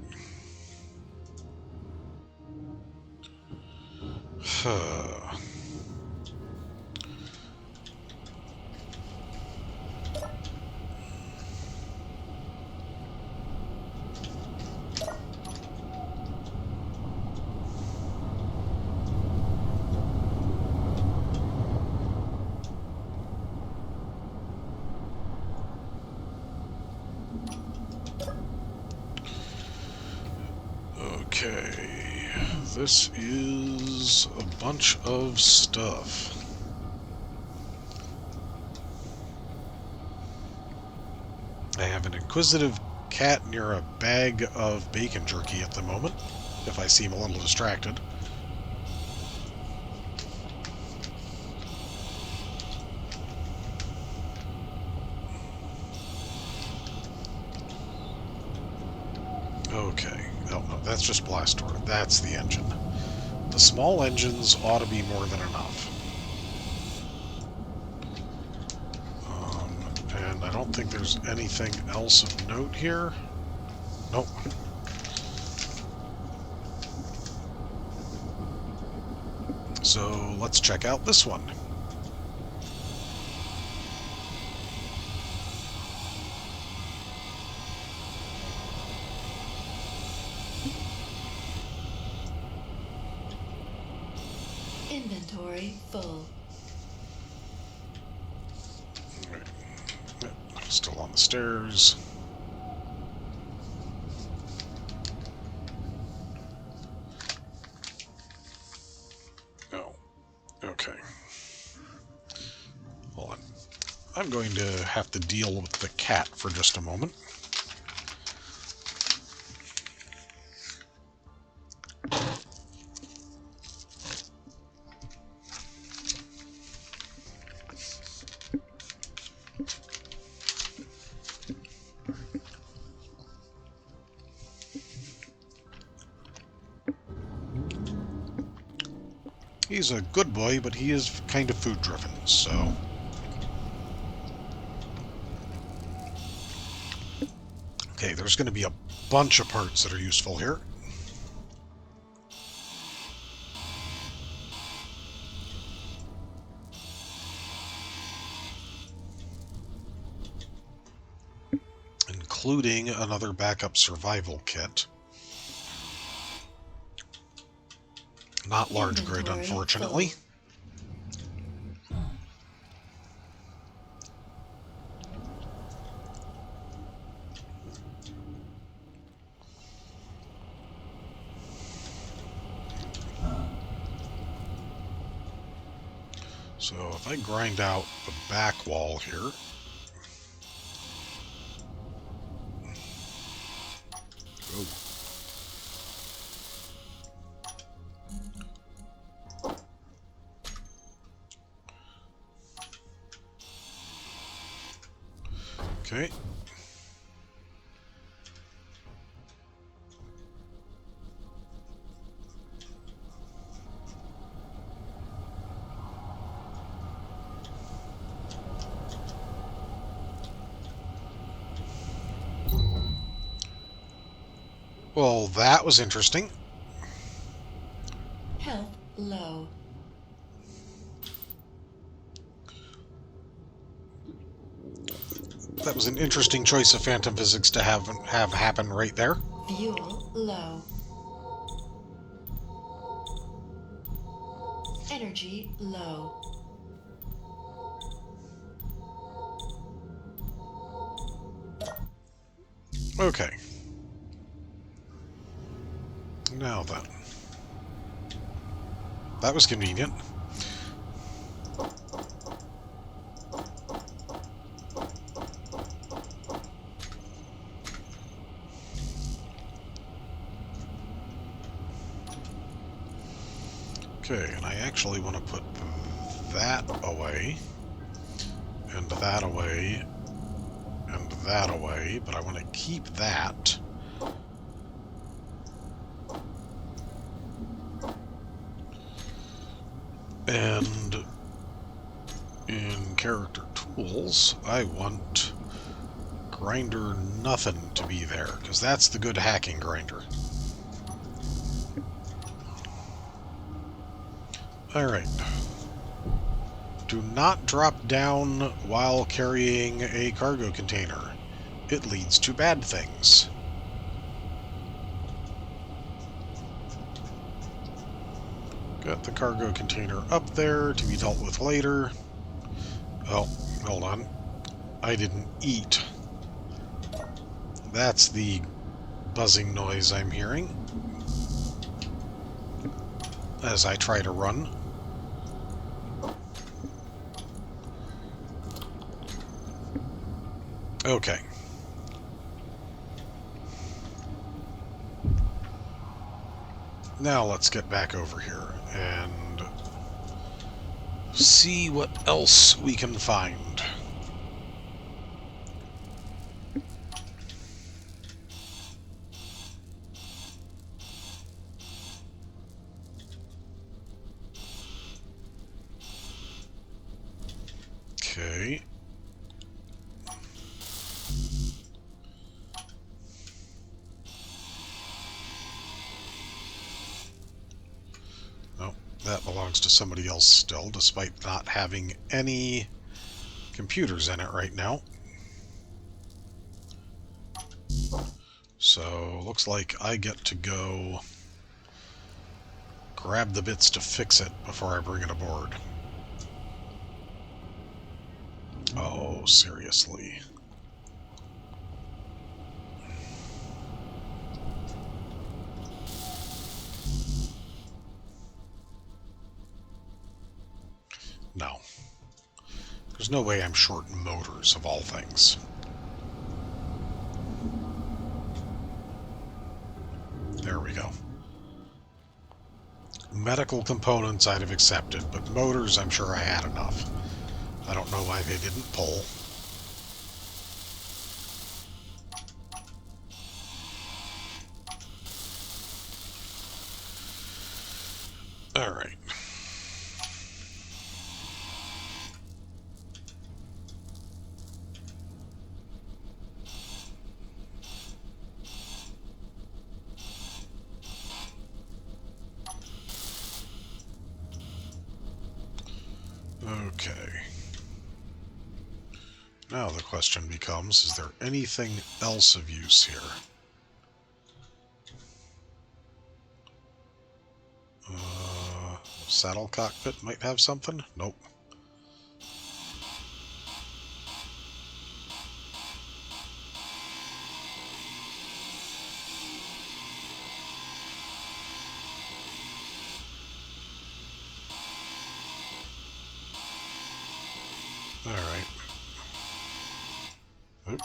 Okay, this is a bunch of stuff. I have an inquisitive cat near a bag of bacon jerky at the moment, if I seem a little distracted. Okay, oh no, that's just blast door. That's the engine. The small engines ought to be more than enough. And I don't think there's anything else of note here. Nope. So let's check out this one. Inventory full. Right. Yep. Still on the stairs. Oh, okay. Hold on. I'm going to have to deal with the cat for just a moment. He's a good boy, but he is kind of food-driven, so... Okay, there's going to be a bunch of parts that are useful here. including another backup survival kit. Not large grid, Inventory unfortunately. full. So if I grind out the back wall here, oh. Okay. Well, that was interesting. Health low. That was an interesting choice of phantom physics to have happen right there. Fuel low. Energy low. Okay. Now then. That was convenient. Okay, and I actually want to put that away, and that away, and that away, but I want to keep that. And in character tools, I want grinder nothing to be there, because that's the good hacking grinder. Alright. Do not drop down while carrying a cargo container. It leads to bad things. Got the cargo container up there to be dealt with later. Oh, hold on. I didn't eat. That's the buzzing noise I'm hearing as I try to run. Okay. Now let's get back over here and see what else we can find. Okay. Nope, that belongs to somebody else still, despite not having any computers in it right now. So, looks like I get to go grab the bits to fix it before I bring it aboard. Oh, seriously. No. There's no way I'm short motors, of all things. There we go. Medical components I'd have accepted, but motors I'm sure I had enough. I don't know why they didn't pull. Alright. Okay. Now the question becomes, is there anything else of use here? Saddle cockpit might have something? Nope. Alright. Oop.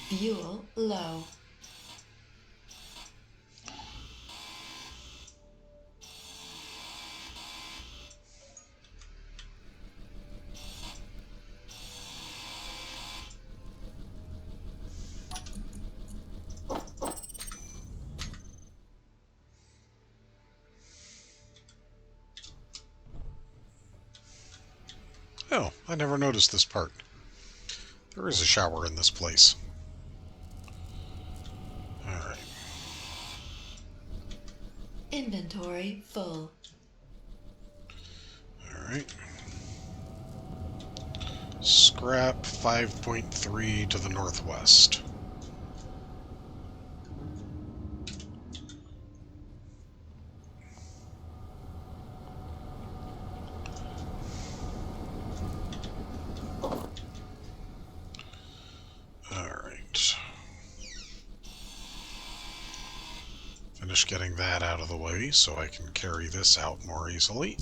Fuel low. Oh, I never noticed this part. There is a shower in this place. Alright. Inventory full. Alright. Scrap 5.3 to the northwest. Alright. Finish getting that out of the way so I can carry this out more easily.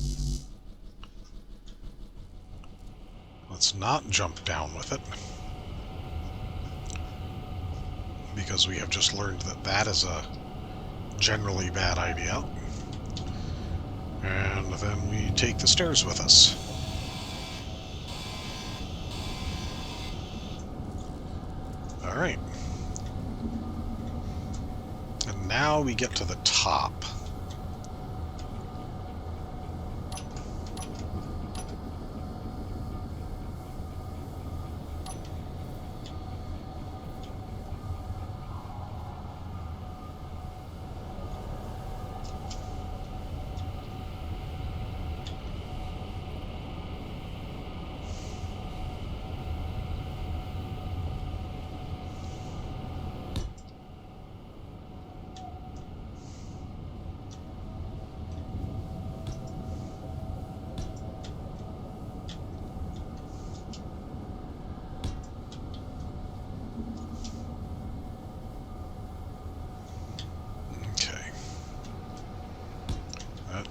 Let's not jump down with it, because we have just learned that that is a generally bad idea. And then we take the stairs with us. Alright. And now we get to the top.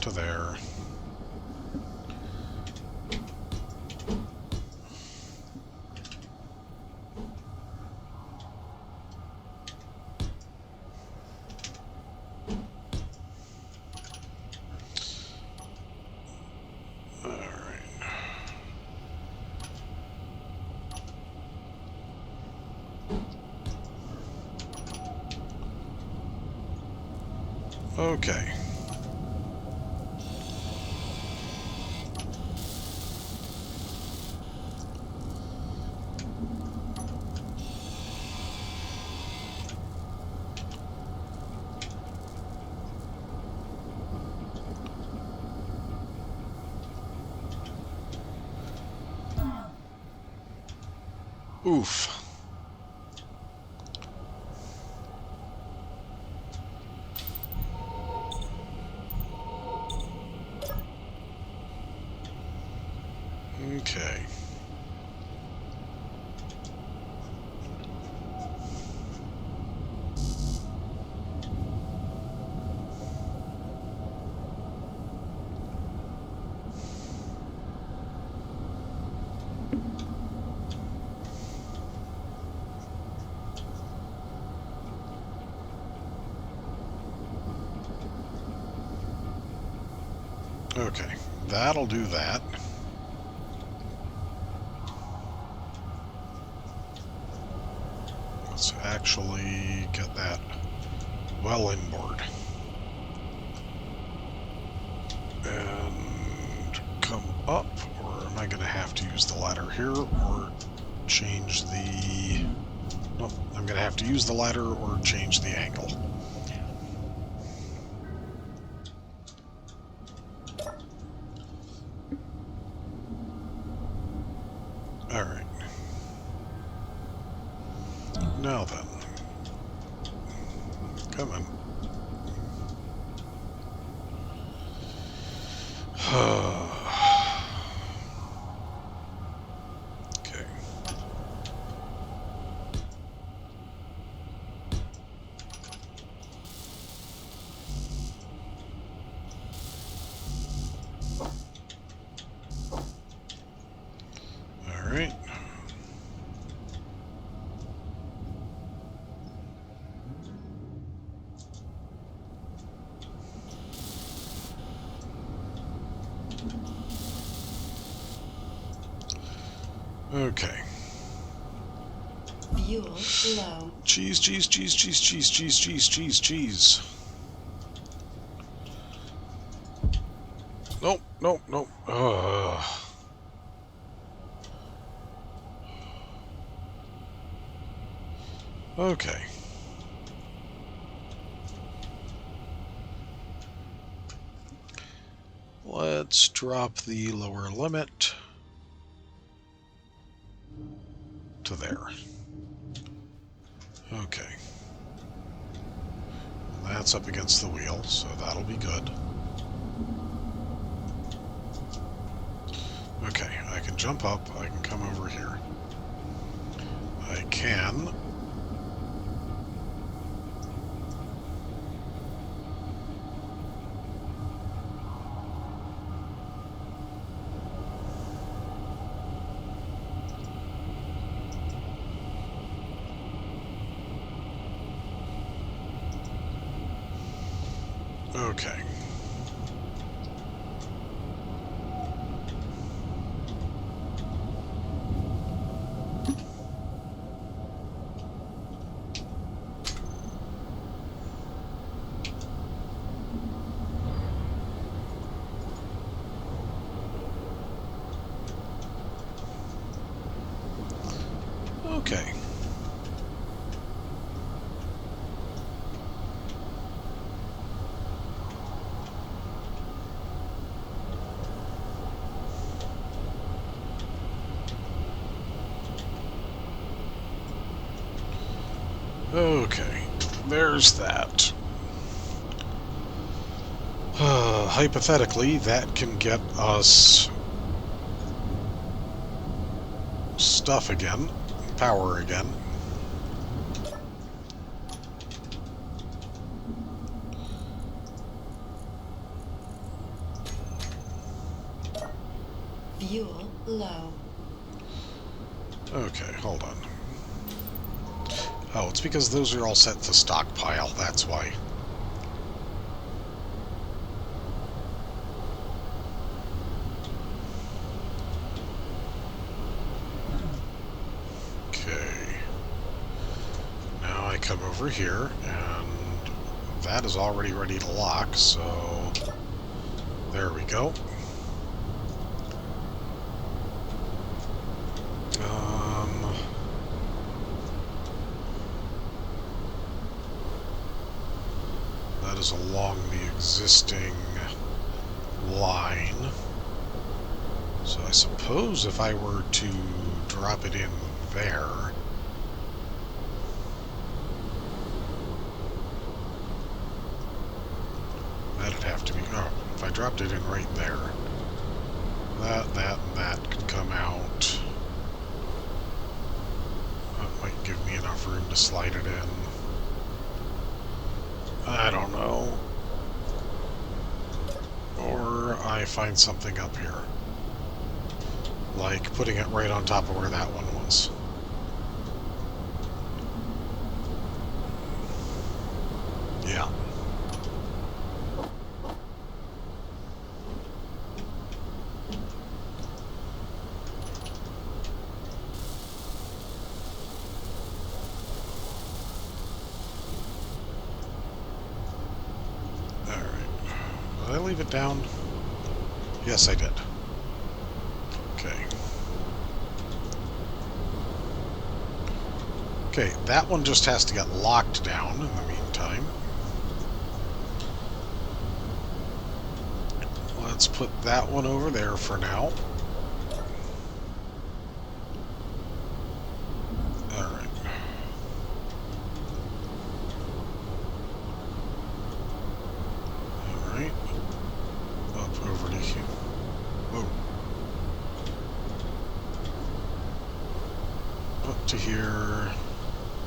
To there. Okay. Oof. Okay. Okay, that'll do that. Let's actually get that well inboard. And come up, or am I going to have to use the ladder here, or change the... Nope, I'm going to have to use the ladder or change the angle. Alright. Now then. Come on. Okay. Alright. Okay. Fuel low. Cheese, cheese, cheese, cheese, cheese, cheese, cheese, cheese, cheese. Nope, nope, nope. Okay. Let's drop the lower limit to there. Okay. That's up against the wheel, so that'll be good. Okay, I can jump up, I can come over here. I can... Okay. Okay. Okay, there's that. Hypothetically, that can get us stuff again, power again. Fuel low. Okay, hold on. Oh, it's because those are all set to stockpile, that's why. Okay. Now I come over here, and that is already ready to lock, so there we go. That is along the existing line. So I suppose if I were to drop it in there, that'd have to be, oh, if I dropped it in right there, that, and that could come out. That might give me enough room to slide it in. I don't know. Or I find something up here. like putting it right on top of where that one was. Yeah. Did I leave it down? Yes, I did. Okay. Okay, that one just has to get locked down in the meantime. Let's put that one over there for now. Alright. Alright. Up over to here. Whoa. Up to here.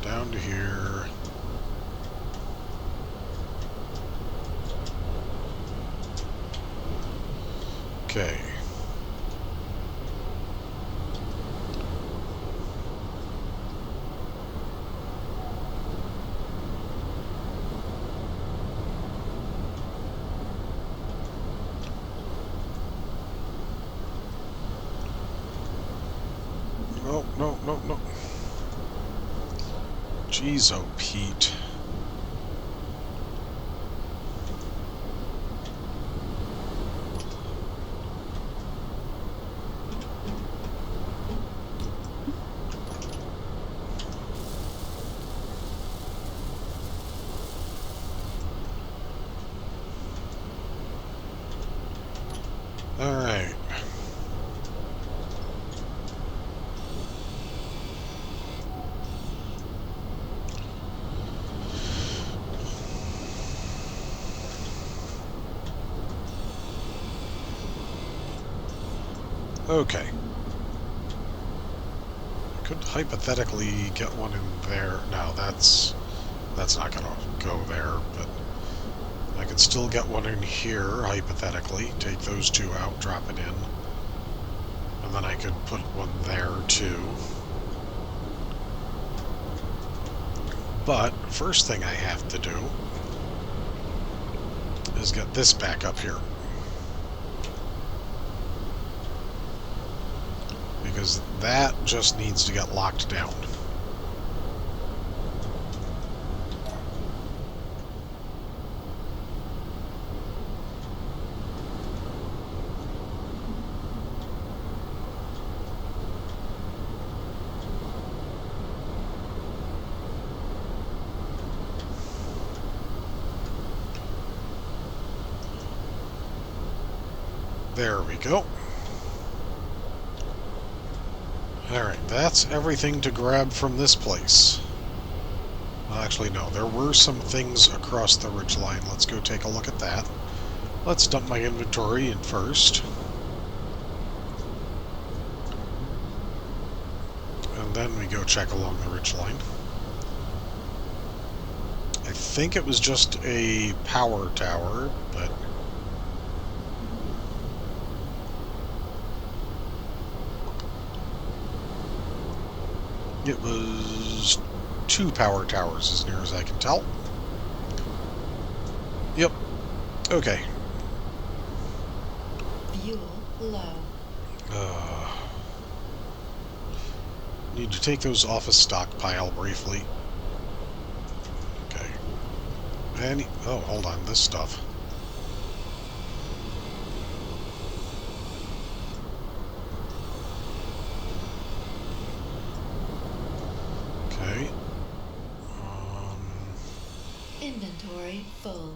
Down to here. Okay. No, no, no, no. Jeez, oh, Pete. Alright. Okay. I could hypothetically get one in there. No, that's not gonna go there, but I could still get one in here, hypothetically. Take those two out, drop it in. And then I could put one there, too. But, first thing I have to do is get this back up here. Because that just needs to get locked down. There we go. Alright, that's everything to grab from this place. Well, actually, no. There were some things across the ridgeline. Let's go take a look at that. Let's dump my inventory in first. And then we go check along the ridgeline. I think it was just a power tower, but... it was 2 power towers, as near as I can tell. Yep. Okay. Fuel low. Need to take those off a stockpile briefly. Okay. Oh, hold on. This stuff. Okay. Inventory full.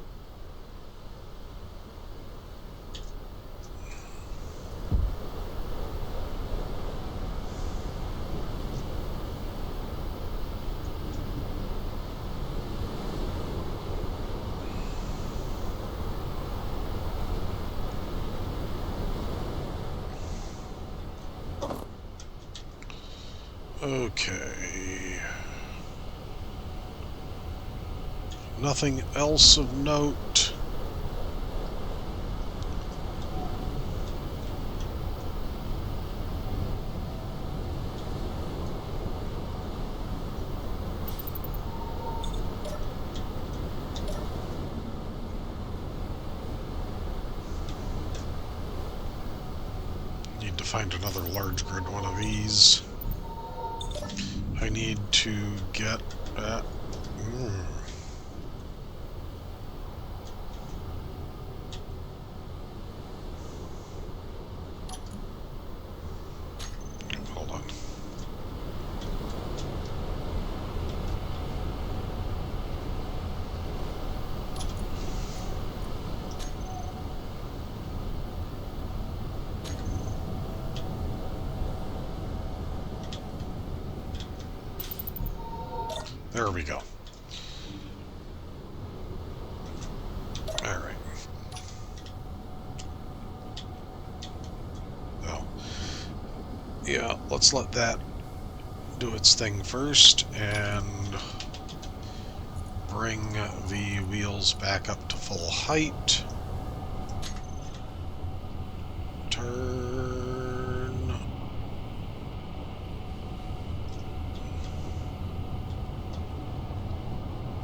Okay. Nothing else of note. Need to find another large grid one of these. I need to get... Hold on. There we go. Alright. Oh. Yeah, let's let that do its thing first, and bring the wheels back up to full height. Turn.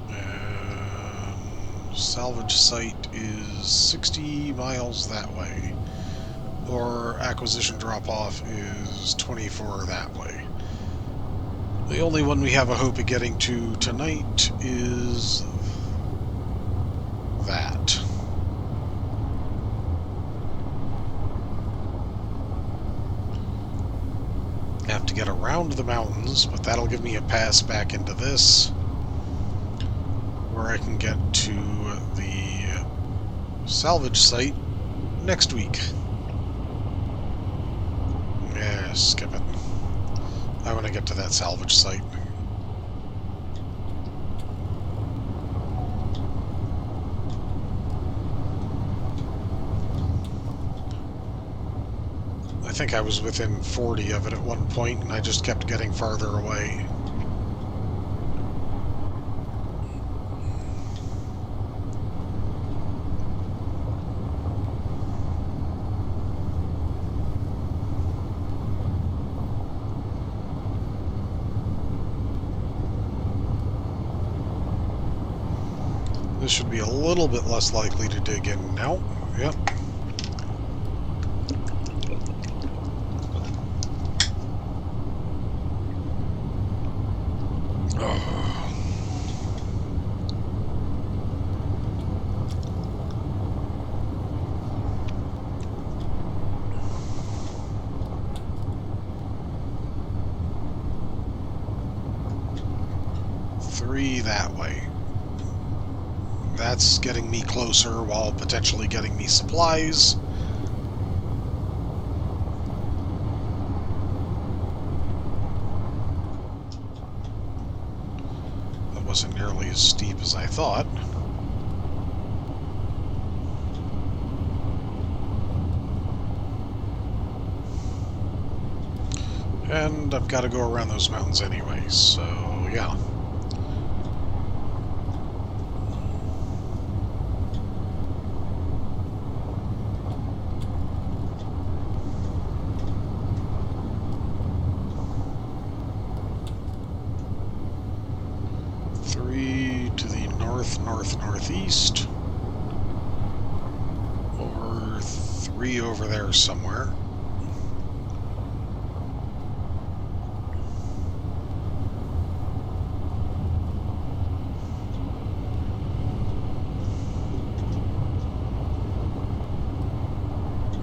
And salvage site is 60 miles that way. Or acquisition drop-off is 24 that way. The only one we have a hope of getting to tonight is that. I have to get around the mountains, but that'll give me a pass back into this, where I can get to the salvage site next week. Yeah, skip it. I want to get to that salvage site. I think I was within 40 of it at one point, and I just kept getting farther away. This should be a little bit less likely to dig in now. Yep. Three that way. That's getting me closer while potentially getting me supplies. That wasn't nearly as steep as I thought. And I've got to go around those mountains anyway, so yeah. Three to the northeast, or three over there somewhere.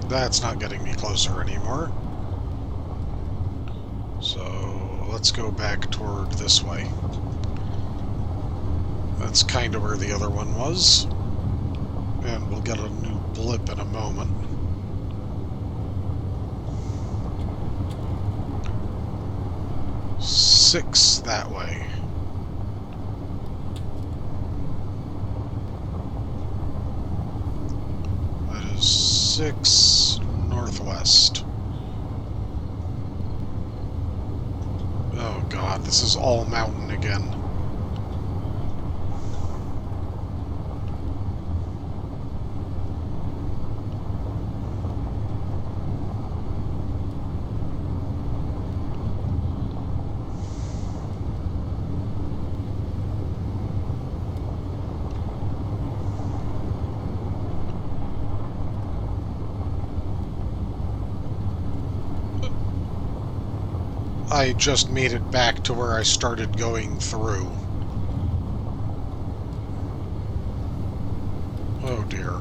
That's not getting me closer anymore. So let's go back toward this way. That's kind of where the other one was. And we'll get a new blip in a moment. Six that way. That is 6 northwest. Oh god, this is all mountain again. I just made it back to where I started going through. Oh dear.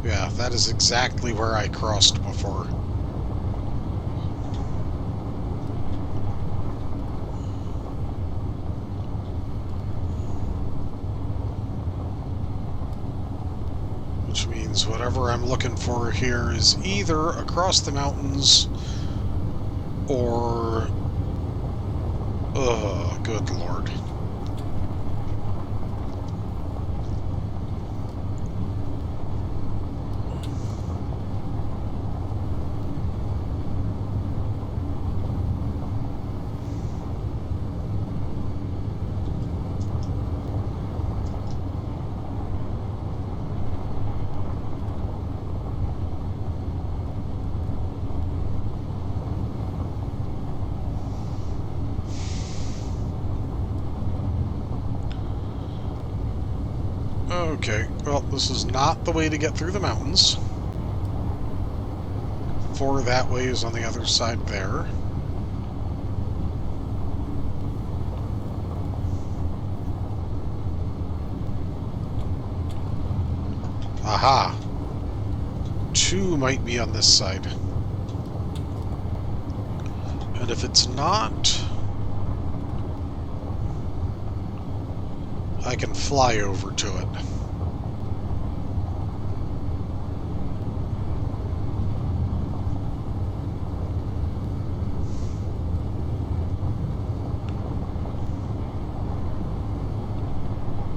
Yeah, that is exactly where I crossed before. Which means whatever I'm looking for here is either across the mountains or... Ugh, good lord. Okay, well, this is not the way to get through the mountains. 4 that way is on the other side there. Aha! 2 might be on this side. And if it's not, I can fly over to it.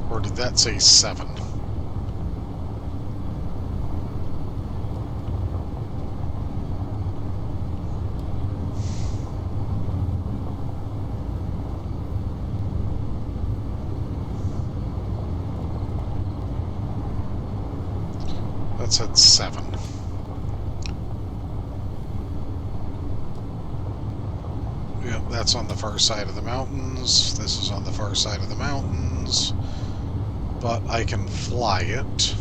Or did that say 7? That said 7. Yep, that's on the far side of the mountains. This is on the far side of the mountains. But I can fly it.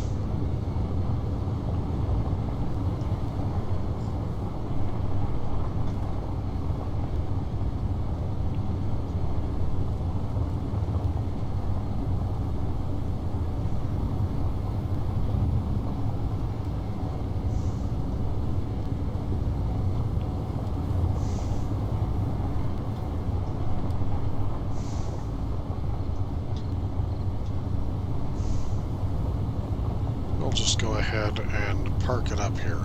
We'll just go ahead and park it up here.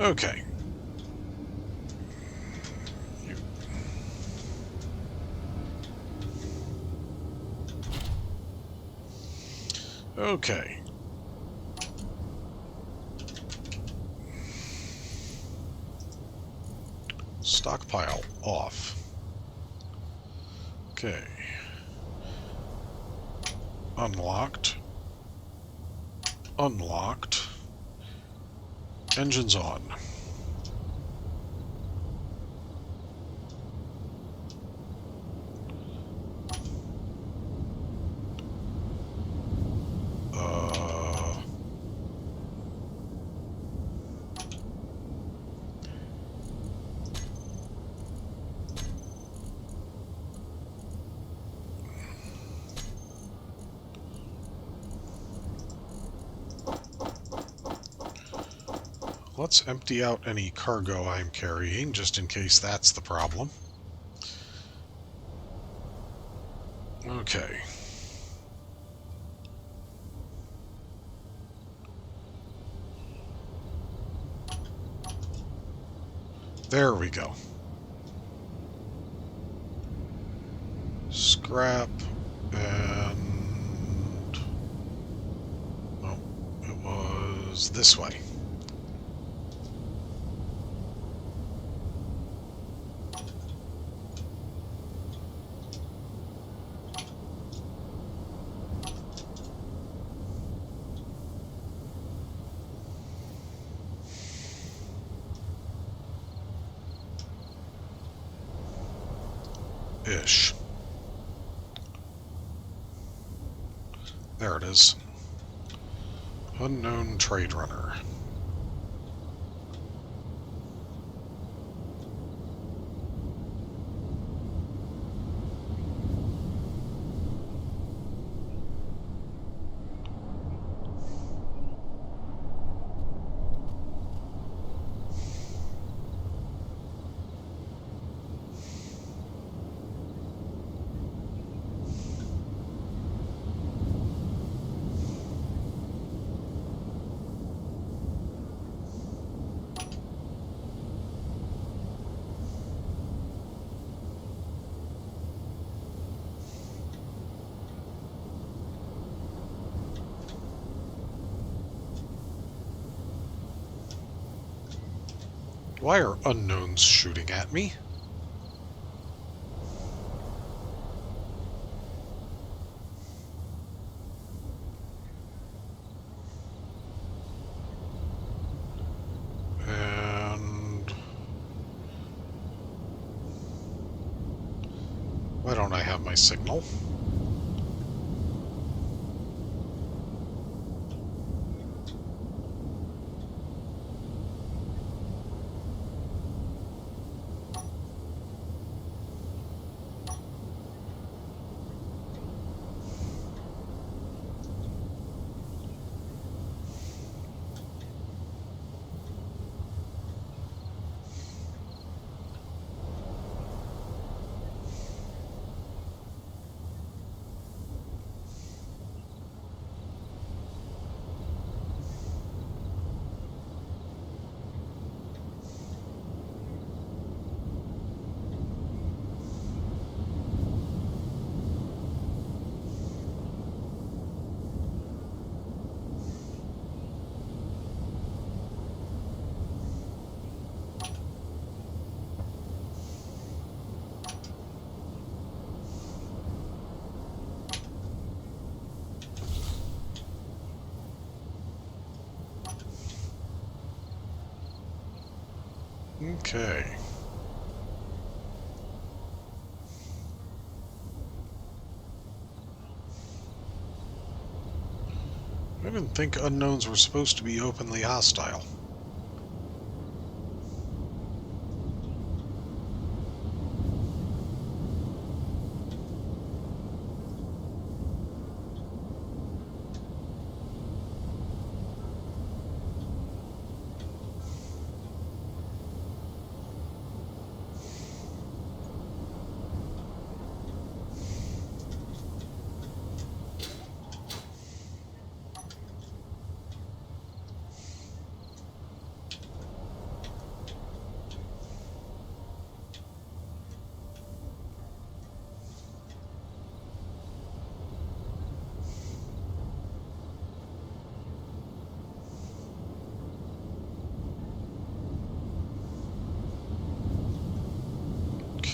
Okay. Okay. Stockpile off. Okay. Unlocked. Unlocked. Engines on. Let's empty out any cargo I'm carrying, just in case that's the problem. Okay. There we go. Scrap and... Oh, it was this way. Ish. There it is. Unknown trade runner. Why are unknowns shooting at me? And why don't I have my signal? Okay. I didn't think unknowns were supposed to be openly hostile.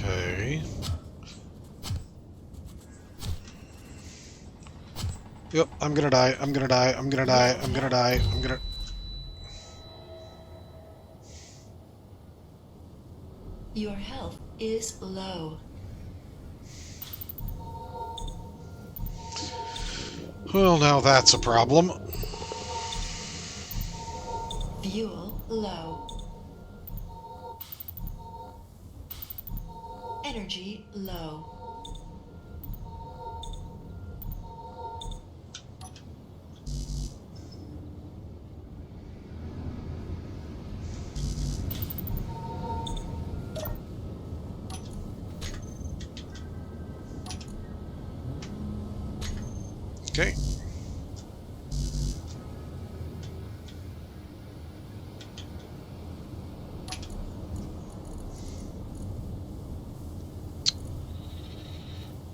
Okay. Yep, I'm gonna die, I'm gonna die, I'm gonna die, I'm gonna die, I'm gonna... Your health is low. Well, now that's a problem. Fuel low. Energy low. Okay.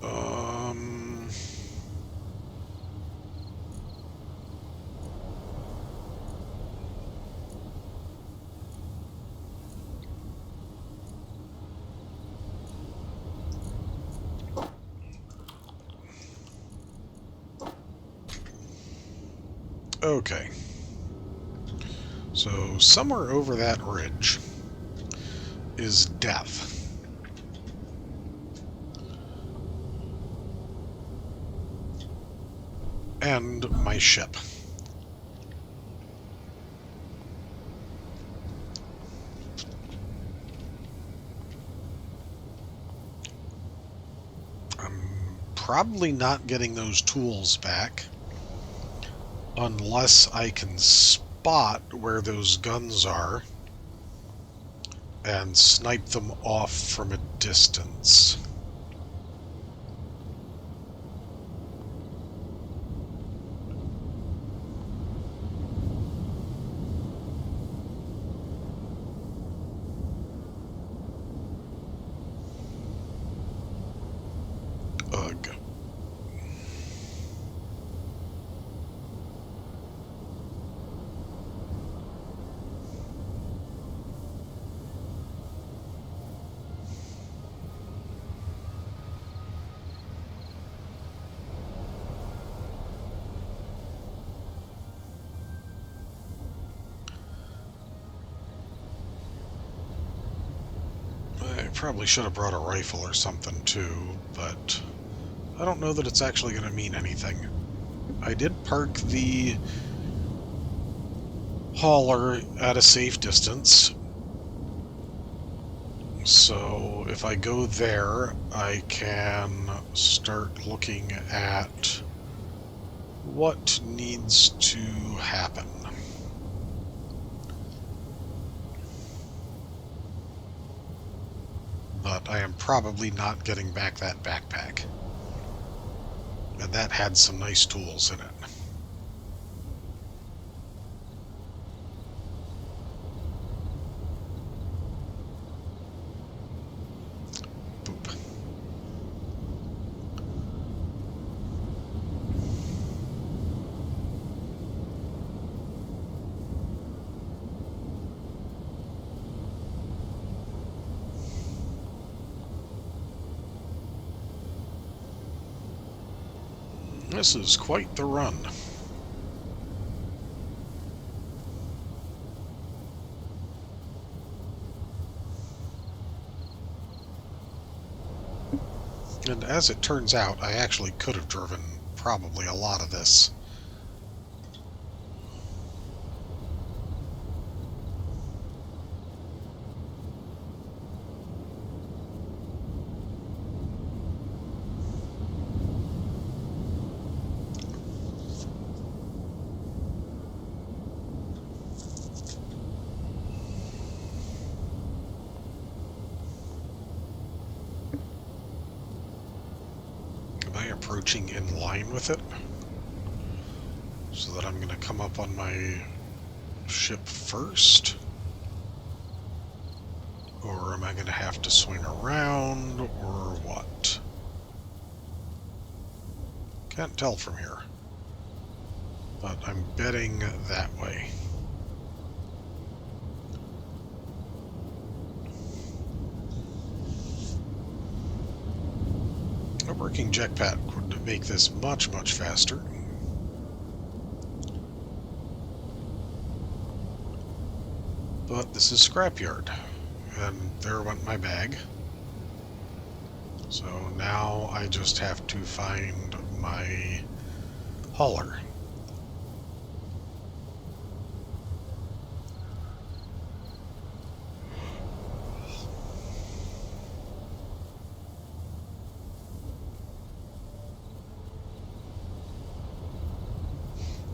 Um... Okay. So, somewhere over that ridge is death. and my ship. I'm probably not getting those tools back unless I can spot where those guns are and snipe them off from a distance. Ugh. I probably should have brought a rifle or something too, but I don't know that it's actually going to mean anything. I did park the hauler at a safe distance, so if I go there, I can start looking at what needs to happen. But I am probably not getting back that backpack. And that had some nice tools in it. Boop. This is quite the run. And as it turns out, I actually could have driven probably a lot of this. Approaching in line with it, so that I'm going to come up on my ship first, or am I going to have to swing around, or what? Can't tell from here, but I'm betting that way. A working jetpack would make this much, much faster. But this is Scrapyard, and there went my bag. So now I just have to find my hauler.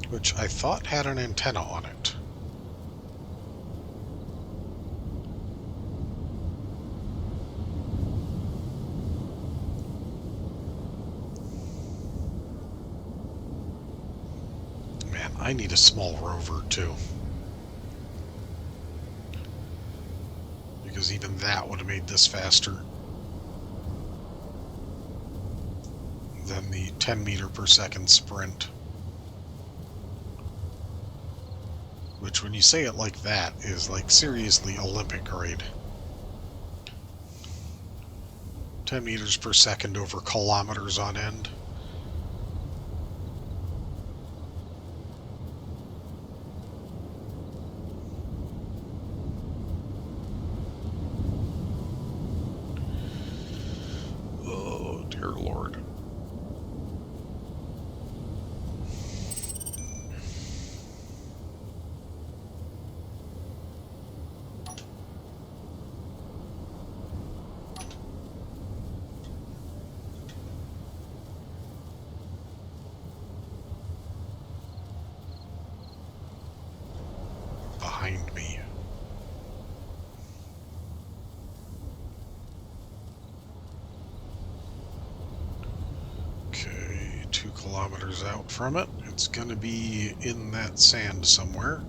Which I thought had an antenna on it. Man, I need a small rover too. Because even that would have made this faster than the 10 meter per second sprint. Which, when you say it like that, is like seriously Olympic grade. 10 meters per second over kilometers on end. Oh, dear Lord. kilometers out from it. It's going to be in that sand somewhere.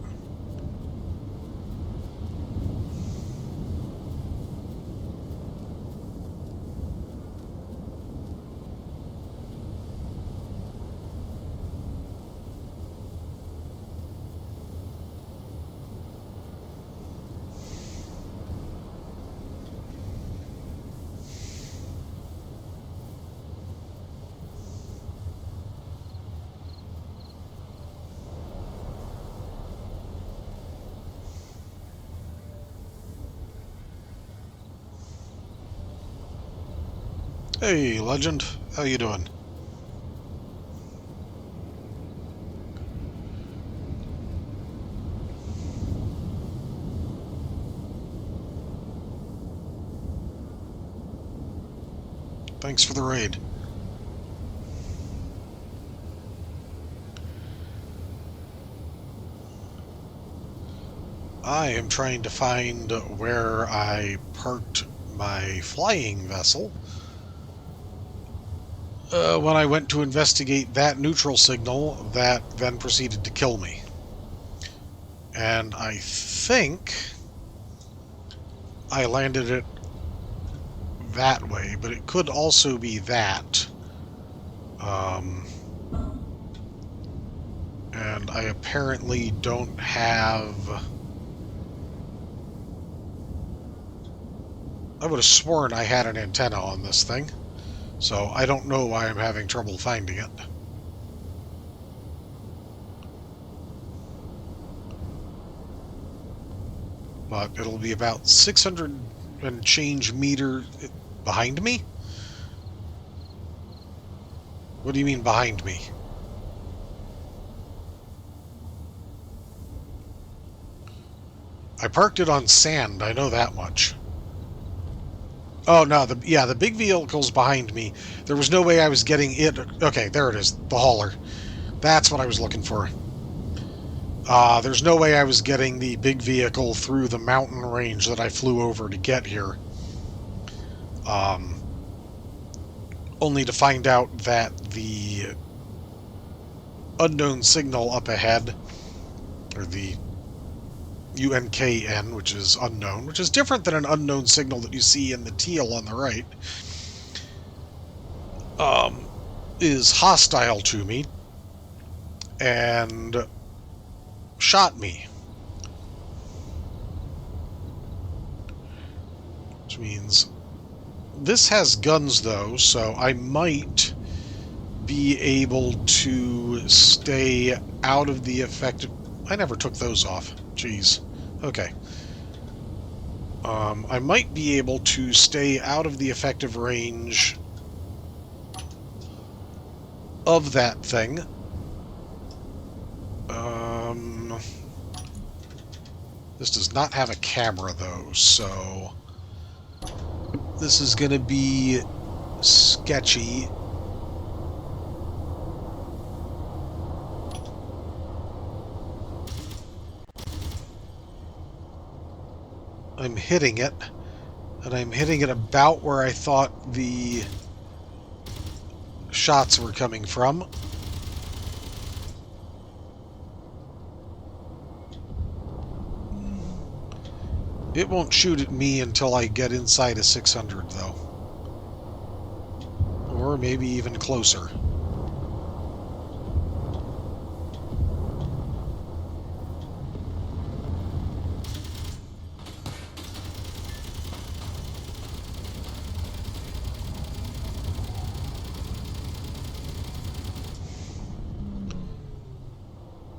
Hey, Legend. How you doing? Thanks for the raid. I am trying to find where I parked my flying vessel when I went to investigate that neutral signal that then proceeded to kill me. And I think I landed it that way, but it could also be that. And I apparently don't have... I would have sworn I had an antenna on this thing, so I don't know why I'm having trouble finding it. But it'll be about 600 and change meters behind me? What do you mean behind me? I parked it on sand, I know that much. Oh, no, the big vehicle's behind me. There was no way I was getting it... Okay, there it is, the hauler. That's what I was looking for. There's no way I was getting the big vehicle through the mountain range that I flew over to get here. Only to find out that the unknown signal up ahead, or the UNKN, which is unknown, which is different than an unknown signal that you see in the teal on the right, is hostile to me and shot me. Which means this has guns, though, so I might be able to stay out of the effective... I never took those off. Jeez. Okay. I might be able to stay out of the effective range of that thing. This does not have a camera, though, so this is going to be sketchy. I'm hitting it, and I'm hitting it about where I thought the shots were coming from. It won't shoot at me until I get inside a 600, though. Or maybe even closer.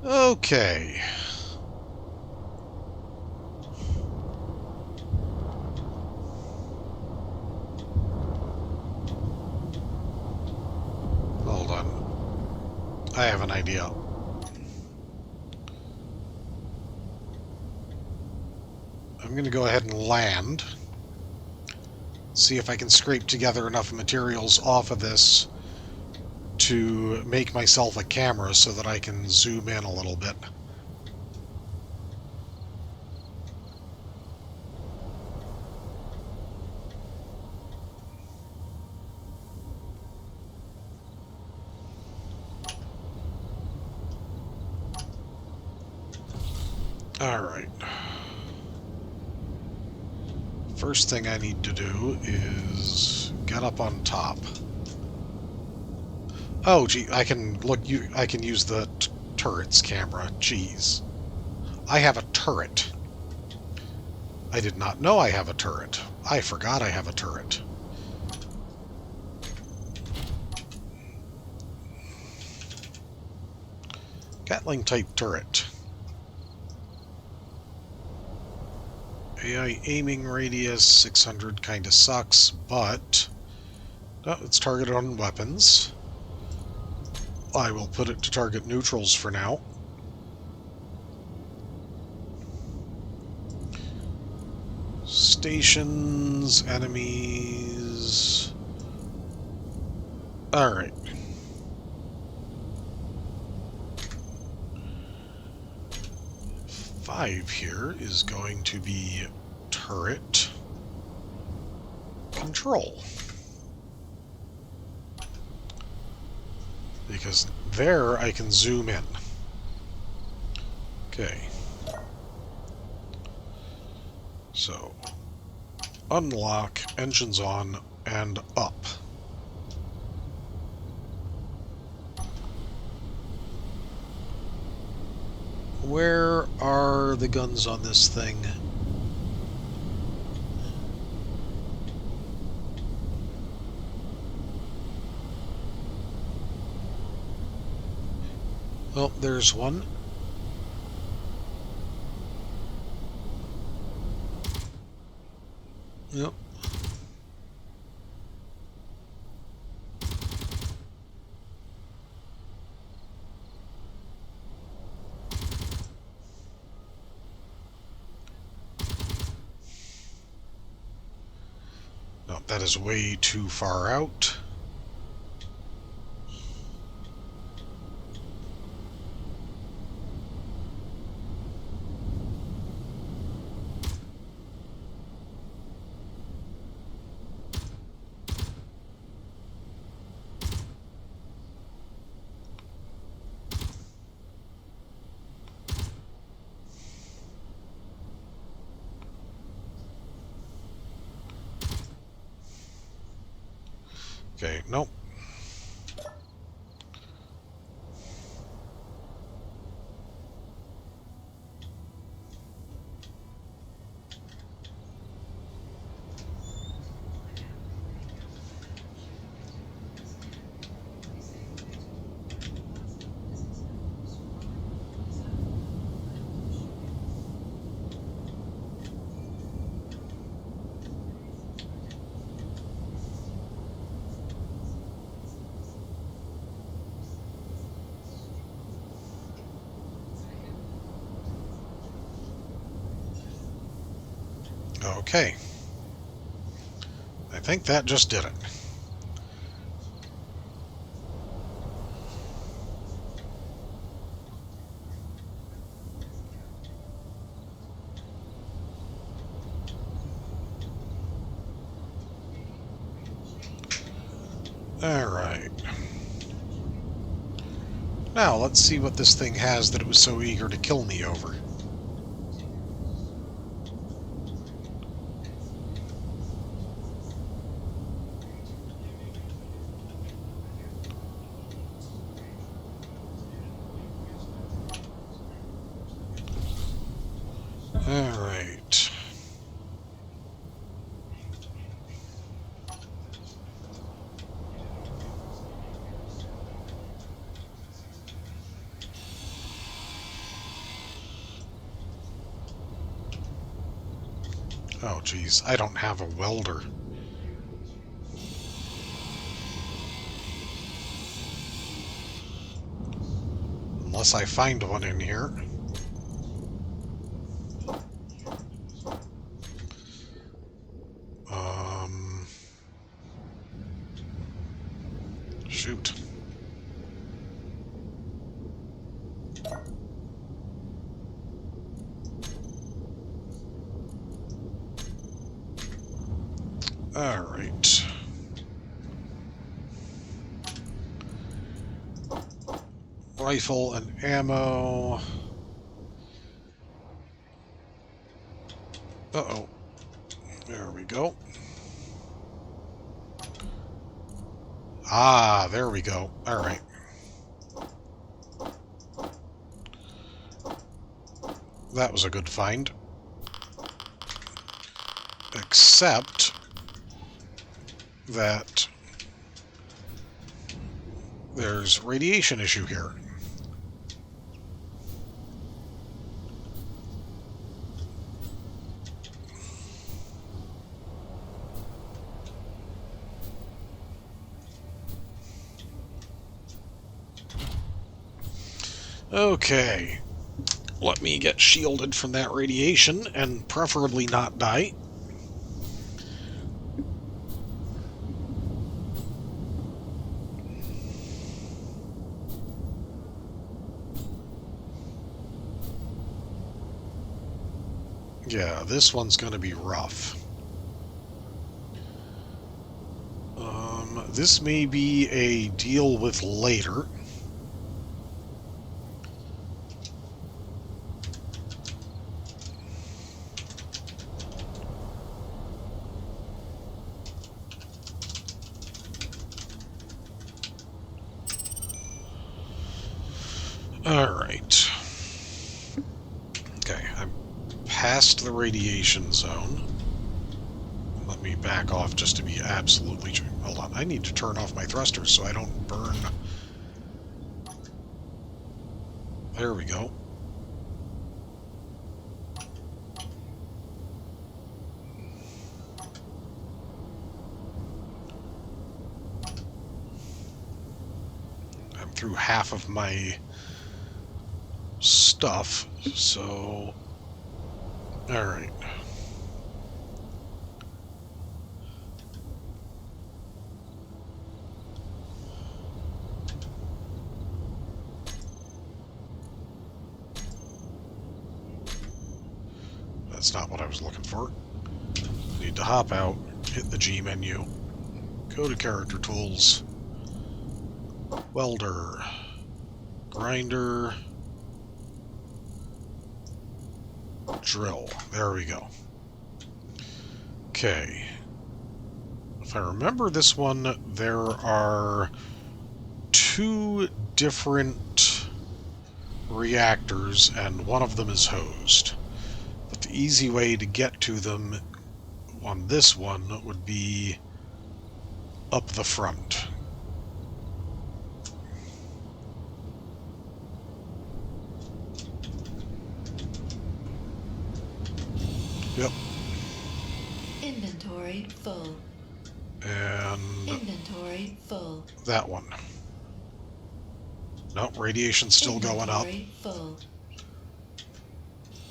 Okay. Hold on. I have an idea. I'm going to go ahead and land. See if I can scrape together enough materials off of this to make myself a camera so that I can zoom in a little bit. Alright. First thing I need to do is get up on top. Oh, gee, I can look. I can use the turret's camera. Jeez, I have a turret. I did not know I have a turret. I forgot I have a turret. Gatling type turret. AI aiming radius 600 kinda sucks, but it's targeted on weapons. I will put it to target neutrals for now. Stations, enemies. Alright. Five here is going to be turret control. Because there I can zoom in. Okay. So, unlock, engines on, and up. Where are the guns on this thing? Oh, there's one. Yep. No, that is way too far out. Okay, nope. Okay. I think that just did it. Alright. Now, let's see what this thing has that it was so eager to kill me over. Alright. Oh, geez, I don't have a welder. Unless I find one in here. Shoot. Alright. Rifle and ammo. Uh-oh. There we go. Ah, there we go. All right. That was a good find. Except that there's radiation issue here. Okay. Let me get shielded from that radiation and preferably not die. Yeah, this one's going to be rough. This may be a deal with later. Alright. Okay, I'm past the radiation zone. Let me back off just to be absolutely... Hold on, I need to turn off my thrusters so I don't burn... There we go. I'm through half of my stuff, so... Alright. That's not what I was looking for. Need to hop out, hit the G menu, go to character tools, welder, grinder, drill. There we go. Okay. If I remember this one, there are 2 different reactors, and one of them is hosed. But the easy way to get to them on this one would be up the front. Yep. Inventory full. And Inventory full. that one. Nope, radiation's still going up. Inventory full.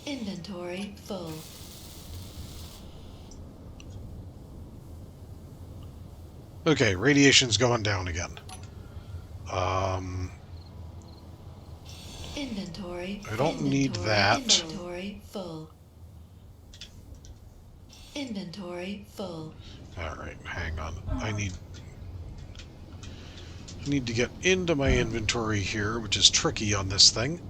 Inventory full. Okay, radiation's going down again. Inventory. I don't need that. Inventory full. Inventory full. Alright, hang on. I need to get into my inventory here, which is tricky on this thing,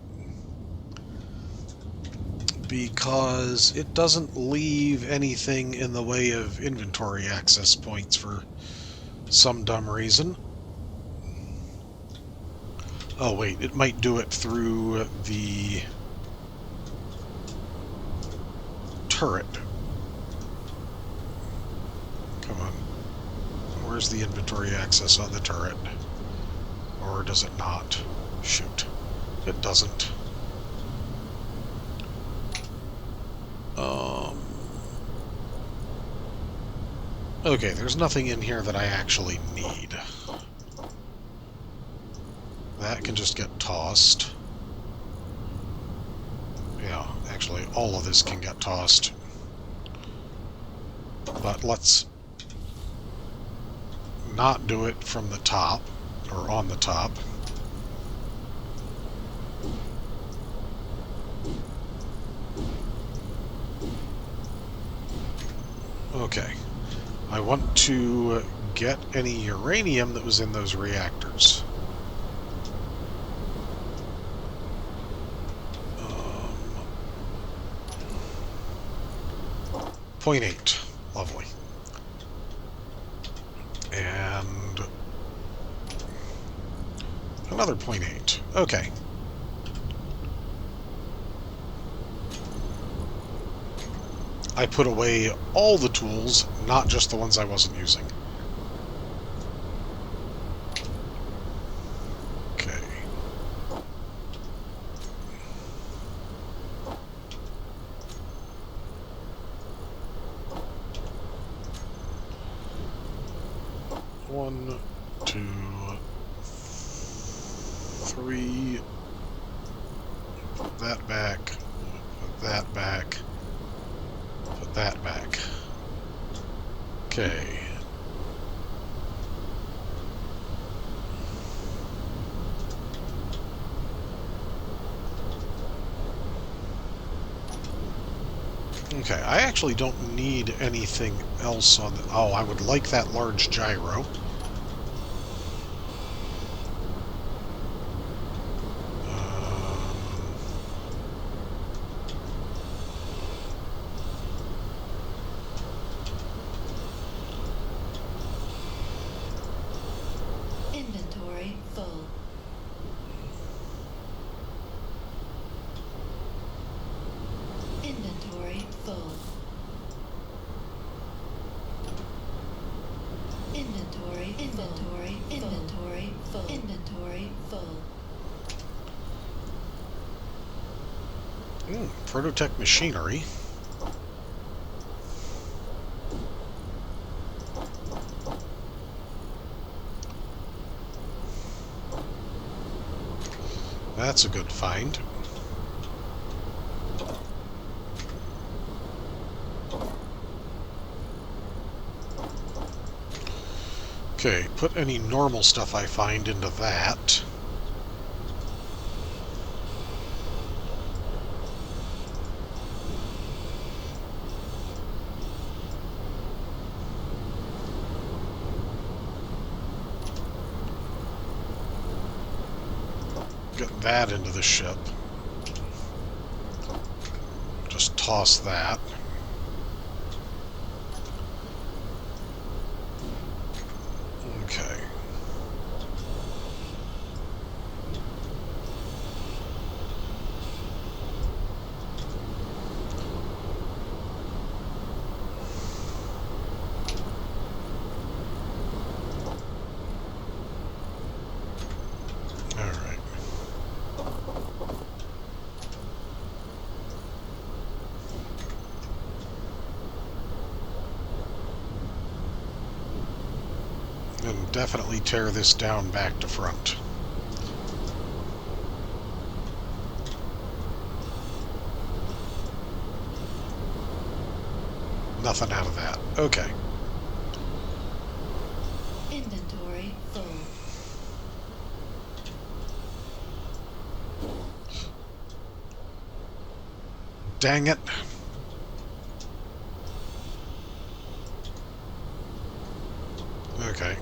because it doesn't leave anything in the way of inventory access points for some dumb reason. Oh wait, it might do it through the turret. Come on. Where's the inventory access on the turret? Or does it not? Shoot. It doesn't. Okay, there's nothing in here that I actually need. That can just get tossed. Yeah, actually, all of this can get tossed. But let's not do it from the top, or on the top. Okay. I want to get any uranium that was in those reactors. 0.8. Lovely. And another 0.8. Okay. I put away all the tools, not just the ones I wasn't using. Okay. One, two, three. Put that back. Put that back. Put that back. Okay. Okay, I actually don't need anything else on the... Oh, I would like that large gyro. Inventory full. Inventory full. Inventory full. Inventory full. Prototech machinery. That's a good find. Okay, put any normal stuff I find into that. Get that into the ship. Just toss that. Okay. And definitely tear this down back to front. Nothing out of that. Okay. Inventory full. Dang it. Okay.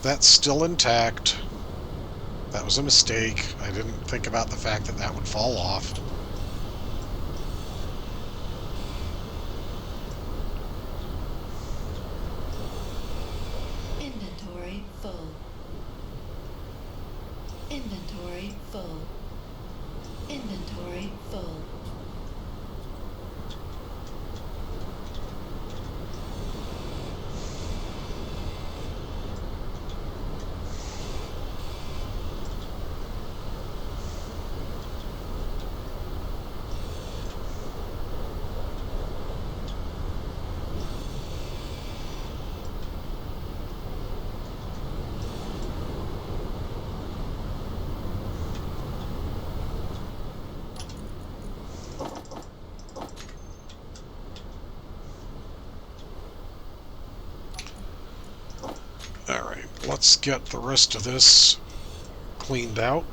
That's still intact. That was a mistake. I didn't think about the fact that that would fall off. Inventory full. Inventory full. Inventory full. Alright, let's get the rest of this cleaned out.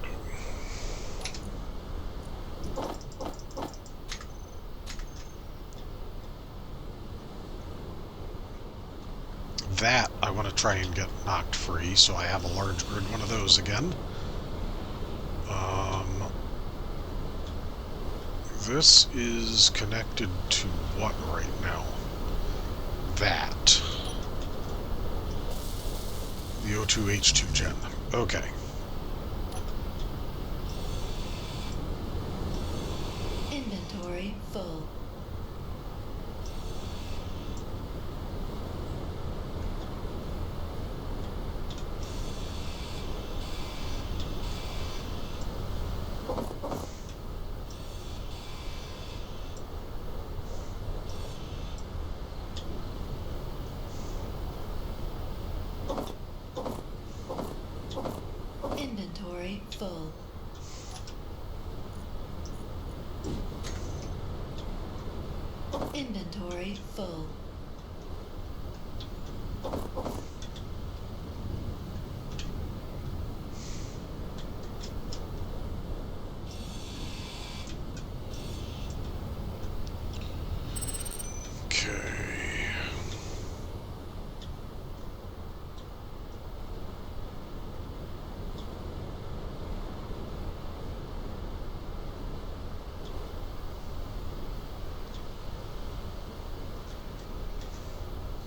That I want to try and get knocked free, so I have a large grid one of those again. This is connected to what right now? That. The O2H2 gen. Okay. Inventory full. Inventory full. Inventory full. Okay.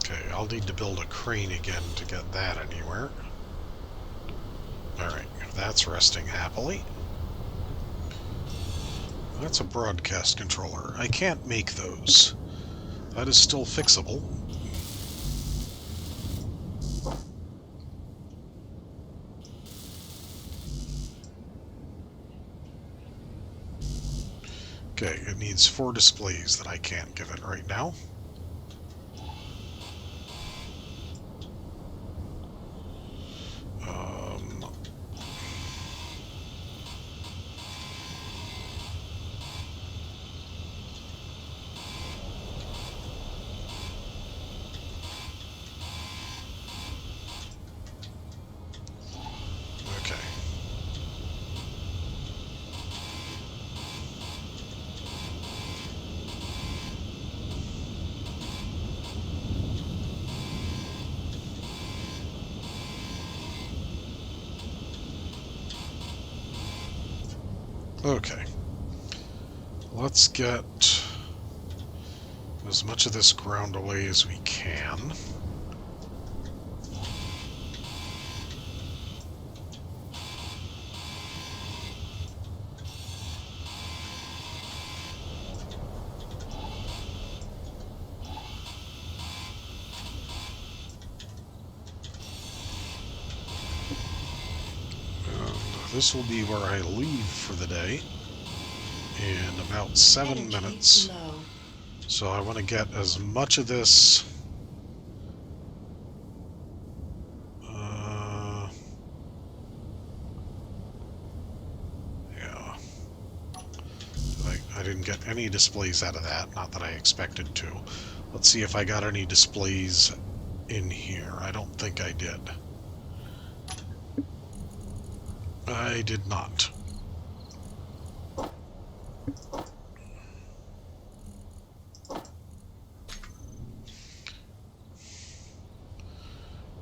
Okay, I'll need to build a crane again to get that anywhere. Alright, that's resting happily. That's a broadcast controller. I can't make those. That is still fixable. Okay, it needs 4 displays that I can't give it right now. Okay. Okay. Let's get as much of this ground away as we can. This will be where I leave for the day in about 7 Energy minutes. low. So I want to get as much of this... yeah. I didn't get any displays out of that, not that I expected to. Let's see if I got any displays in here. I don't think I did. I did not.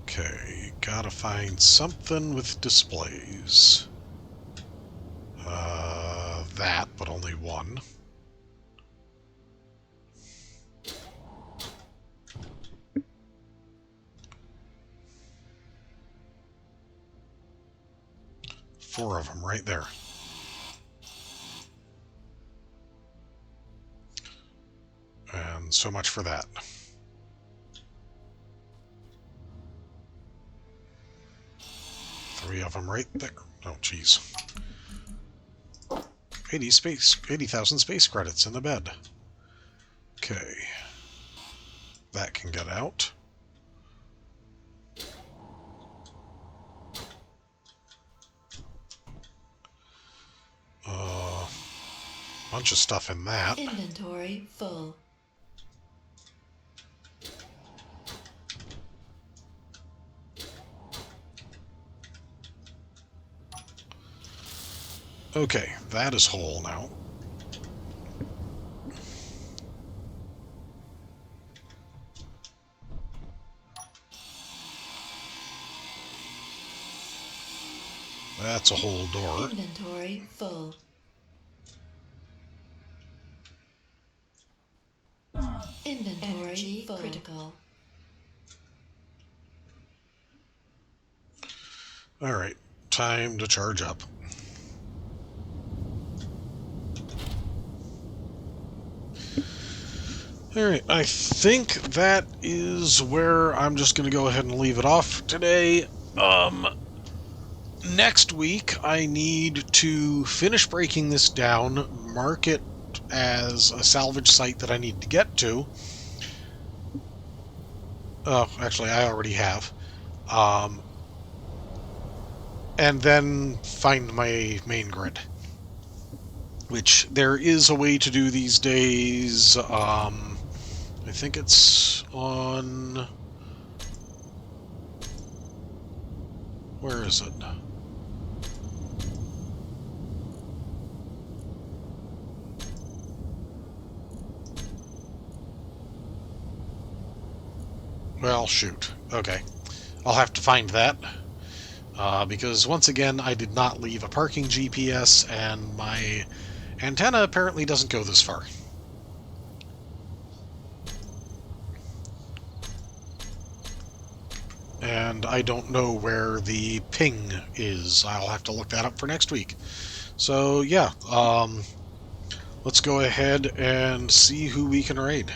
Okay, gotta find something with displays. That, but only one. Four of them right there. And so much for that. Three of them right there. Oh, jeez. 80,000 space credits in the bed. Okay. That can get out. Bunch of stuff in that. Inventory full. Okay, that is whole now. That's a whole door. Inventory full. Inventory energy full. Critical. Alright, time to charge up. Alright, I think that is where I'm just going to go ahead and leave it off today. Next week, I need to finish breaking this down, mark it as a salvage site that I need to get to. Oh, actually, I already have. And then find my main grid. Which there is a way to do these days. I think it's on... Where is it? Well, shoot. Okay. I'll have to find that. Because, once again, I did not leave a parking GPS, and my antenna apparently doesn't go this far. And I don't know where the ping is. I'll have to look that up for next week. So, yeah. Let's go ahead and see who we can raid.